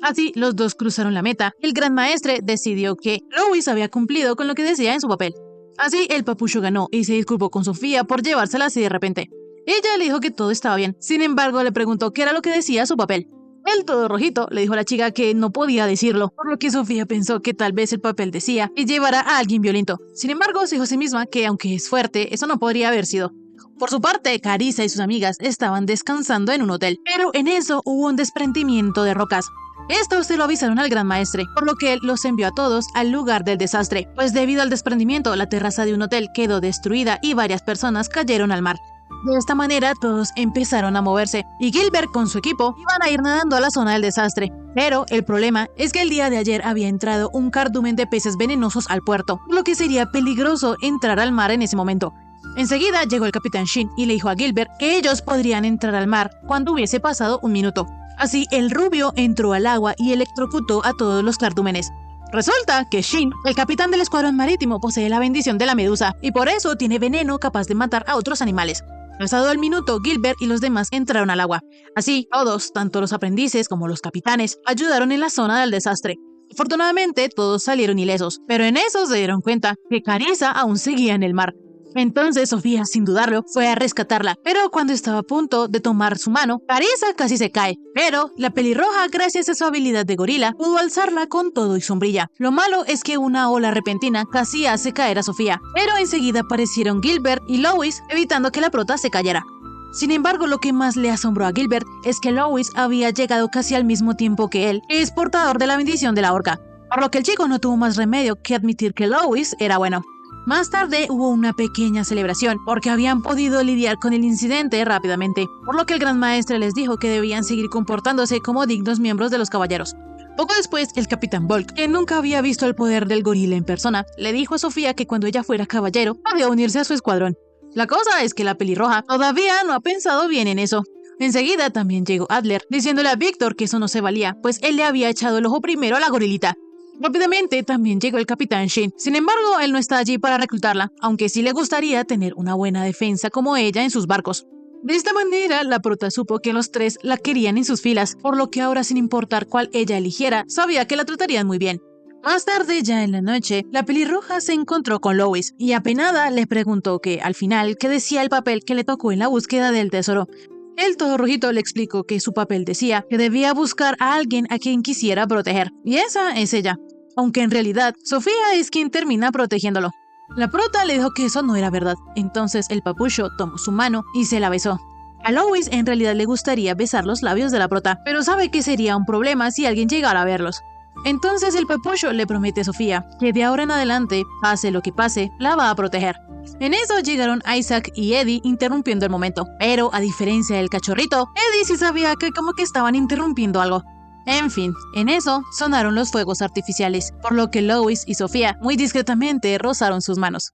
Así, los dos cruzaron la meta. El gran maestre decidió que Louis había cumplido con lo que decía en su papel. Así, el papucho ganó y se disculpó con Sofía por llevársela así de repente. Ella le dijo que todo estaba bien. Sin embargo, le preguntó qué era lo que decía su papel. Él, todo rojito, le dijo a la chica que no podía decirlo, por lo que Sofía pensó que tal vez el papel decía que llevara a alguien violento. Sin embargo, se dijo a sí misma que, aunque es fuerte, eso no podría haber sido. Por su parte, Carissa y sus amigas estaban descansando en un hotel, pero en eso hubo un desprendimiento de rocas. Esto se lo avisaron al gran maestre, por lo que él los envió a todos al lugar del desastre, pues debido al desprendimiento, la terraza de un hotel quedó destruida y varias personas cayeron al mar. De esta manera, todos empezaron a moverse, y Gilbert con su equipo iban a ir nadando a la zona del desastre. Pero el problema es que el día de ayer había entrado un cardumen de peces venenosos al puerto, lo que sería peligroso entrar al mar en ese momento. Enseguida llegó el capitán Shin y le dijo a Gilbert que ellos podrían entrar al mar cuando hubiese pasado 1 minuto. Así, el rubio entró al agua y electrocutó a todos los cardúmenes. Resulta que Shin, el capitán del escuadrón marítimo, posee la bendición de la medusa, y por eso tiene veneno capaz de matar a otros animales. Pasado el minuto, Gilbert y los demás entraron al agua. Así, todos, tanto los aprendices como los capitanes, ayudaron en la zona del desastre. Afortunadamente, todos salieron ilesos, pero en eso se dieron cuenta que Carissa aún seguía en el mar. Entonces Sofía, sin dudarlo, fue a rescatarla, pero cuando estaba a punto de tomar su mano, Carissa casi se cae. Pero la pelirroja, gracias a su habilidad de gorila, pudo alzarla con todo y sombrilla. Lo malo es que una ola repentina casi hace caer a Sofía, pero enseguida aparecieron Gilbert y Lois, evitando que la prota se cayera. Sin embargo, lo que más le asombró a Gilbert es que Lois había llegado casi al mismo tiempo que él, que es portador de la bendición de la orca, por lo que el chico no tuvo más remedio que admitir que Lois era bueno. Más tarde hubo una pequeña celebración, porque habían podido lidiar con el incidente rápidamente, por lo que el gran maestre les dijo que debían seguir comportándose como dignos miembros de los caballeros. Poco después, el capitán Bulk, que nunca había visto el poder del gorila en persona, le dijo a Sofía que cuando ella fuera caballero, podía unirse a su escuadrón. La cosa es que la pelirroja todavía no ha pensado bien en eso. Enseguida también llegó Adler, diciéndole a Víctor que eso no se valía, pues él le había echado el ojo primero a la gorilita. Rápidamente también llegó el capitán Shin. Sin embargo, él no está allí para reclutarla, aunque sí le gustaría tener una buena defensa como ella en sus barcos. De esta manera, la prota supo que los tres la querían en sus filas, por lo que ahora, sin importar cuál ella eligiera, sabía que la tratarían muy bien. Más tarde, ya en la noche, la pelirroja se encontró con Lois y apenada le preguntó que, al final, qué decía el papel que le tocó en la búsqueda del tesoro. El todo rojito le explicó que su papel decía que debía buscar a alguien a quien quisiera proteger, y esa es ella. Aunque en realidad, Sofía es quien termina protegiéndolo. La prota le dijo que eso no era verdad, entonces el papucho tomó su mano y se la besó. A Lois en realidad le gustaría besar los labios de la prota, pero sabe que sería un problema si alguien llegara a verlos. Entonces el papucho le promete a Sofía que de ahora en adelante, pase lo que pase, la va a proteger. En eso llegaron Isaac y Eddie interrumpiendo el momento, pero a diferencia del cachorrito, Eddie sí sabía que como que estaban interrumpiendo algo. En fin, en eso sonaron los fuegos artificiales, por lo que Lois y Sofía muy discretamente rozaron sus manos.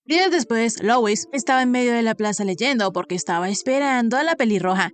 Días después, Lois estaba en medio de la plaza leyendo porque estaba esperando a la pelirroja.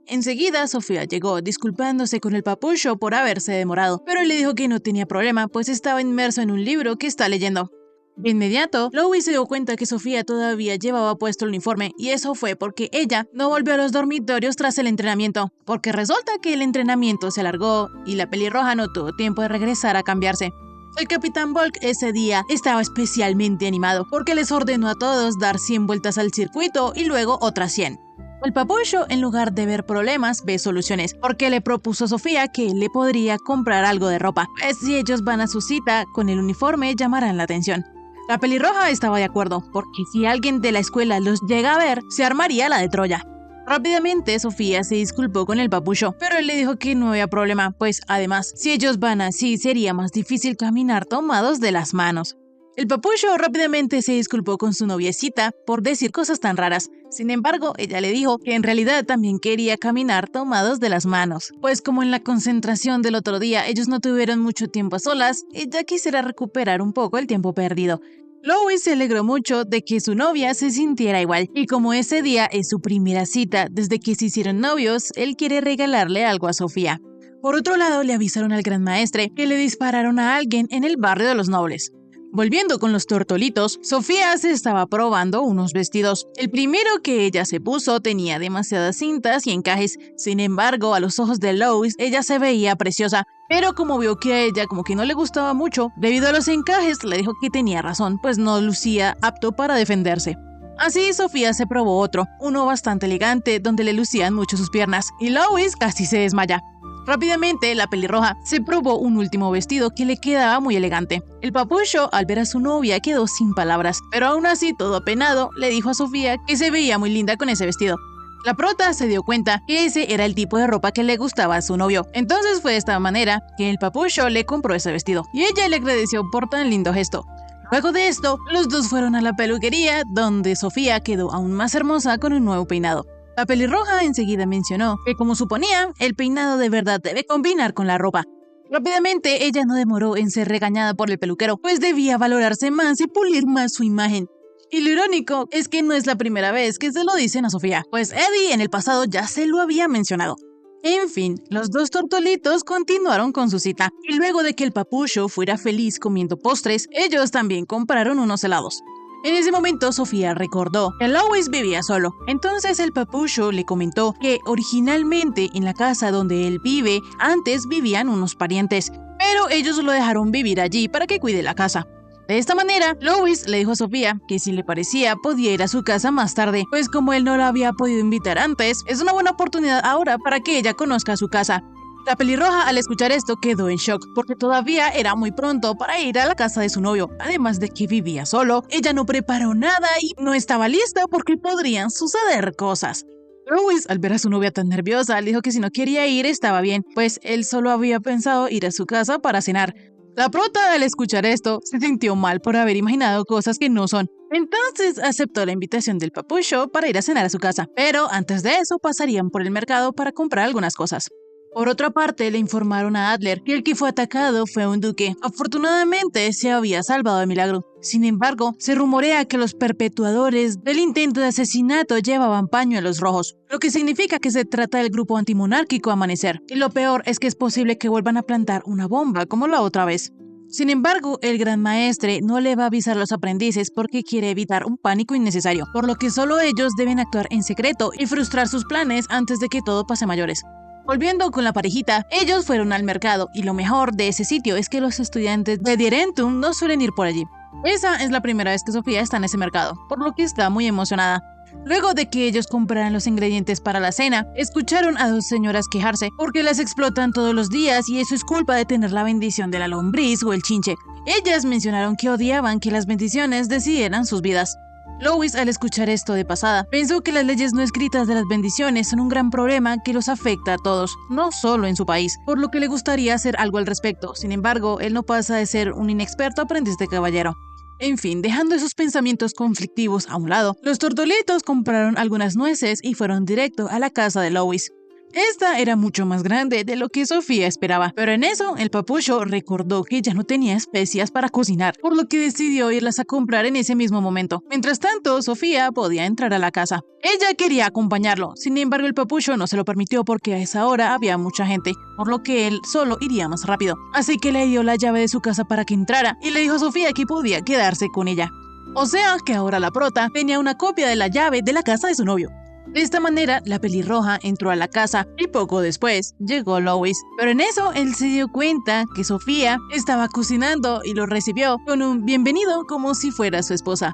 Enseguida, Sofía llegó disculpándose con el papucho por haberse demorado, pero él le dijo que no tenía problema, pues estaba inmerso en un libro que está leyendo. De inmediato, Lois se dio cuenta que Sofía todavía llevaba puesto el uniforme, y eso fue porque ella no volvió a los dormitorios tras el entrenamiento, porque resulta que el entrenamiento se alargó y la pelirroja no tuvo tiempo de regresar a cambiarse. El capitán Bulk ese día estaba especialmente animado, porque les ordenó a todos dar 100 vueltas al circuito y luego otras 100. El papucho, en lugar de ver problemas, ve soluciones, porque le propuso a Sofía que le podría comprar algo de ropa, pues si ellos van a su cita con el uniforme llamarán la atención. La pelirroja estaba de acuerdo, porque si alguien de la escuela los llega a ver, se armaría la de Troya. Rápidamente, Sofía se disculpó con el papucho, pero él le dijo que no había problema, pues además, si ellos van así, sería más difícil caminar tomados de las manos. El papucho rápidamente se disculpó con su noviecita por decir cosas tan raras. Sin embargo, ella le dijo que en realidad también quería caminar tomados de las manos, pues como en la concentración del otro día ellos no tuvieron mucho tiempo a solas, ella quisiera recuperar un poco el tiempo perdido. Lois se alegró mucho de que su novia se sintiera igual, y como ese día es su primera cita desde que se hicieron novios, él quiere regalarle algo a Sofía. Por otro lado, le avisaron al gran maestre que le dispararon a alguien en el barrio de los nobles. Volviendo con los tortolitos, Sofía se estaba probando unos vestidos. El primero que ella se puso tenía demasiadas cintas y encajes. Sin embargo, a los ojos de Lois, ella se veía preciosa. Pero como vio que a ella como que no le gustaba mucho, debido a los encajes, le dijo que tenía razón, pues no lucía apto para defenderse. Así, Sofía se probó otro, uno bastante elegante, donde le lucían mucho sus piernas, y Lois casi se desmaya. Rápidamente, la pelirroja se probó un último vestido que le quedaba muy elegante. El papucho, al ver a su novia, quedó sin palabras, pero aún así, todo apenado, le dijo a Sofía que se veía muy linda con ese vestido. La prota se dio cuenta que ese era el tipo de ropa que le gustaba a su novio. Entonces fue de esta manera que el papucho le compró ese vestido, y ella le agradeció por tan lindo gesto. Luego de esto, los dos fueron a la peluquería, donde Sofía quedó aún más hermosa con un nuevo peinado. La pelirroja enseguida mencionó que, como suponía, el peinado de verdad debe combinar con la ropa. Rápidamente, ella no demoró en ser regañada por el peluquero, pues debía valorarse más y pulir más su imagen. Y lo irónico es que no es la primera vez que se lo dicen a Sofía, pues Eddie en el pasado ya se lo había mencionado. En fin, los dos tortolitos continuaron con su cita, y luego de que el papucho fuera feliz comiendo postres, ellos también compraron unos helados. En ese momento, Sofía recordó que Lois vivía solo. Entonces el papucho le comentó que originalmente en la casa donde él vive, antes vivían unos parientes, pero ellos lo dejaron vivir allí para que cuide la casa. De esta manera, Lois le dijo a Sofía que si le parecía podía ir a su casa más tarde, pues como él no la había podido invitar antes, es una buena oportunidad ahora para que ella conozca su casa. La pelirroja al escuchar esto quedó en shock, porque todavía era muy pronto para ir a la casa de su novio. Además de que vivía solo, ella no preparó nada y no estaba lista porque podrían suceder cosas. Lois, al ver a su novia tan nerviosa, le dijo que si no quería ir estaba bien, pues él solo había pensado ir a su casa para cenar. La prota, al escuchar esto, se sintió mal por haber imaginado cosas que no son. Entonces aceptó la invitación del papucho para ir a cenar a su casa, pero antes de eso pasarían por el mercado para comprar algunas cosas. Por otra parte, le informaron a Adler que el que fue atacado fue un duque. Afortunadamente, se había salvado de milagro. Sin embargo, se rumorea que los perpetuadores del intento de asesinato llevaban pañuelos rojos, lo que significa que se trata del grupo antimonárquico Amanecer. Y lo peor es que es posible que vuelvan a plantar una bomba como la otra vez. Sin embargo, el gran maestre no le va a avisar a los aprendices porque quiere evitar un pánico innecesario, por lo que solo ellos deben actuar en secreto y frustrar sus planes antes de que todo pase a mayores. Volviendo con la parejita, ellos fueron al mercado y lo mejor de ese sitio es que los estudiantes de Dierentum no suelen ir por allí. Esa es la primera vez que Sofía está en ese mercado, por lo que está muy emocionada. Luego de que ellos compraran los ingredientes para la cena, escucharon a dos señoras quejarse porque las explotan todos los días y eso es culpa de tener la bendición de la lombriz o el chinche. Ellas mencionaron que odiaban que las bendiciones decidieran sus vidas. Lois, al escuchar esto de pasada, pensó que las leyes no escritas de las bendiciones son un gran problema que los afecta a todos, no solo en su país, por lo que le gustaría hacer algo al respecto. Sin embargo, él no pasa de ser un inexperto aprendiz de caballero. En fin, dejando esos pensamientos conflictivos a un lado, los tortolitos compraron algunas nueces y fueron directo a la casa de Lois. Esta era mucho más grande de lo que Sofía esperaba, pero en eso el papucho recordó que ya no tenía especias para cocinar, por lo que decidió irlas a comprar en ese mismo momento. Mientras tanto, Sofía podía entrar a la casa. Ella quería acompañarlo, sin embargo el papucho no se lo permitió porque a esa hora había mucha gente, por lo que él solo iría más rápido. Así que le dio la llave de su casa para que entrara y le dijo a Sofía que podía quedarse con ella. O sea que ahora la prota tenía una copia de la llave de la casa de su novio. De esta manera, la pelirroja entró a la casa y poco después llegó Lois. Pero en eso, él se dio cuenta que Sofía estaba cocinando y lo recibió con un bienvenido como si fuera su esposa.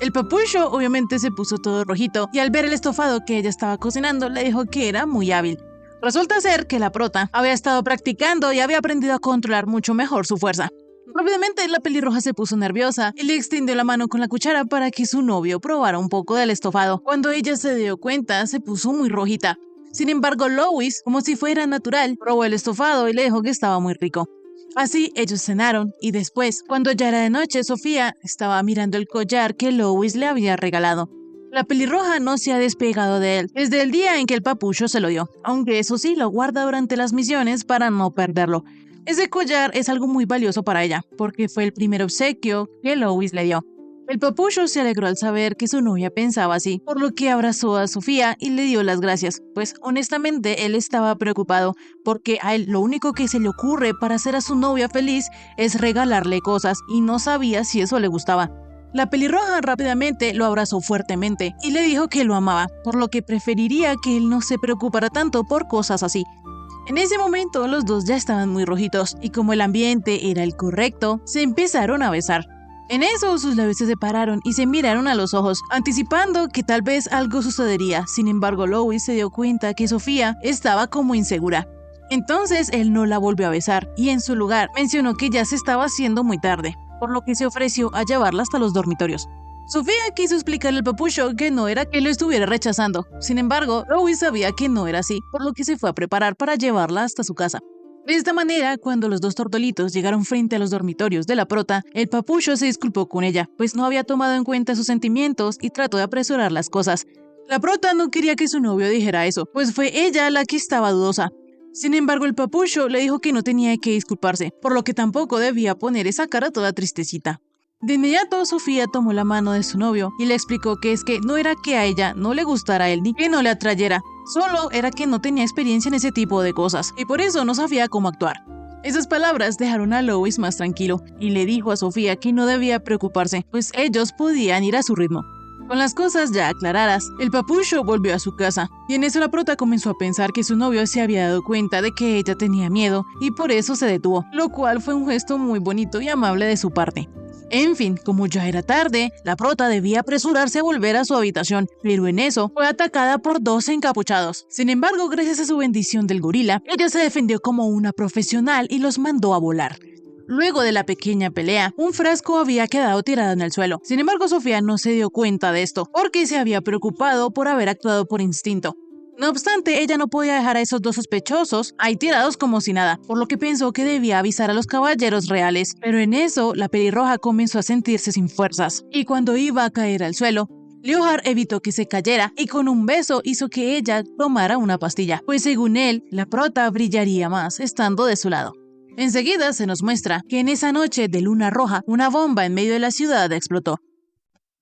El papucho obviamente se puso todo rojito y al ver el estofado que ella estaba cocinando le dijo que era muy hábil. Resulta ser que la prota había estado practicando y había aprendido a controlar mucho mejor su fuerza. Rápidamente la pelirroja se puso nerviosa y le extendió la mano con la cuchara para que su novio probara un poco del estofado. Cuando ella se dio cuenta, se puso muy rojita. Sin embargo, Lois, como si fuera natural, probó el estofado y le dijo que estaba muy rico. Así ellos cenaron y después, cuando ya era de noche, Sofía estaba mirando el collar que Lois le había regalado. La pelirroja no se ha despegado de él desde el día en que el papucho se lo dio, aunque eso sí lo guarda durante las misiones para no perderlo. Ese collar es algo muy valioso para ella, porque fue el primer obsequio que Lois le dio. El papucho se alegró al saber que su novia pensaba así, por lo que abrazó a Sofía y le dio las gracias, pues honestamente él estaba preocupado, porque a él lo único que se le ocurre para hacer a su novia feliz es regalarle cosas y no sabía si eso le gustaba. La pelirroja rápidamente lo abrazó fuertemente y le dijo que lo amaba, por lo que preferiría que él no se preocupara tanto por cosas así. En ese momento los dos ya estaban muy rojitos y como el ambiente era el correcto, se empezaron a besar. En eso sus labios se separaron y se miraron a los ojos, anticipando que tal vez algo sucedería. Sin embargo, Lois se dio cuenta que Sofía estaba como insegura. Entonces él no la volvió a besar y en su lugar mencionó que ya se estaba haciendo muy tarde, por lo que se ofreció a llevarla hasta los dormitorios. Sofía quiso explicarle al papucho que no era que lo estuviera rechazando. Sin embargo, Lois sabía que no era así, por lo que se fue a preparar para llevarla hasta su casa. De esta manera, cuando los dos tortolitos llegaron frente a los dormitorios de la prota, el papucho se disculpó con ella, pues no había tomado en cuenta sus sentimientos y trató de apresurar las cosas. La prota no quería que su novio dijera eso, pues fue ella la que estaba dudosa. Sin embargo, el papucho le dijo que no tenía que disculparse, por lo que tampoco debía poner esa cara toda tristecita. De inmediato, Sofía tomó la mano de su novio y le explicó que es que no era que a ella no le gustara a él ni que no le atrayera, solo era que no tenía experiencia en ese tipo de cosas y por eso no sabía cómo actuar. Esas palabras dejaron a Lois más tranquilo y le dijo a Sofía que no debía preocuparse, pues ellos podían ir a su ritmo. Con las cosas ya aclaradas, el papucho volvió a su casa, y en eso la prota comenzó a pensar que su novio se había dado cuenta de que ella tenía miedo y por eso se detuvo, lo cual fue un gesto muy bonito y amable de su parte. En fin, como ya era tarde, la prota debía apresurarse a volver a su habitación, pero en eso fue atacada por 2 encapuchados. Sin embargo, gracias a su bendición del gorila, ella se defendió como una profesional y los mandó a volar. Luego de la pequeña pelea, un frasco había quedado tirado en el suelo. Sin embargo, Sofía no se dio cuenta de esto, porque se había preocupado por haber actuado por instinto. No obstante, ella no podía dejar a esos 2 sospechosos ahí tirados como si nada, por lo que pensó que debía avisar a los caballeros reales. Pero en eso, la pelirroja comenzó a sentirse sin fuerzas, y cuando iba a caer al suelo, Leohar evitó que se cayera y con un beso hizo que ella tomara una pastilla, pues según él, la prota brillaría más estando de su lado. Enseguida se nos muestra que en esa noche de luna roja, una bomba en medio de la ciudad explotó.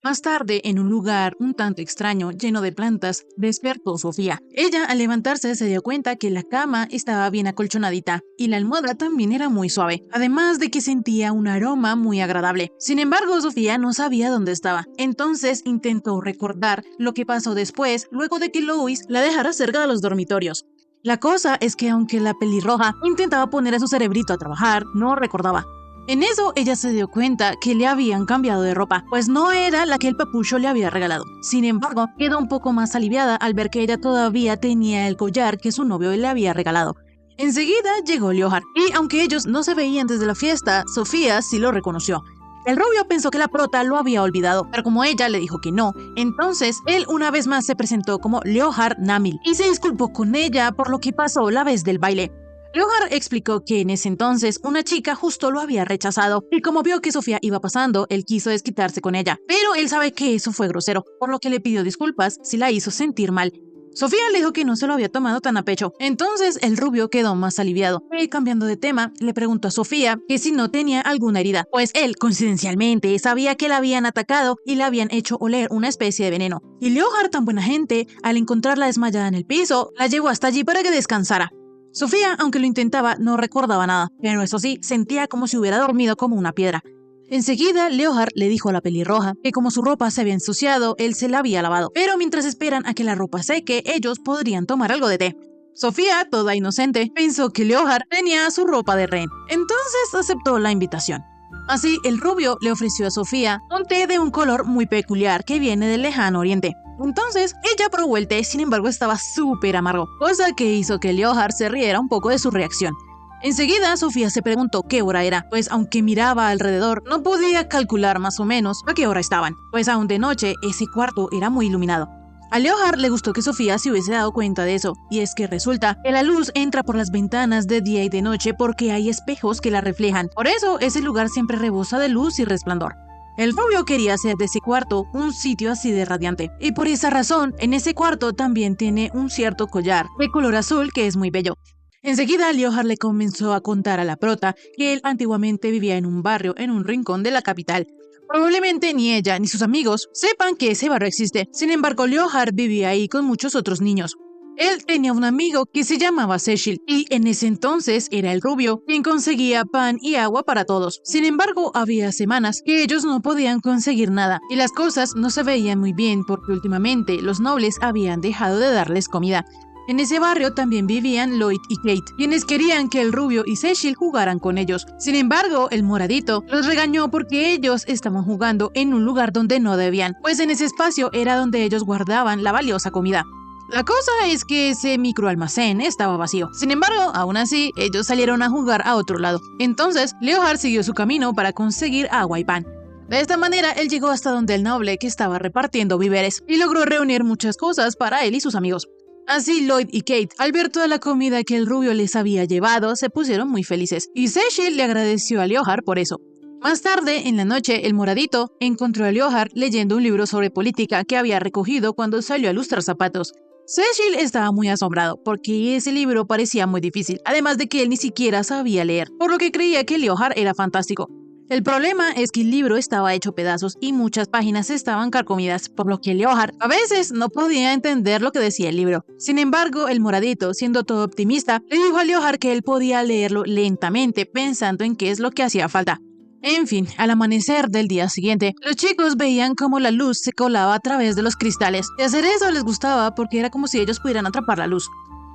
Más tarde, en un lugar un tanto extraño, lleno de plantas, despertó Sofía. Ella, al levantarse, se dio cuenta que la cama estaba bien acolchonadita y la almohada también era muy suave, además de que sentía un aroma muy agradable. Sin embargo, Sofía no sabía dónde estaba, entonces intentó recordar lo que pasó después, luego de que Louis la dejara cerca de los dormitorios. La cosa es que aunque la pelirroja intentaba poner a su cerebrito a trabajar, no recordaba. En eso ella se dio cuenta que le habían cambiado de ropa, pues no era la que el papucho le había regalado. Sin embargo, quedó un poco más aliviada al ver que ella todavía tenía el collar que su novio le había regalado. Enseguida llegó Leohar, y aunque ellos no se veían desde la fiesta, Sofía sí lo reconoció. El rubio pensó que la prota lo había olvidado, pero como ella le dijo que no, entonces él una vez más se presentó como Leohar Namil y se disculpó con ella por lo que pasó la vez del baile. Leohar explicó que en ese entonces una chica justo lo había rechazado y como vio que Sofía iba pasando, él quiso desquitarse con ella, pero él sabe que eso fue grosero, por lo que le pidió disculpas si la hizo sentir mal. Sofía le dijo que no se lo había tomado tan a pecho, entonces el rubio quedó más aliviado. Y cambiando de tema, le preguntó a Sofía que si no tenía alguna herida, pues él, coincidencialmente, sabía que la habían atacado y le habían hecho oler una especie de veneno. Y Leohar, tan buena gente, al encontrarla desmayada en el piso, la llevó hasta allí para que descansara. Sofía, aunque lo intentaba, no recordaba nada, pero eso sí, sentía como si hubiera dormido como una piedra. Enseguida, Leohar le dijo a la pelirroja que como su ropa se había ensuciado, él se la había lavado, pero mientras esperan a que la ropa seque, ellos podrían tomar algo de té. Sofía, toda inocente, pensó que Leohar tenía su ropa de rehén, entonces aceptó la invitación. Así, el rubio le ofreció a Sofía un té de un color muy peculiar que viene del lejano oriente. Entonces, ella probó el té, sin embargo estaba súper amargo, cosa que hizo que Leohar se riera un poco de su reacción. Enseguida, Sofía se preguntó qué hora era, pues aunque miraba alrededor, no podía calcular más o menos a qué hora estaban, pues aún de noche ese cuarto era muy iluminado. A Leohar le gustó que Sofía se hubiese dado cuenta de eso, y es que resulta que la luz entra por las ventanas de día y de noche porque hay espejos que la reflejan, por eso ese lugar siempre rebosa de luz y resplandor. El rubio quería hacer de ese cuarto un sitio así de radiante, y por esa razón, en ese cuarto también tiene un cierto collar de color azul que es muy bello. Enseguida, Leohar le comenzó a contar a la prota que él antiguamente vivía en un barrio en un rincón de la capital. Probablemente ni ella ni sus amigos sepan que ese barrio existe, sin embargo, Leohar vivía ahí con muchos otros niños. Él tenía un amigo que se llamaba Cecil y en ese entonces era el rubio quien conseguía pan y agua para todos. Sin embargo, había semanas que ellos no podían conseguir nada y las cosas no se veían muy bien porque últimamente los nobles habían dejado de darles comida. En ese barrio también vivían Lloyd y Kate, quienes querían que el rubio y Cecil jugaran con ellos. Sin embargo, el moradito los regañó porque ellos estaban jugando en un lugar donde no debían, pues en ese espacio era donde ellos guardaban la valiosa comida. La cosa es que ese microalmacén estaba vacío. Sin embargo, aún así, ellos salieron a jugar a otro lado. Entonces, Leohar siguió su camino para conseguir agua y pan. De esta manera, él llegó hasta donde el noble que estaba repartiendo víveres y logró reunir muchas cosas para él y sus amigos. Así Lloyd y Kate, al ver toda la comida que el rubio les había llevado, se pusieron muy felices, y Cecil le agradeció a Leohar por eso. Más tarde, en la noche, el moradito encontró a Leohar leyendo un libro sobre política que había recogido cuando salió a lustrar zapatos. Cecil estaba muy asombrado, porque ese libro parecía muy difícil, además de que él ni siquiera sabía leer, por lo que creía que Leohar era fantástico. El problema es que el libro estaba hecho pedazos y muchas páginas estaban carcomidas, por lo que Leohar a veces no podía entender lo que decía el libro. Sin embargo, el moradito, siendo todo optimista, le dijo a Leohar que él podía leerlo lentamente pensando en qué es lo que hacía falta. En fin, al amanecer del día siguiente, los chicos veían cómo la luz se colaba a través de los cristales. Y hacer eso les gustaba porque era como si ellos pudieran atrapar la luz.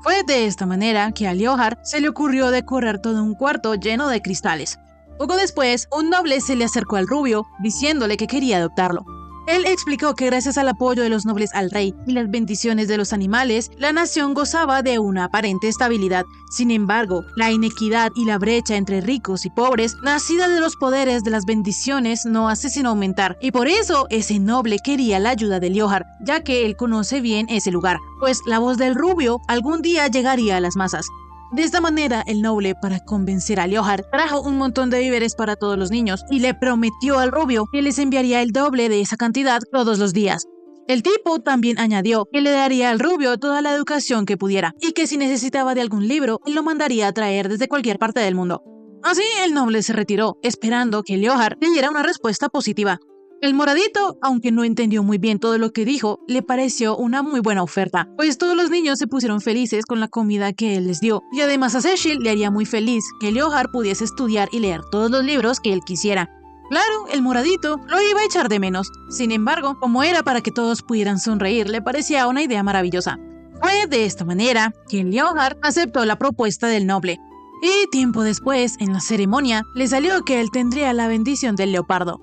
Fue de esta manera que a Leonhard se le ocurrió decorar todo un cuarto lleno de cristales. Poco después, un noble se le acercó al rubio, diciéndole que quería adoptarlo. Él explicó que gracias al apoyo de los nobles al rey y las bendiciones de los animales, la nación gozaba de una aparente estabilidad. Sin embargo, la inequidad y la brecha entre ricos y pobres, nacida de los poderes de las bendiciones, no hace sino aumentar. Y por eso ese noble quería la ayuda de Leonhard, ya que él conoce bien ese lugar, pues la voz del rubio algún día llegaría a las masas. De esta manera, el noble, para convencer a Leonhard, trajo un montón de víveres para todos los niños y le prometió al rubio que les enviaría el doble de esa cantidad todos los días. El tipo también añadió que le daría al rubio toda la educación que pudiera y que si necesitaba de algún libro, él lo mandaría a traer desde cualquier parte del mundo. Así, el noble se retiró, esperando que Leonhard le diera una respuesta positiva. El moradito, aunque no entendió muy bien todo lo que dijo, le pareció una muy buena oferta, pues todos los niños se pusieron felices con la comida que él les dio, y además a Cecil le haría muy feliz que Leonhard pudiese estudiar y leer todos los libros que él quisiera. Claro, el moradito lo iba a echar de menos, sin embargo, como era para que todos pudieran sonreír, le parecía una idea maravillosa. Fue de esta manera que Leonhard aceptó la propuesta del noble, y tiempo después, en la ceremonia, le salió que él tendría la bendición del leopardo.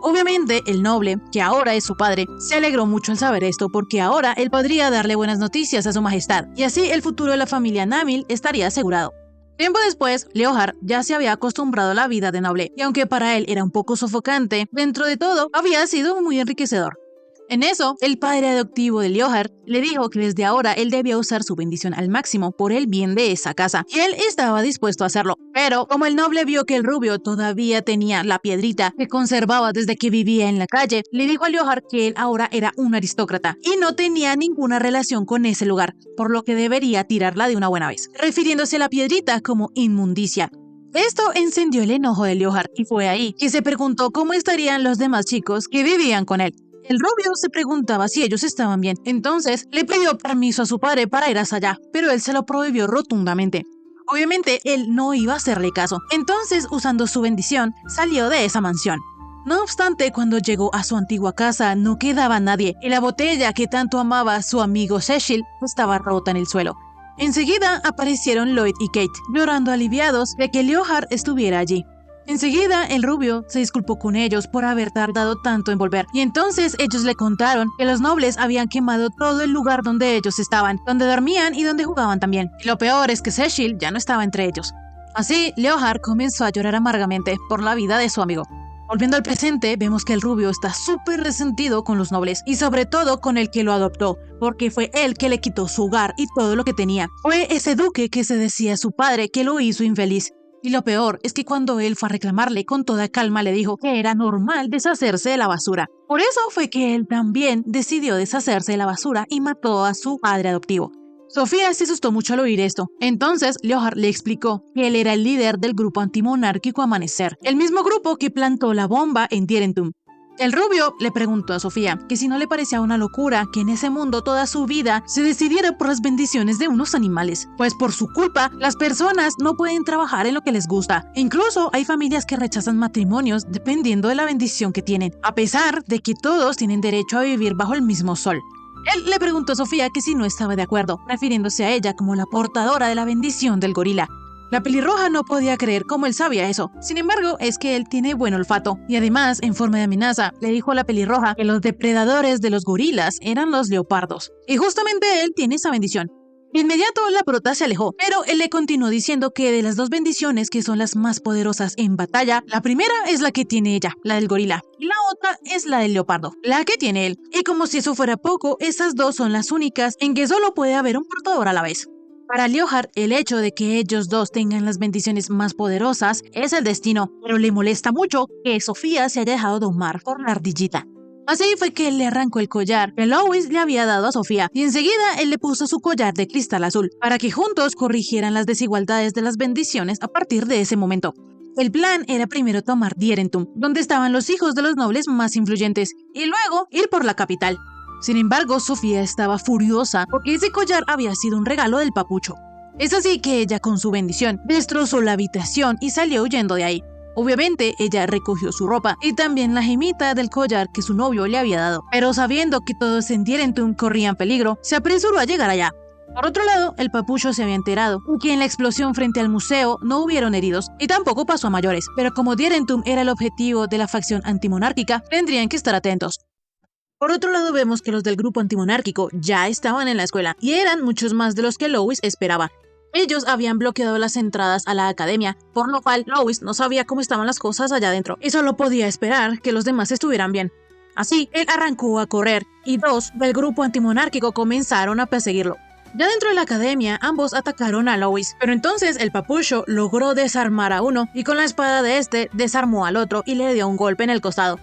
Obviamente, el noble, que ahora es su padre, se alegró mucho al saber esto porque ahora él podría darle buenas noticias a su majestad, y así el futuro de la familia Namil estaría asegurado. Tiempo después, Leonhard ya se había acostumbrado a la vida de noble, y aunque para él era un poco sofocante, dentro de todo había sido muy enriquecedor. En eso, el padre adoptivo de Leonhard le dijo que desde ahora él debía usar su bendición al máximo por el bien de esa casa, y él estaba dispuesto a hacerlo. Pero como el noble vio que el rubio todavía tenía la piedrita que conservaba desde que vivía en la calle, le dijo a Leonhard que él ahora era un aristócrata y no tenía ninguna relación con ese lugar, por lo que debería tirarla de una buena vez, refiriéndose a la piedrita como inmundicia. Esto encendió el enojo de Leonhard y fue ahí que se preguntó cómo estarían los demás chicos que vivían con él. El rubio se preguntaba si ellos estaban bien, entonces le pidió permiso a su padre para ir hasta allá, pero él se lo prohibió rotundamente. Obviamente, él no iba a hacerle caso, entonces, usando su bendición, salió de esa mansión. No obstante, cuando llegó a su antigua casa, no quedaba nadie, y la botella que tanto amaba a su amigo Cecil estaba rota en el suelo. Enseguida aparecieron Lloyd y Kate, llorando aliviados de que Leonhard estuviera allí. Enseguida, el rubio se disculpó con ellos por haber tardado tanto en volver, y entonces ellos le contaron que los nobles habían quemado todo el lugar donde ellos estaban, donde dormían y donde jugaban también. Y lo peor es que Cecil ya no estaba entre ellos. Así, Leonhard comenzó a llorar amargamente por la vida de su amigo. Volviendo al presente, vemos que el rubio está súper resentido con los nobles, y sobre todo con el que lo adoptó, porque fue él que le quitó su hogar y todo lo que tenía. Fue ese duque que se decía su padre que lo hizo infeliz. Y lo peor es que cuando él fue a reclamarle con toda calma le dijo que era normal deshacerse de la basura. Por eso fue que él también decidió deshacerse de la basura y mató a su padre adoptivo. Sofía se asustó mucho al oír esto. Entonces Leonhard le explicó que él era el líder del grupo antimonárquico Amanecer, el mismo grupo que plantó la bomba en Dierentum. El rubio le preguntó a Sofía que si no le parecía una locura que en ese mundo toda su vida se decidiera por las bendiciones de unos animales, pues por su culpa las personas no pueden trabajar en lo que les gusta. Incluso hay familias que rechazan matrimonios dependiendo de la bendición que tienen, a pesar de que todos tienen derecho a vivir bajo el mismo sol. Él le preguntó a Sofía que si no estaba de acuerdo, refiriéndose a ella como la portadora de la bendición del gorila. La pelirroja no podía creer cómo él sabía eso. Sin embargo, es que él tiene buen olfato. Y además, en forma de amenaza, le dijo a la pelirroja que los depredadores de los gorilas eran los leopardos. Y justamente él tiene esa bendición. De inmediato la prota se alejó, pero él le continuó diciendo que de las dos bendiciones que son las más poderosas en batalla, la primera es la que tiene ella, la del gorila, y la otra es la del leopardo, la que tiene él. Y como si eso fuera poco, esas dos son las únicas en que solo puede haber un portador a la vez. Para Leonhard, el hecho de que ellos dos tengan las bendiciones más poderosas es el destino, pero le molesta mucho que Sofía se haya dejado domar por la ardillita. Así fue que él le arrancó el collar que Lois le había dado a Sofía, y enseguida él le puso su collar de cristal azul, para que juntos corrigieran las desigualdades de las bendiciones a partir de ese momento. El plan era primero tomar Dierentum, donde estaban los hijos de los nobles más influyentes, y luego ir por la capital. Sin embargo, Sofía estaba furiosa porque ese collar había sido un regalo del papucho. Es así que ella, con su bendición, destrozó la habitación y salió huyendo de ahí. Obviamente, ella recogió su ropa y también la gemita del collar que su novio le había dado, pero sabiendo que todos en Dierentum corrían peligro, se apresuró a llegar allá. Por otro lado, el papucho se había enterado que en la explosión frente al museo no hubieron heridos y tampoco pasó a mayores, pero como Dierentum era el objetivo de la facción antimonárquica, tendrían que estar atentos. Por otro lado, vemos que los del grupo antimonárquico ya estaban en la escuela y eran muchos más de los que Louis esperaba. Ellos habían bloqueado las entradas a la academia, por lo cual Louis no sabía cómo estaban las cosas allá adentro y solo podía esperar que los demás estuvieran bien. Así, él arrancó a correr y dos del grupo antimonárquico comenzaron a perseguirlo. Ya dentro de la academia, ambos atacaron a Louis, pero entonces el papucho logró desarmar a uno y con la espada de este desarmó al otro y le dio un golpe en el costado.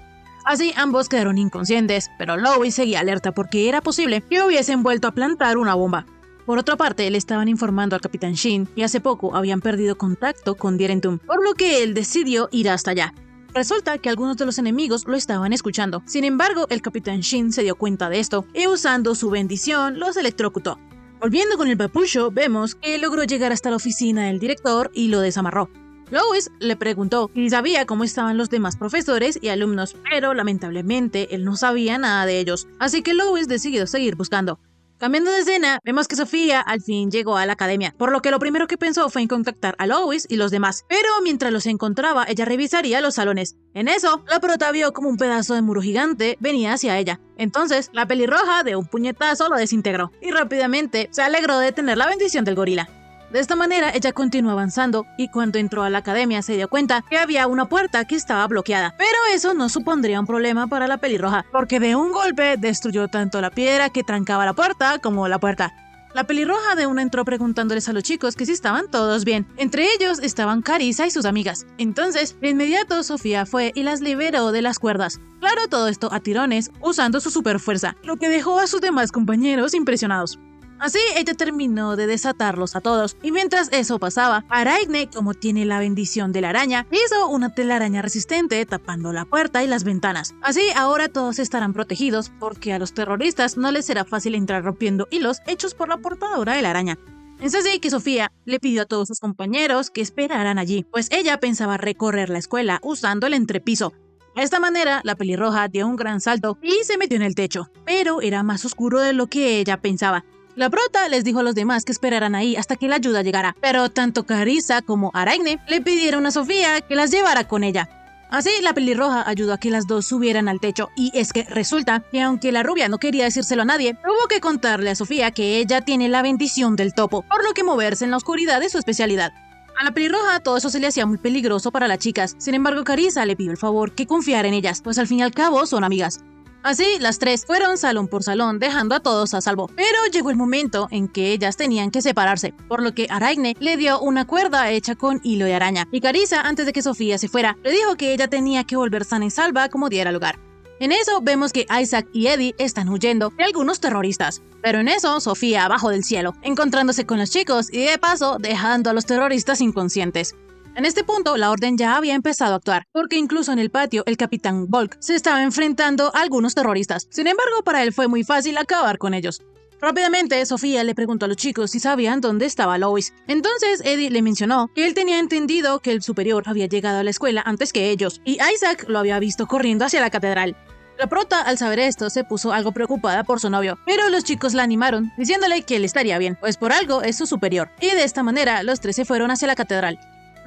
Así ambos quedaron inconscientes, pero Louis seguía alerta porque era posible que hubiesen vuelto a plantar una bomba. Por otra parte, le estaban informando al Capitán Shin y hace poco habían perdido contacto con Dierentum, por lo que él decidió ir hasta allá. Resulta que algunos de los enemigos lo estaban escuchando. Sin embargo, el Capitán Shin se dio cuenta de esto y usando su bendición los electrocutó. Volviendo con el papucho, vemos que logró llegar hasta la oficina del director y lo desamarró. Louis le preguntó si sabía cómo estaban los demás profesores y alumnos, pero lamentablemente él no sabía nada de ellos, así que Louis decidió seguir buscando. Cambiando de escena, vemos que Sofía al fin llegó a la academia, por lo que lo primero que pensó fue en contactar a Louis y los demás, pero mientras los encontraba, ella revisaría los salones. En eso, la prota vio como un pedazo de muro gigante venía hacia ella. Entonces, la pelirroja de un puñetazo lo desintegró, y rápidamente se alegró de tener la bendición del gorila. De esta manera, ella continuó avanzando y cuando entró a la academia se dio cuenta que había una puerta que estaba bloqueada. Pero eso no supondría un problema para la pelirroja, porque de un golpe destruyó tanto la piedra que trancaba la puerta como la puerta. La pelirroja de una entró preguntándoles a los chicos que si estaban todos bien. Entre ellos estaban Carissa y sus amigas. Entonces, de inmediato Sofía fue y las liberó de las cuerdas. Claro, todo esto a tirones, usando su superfuerza, lo que dejó a sus demás compañeros impresionados. Así, ella terminó de desatarlos a todos, y mientras eso pasaba, Araigne, como tiene la bendición de la araña, hizo una telaraña resistente tapando la puerta y las ventanas. Así, ahora todos estarán protegidos, porque a los terroristas no les será fácil entrar rompiendo hilos hechos por la portadora de la araña. Es así que Sofía le pidió a todos sus compañeros que esperaran allí, pues ella pensaba recorrer la escuela usando el entrepiso. De esta manera, la pelirroja dio un gran salto y se metió en el techo, pero era más oscuro de lo que ella pensaba. La prota les dijo a los demás que esperaran ahí hasta que la ayuda llegara, pero tanto Carissa como Araigne le pidieron a Sofía que las llevara con ella. Así, la pelirroja ayudó a que las dos subieran al techo, y es que resulta que aunque la rubia no quería decírselo a nadie, tuvo que contarle a Sofía que ella tiene la bendición del topo, por lo que moverse en la oscuridad es su especialidad. A la pelirroja todo eso se le hacía muy peligroso para las chicas, sin embargo Carissa le pidió el favor que confiara en ellas, pues al fin y al cabo son amigas. Así, las tres fueron salón por salón, dejando a todos a salvo. Pero llegó el momento en que ellas tenían que separarse, por lo que Araigne le dio una cuerda hecha con hilo de araña. Y Carissa, antes de que Sofía se fuera, le dijo que ella tenía que volver sana y salva como diera lugar. En eso vemos que Isaac y Eddie están huyendo de algunos terroristas. Pero en eso, Sofía abajo del cielo, encontrándose con los chicos y de paso dejando a los terroristas inconscientes. En este punto, la orden ya había empezado a actuar, porque incluso en el patio el capitán Volk se estaba enfrentando a algunos terroristas. Sin embargo, para él fue muy fácil acabar con ellos. Rápidamente, Sofía le preguntó a los chicos si sabían dónde estaba Louis. Entonces, Eddie le mencionó que él tenía entendido que el superior había llegado a la escuela antes que ellos, y Isaac lo había visto corriendo hacia la catedral. La prota, al saber esto, se puso algo preocupada por su novio, pero los chicos la animaron, diciéndole que él estaría bien, pues por algo es su superior. Y de esta manera, los tres se fueron hacia la catedral.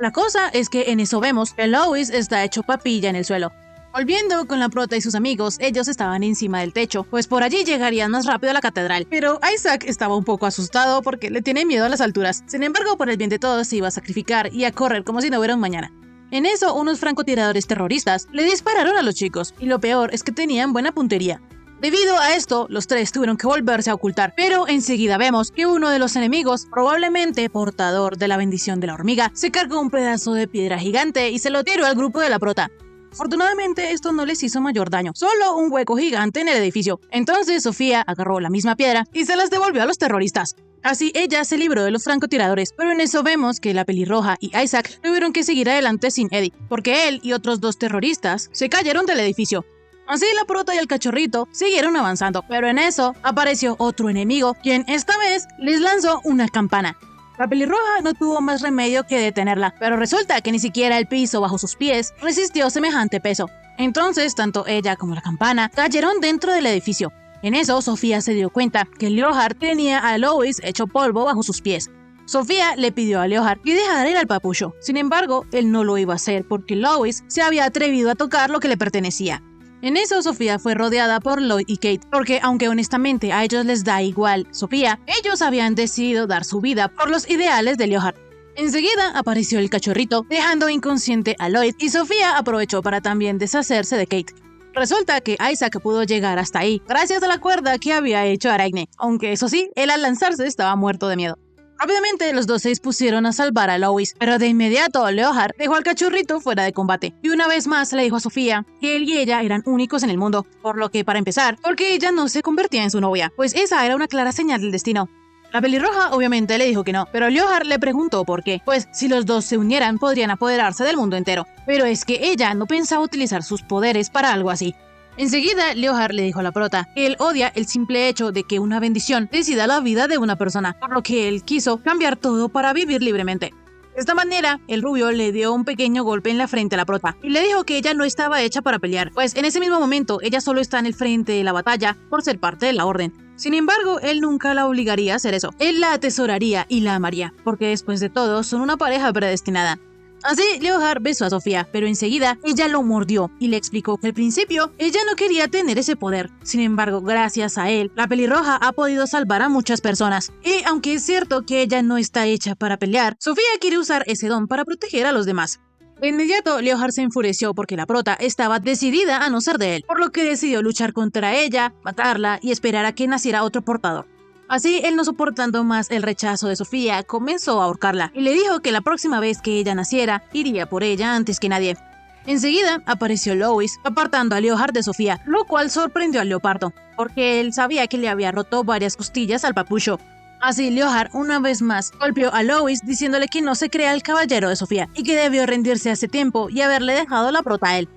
La cosa es que en eso vemos que Louis está hecho papilla en el suelo. Volviendo con la prota y sus amigos, ellos estaban encima del techo, pues por allí llegarían más rápido a la catedral. Pero Isaac estaba un poco asustado porque le tiene miedo a las alturas. Sin embargo, por el bien de todos se iba a sacrificar y a correr como si no hubiera un mañana. En eso, unos francotiradores terroristas le dispararon a los chicos, y lo peor es que tenían buena puntería. Debido a esto, los tres tuvieron que volverse a ocultar, pero enseguida vemos que uno de los enemigos, probablemente portador de la bendición de la hormiga, se cargó un pedazo de piedra gigante y se lo tiró al grupo de la prota. Afortunadamente, esto no les hizo mayor daño, solo un hueco gigante en el edificio. Entonces, Sofía agarró la misma piedra y se las devolvió a los terroristas. Así, ella se libró de los francotiradores, pero en eso vemos que la pelirroja y Isaac tuvieron que seguir adelante sin Eddie, porque él y otros dos terroristas se cayeron del edificio. Así la prota y el cachorrito siguieron avanzando, pero en eso apareció otro enemigo, quien esta vez les lanzó una campana. La pelirroja no tuvo más remedio que detenerla, pero resulta que ni siquiera el piso bajo sus pies resistió semejante peso. Entonces, tanto ella como la campana cayeron dentro del edificio. En eso, Sofía se dio cuenta que Leonhard tenía a Lois hecho polvo bajo sus pies. Sofía le pidió a Leonhard que dejara ir al papucho. Sin embargo, él no lo iba a hacer porque Lois se había atrevido a tocar lo que le pertenecía. En eso, Sofía fue rodeada por Lloyd y Kate, porque aunque honestamente a ellos les da igual Sofía, ellos habían decidido dar su vida por los ideales de Leonhard. Enseguida apareció el cachorrito, dejando inconsciente a Lloyd, y Sofía aprovechó para también deshacerse de Kate. Resulta que Isaac pudo llegar hasta ahí gracias a la cuerda que había hecho Aragne, aunque eso sí, él al lanzarse estaba muerto de miedo. Rápidamente los dos se dispusieron a salvar a Lois, pero de inmediato Leonhard dejó al cachorrito fuera de combate y una vez más le dijo a Sofía que él y ella eran únicos en el mundo, por lo que para empezar, porque ella no se convertía en su novia, pues esa era una clara señal del destino. La pelirroja obviamente le dijo que no, pero Leonhard le preguntó por qué, pues si los dos se unieran podrían apoderarse del mundo entero, pero es que ella no pensaba utilizar sus poderes para algo así. Enseguida, Leonhard le dijo a la prota que él odia el simple hecho de que una bendición decida la vida de una persona, por lo que él quiso cambiar todo para vivir libremente. De esta manera, el rubio le dio un pequeño golpe en la frente a la prota y le dijo que ella no estaba hecha para pelear, pues en ese mismo momento ella solo está en el frente de la batalla por ser parte de la orden. Sin embargo, él nunca la obligaría a hacer eso. Él la atesoraría y la amaría, porque después de todo son una pareja predestinada. Así, Leonhard besó a Sofía, pero enseguida ella lo mordió y le explicó que al principio ella no quería tener ese poder. Sin embargo, gracias a él, la pelirroja ha podido salvar a muchas personas. Y aunque es cierto que ella no está hecha para pelear, Sofía quiere usar ese don para proteger a los demás. De inmediato, Leonhard se enfureció porque la prota estaba decidida a no ser de él, por lo que decidió luchar contra ella, matarla y esperar a que naciera otro portador. Así, él no soportando más el rechazo de Sofía, comenzó a ahorcarla y le dijo que la próxima vez que ella naciera, iría por ella antes que nadie. Enseguida apareció Lois, apartando a Leonhard de Sofía, lo cual sorprendió al leopardo, porque él sabía que le había roto varias costillas al papucho. Así, Leonhard una vez más golpeó a Lois diciéndole que no se crea el caballero de Sofía y que debió rendirse hace tiempo y haberle dejado la prota a él.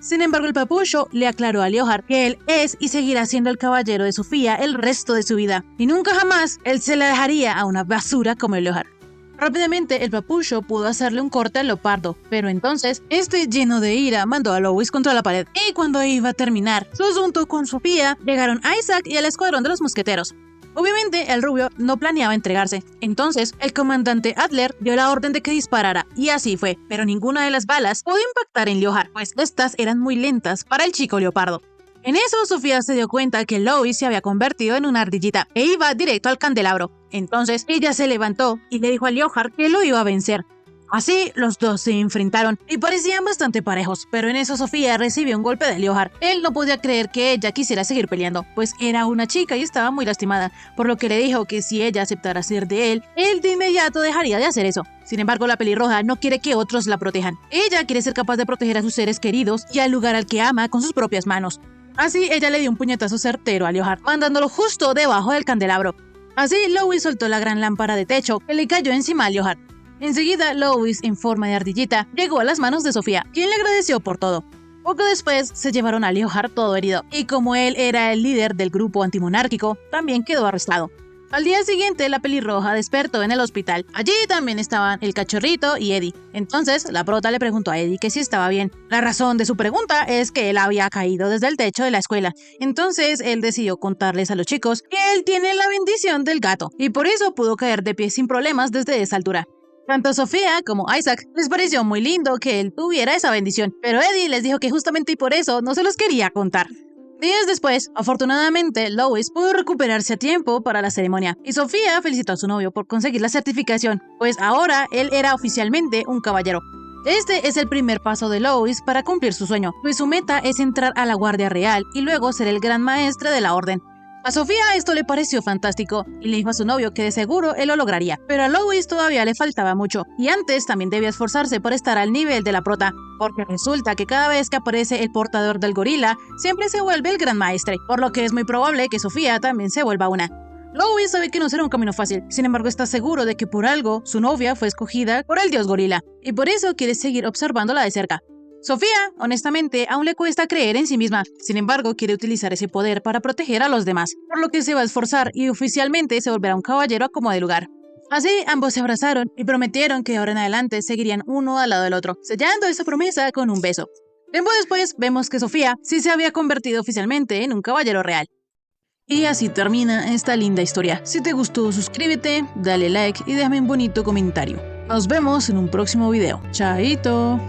Sin embargo, el papucho le aclaró a Leonhard que él es y seguirá siendo el caballero de Sofía el resto de su vida, y nunca jamás él se la dejaría a una basura como el Leonhard. Rápidamente, el papucho pudo hacerle un corte al leopardo, pero entonces, este lleno de ira mandó a Lois contra la pared, y cuando iba a terminar su asunto con Sofía, llegaron Isaac y el escuadrón de los mosqueteros. Obviamente, el rubio no planeaba entregarse. Entonces, el comandante Adler dio la orden de que disparara, y así fue, pero ninguna de las balas pudo impactar en Leonhard, pues estas eran muy lentas para el chico leopardo. En eso, Sofía se dio cuenta que Lois se había convertido en una ardillita e iba directo al candelabro. Entonces, ella se levantó y le dijo a Leonhard que lo iba a vencer. Así, los dos se enfrentaron y parecían bastante parejos, pero en eso Sofía recibió un golpe de Leonhard. Él no podía creer que ella quisiera seguir peleando, pues era una chica y estaba muy lastimada, por lo que le dijo que si ella aceptara ser de él de inmediato dejaría de hacer eso. Sin embargo, la pelirroja no quiere que otros la protejan. Ella quiere ser capaz de proteger a sus seres queridos y al lugar al que ama con sus propias manos. Así, ella le dio un puñetazo certero a Leonhard, mandándolo justo debajo del candelabro. Así, Lois soltó la gran lámpara de techo que le cayó encima a Leonhard. Enseguida, Lois, en forma de ardillita, llegó a las manos de Sofía, quien le agradeció por todo. Poco después, se llevaron a Leonhard todo herido, y como él era el líder del grupo antimonárquico, también quedó arrestado. Al día siguiente, la pelirroja despertó en el hospital. Allí también estaban el cachorrito y Eddie. Entonces, la prota le preguntó a Eddie que si estaba bien. La razón de su pregunta es que él había caído desde el techo de la escuela. Entonces, él decidió contarles a los chicos que él tiene la bendición del gato, y por eso pudo caer de pie sin problemas desde esa altura. Tanto Sofía como Isaac les pareció muy lindo que él tuviera esa bendición, pero Eddie les dijo que justamente y por eso no se los quería contar. Días después, afortunadamente, Lois pudo recuperarse a tiempo para la ceremonia, y Sofía felicitó a su novio por conseguir la certificación, pues ahora él era oficialmente un caballero. Este es el primer paso de Lois para cumplir su sueño, pues su meta es entrar a la Guardia Real y luego ser el gran maestre de la orden. A Sofía esto le pareció fantástico y le dijo a su novio que de seguro él lo lograría, pero a Lois todavía le faltaba mucho y antes también debía esforzarse por estar al nivel de la prota, porque resulta que cada vez que aparece el portador del gorila, siempre se vuelve el gran maestre, por lo que es muy probable que Sofía también se vuelva una. Lois sabe que no será un camino fácil, sin embargo está seguro de que por algo su novia fue escogida por el dios gorila, y por eso quiere seguir observándola de cerca. Sofía, honestamente, aún le cuesta creer en sí misma, sin embargo quiere utilizar ese poder para proteger a los demás, por lo que se va a esforzar y oficialmente se volverá un caballero a como de lugar. Así, ambos se abrazaron y prometieron que ahora en adelante seguirían uno al lado del otro, sellando esa promesa con un beso. Tiempo después, vemos que Sofía sí se había convertido oficialmente en un caballero real. Y así termina esta linda historia. Si te gustó, suscríbete, dale like y déjame un bonito comentario. Nos vemos en un próximo video. ¡Chaito!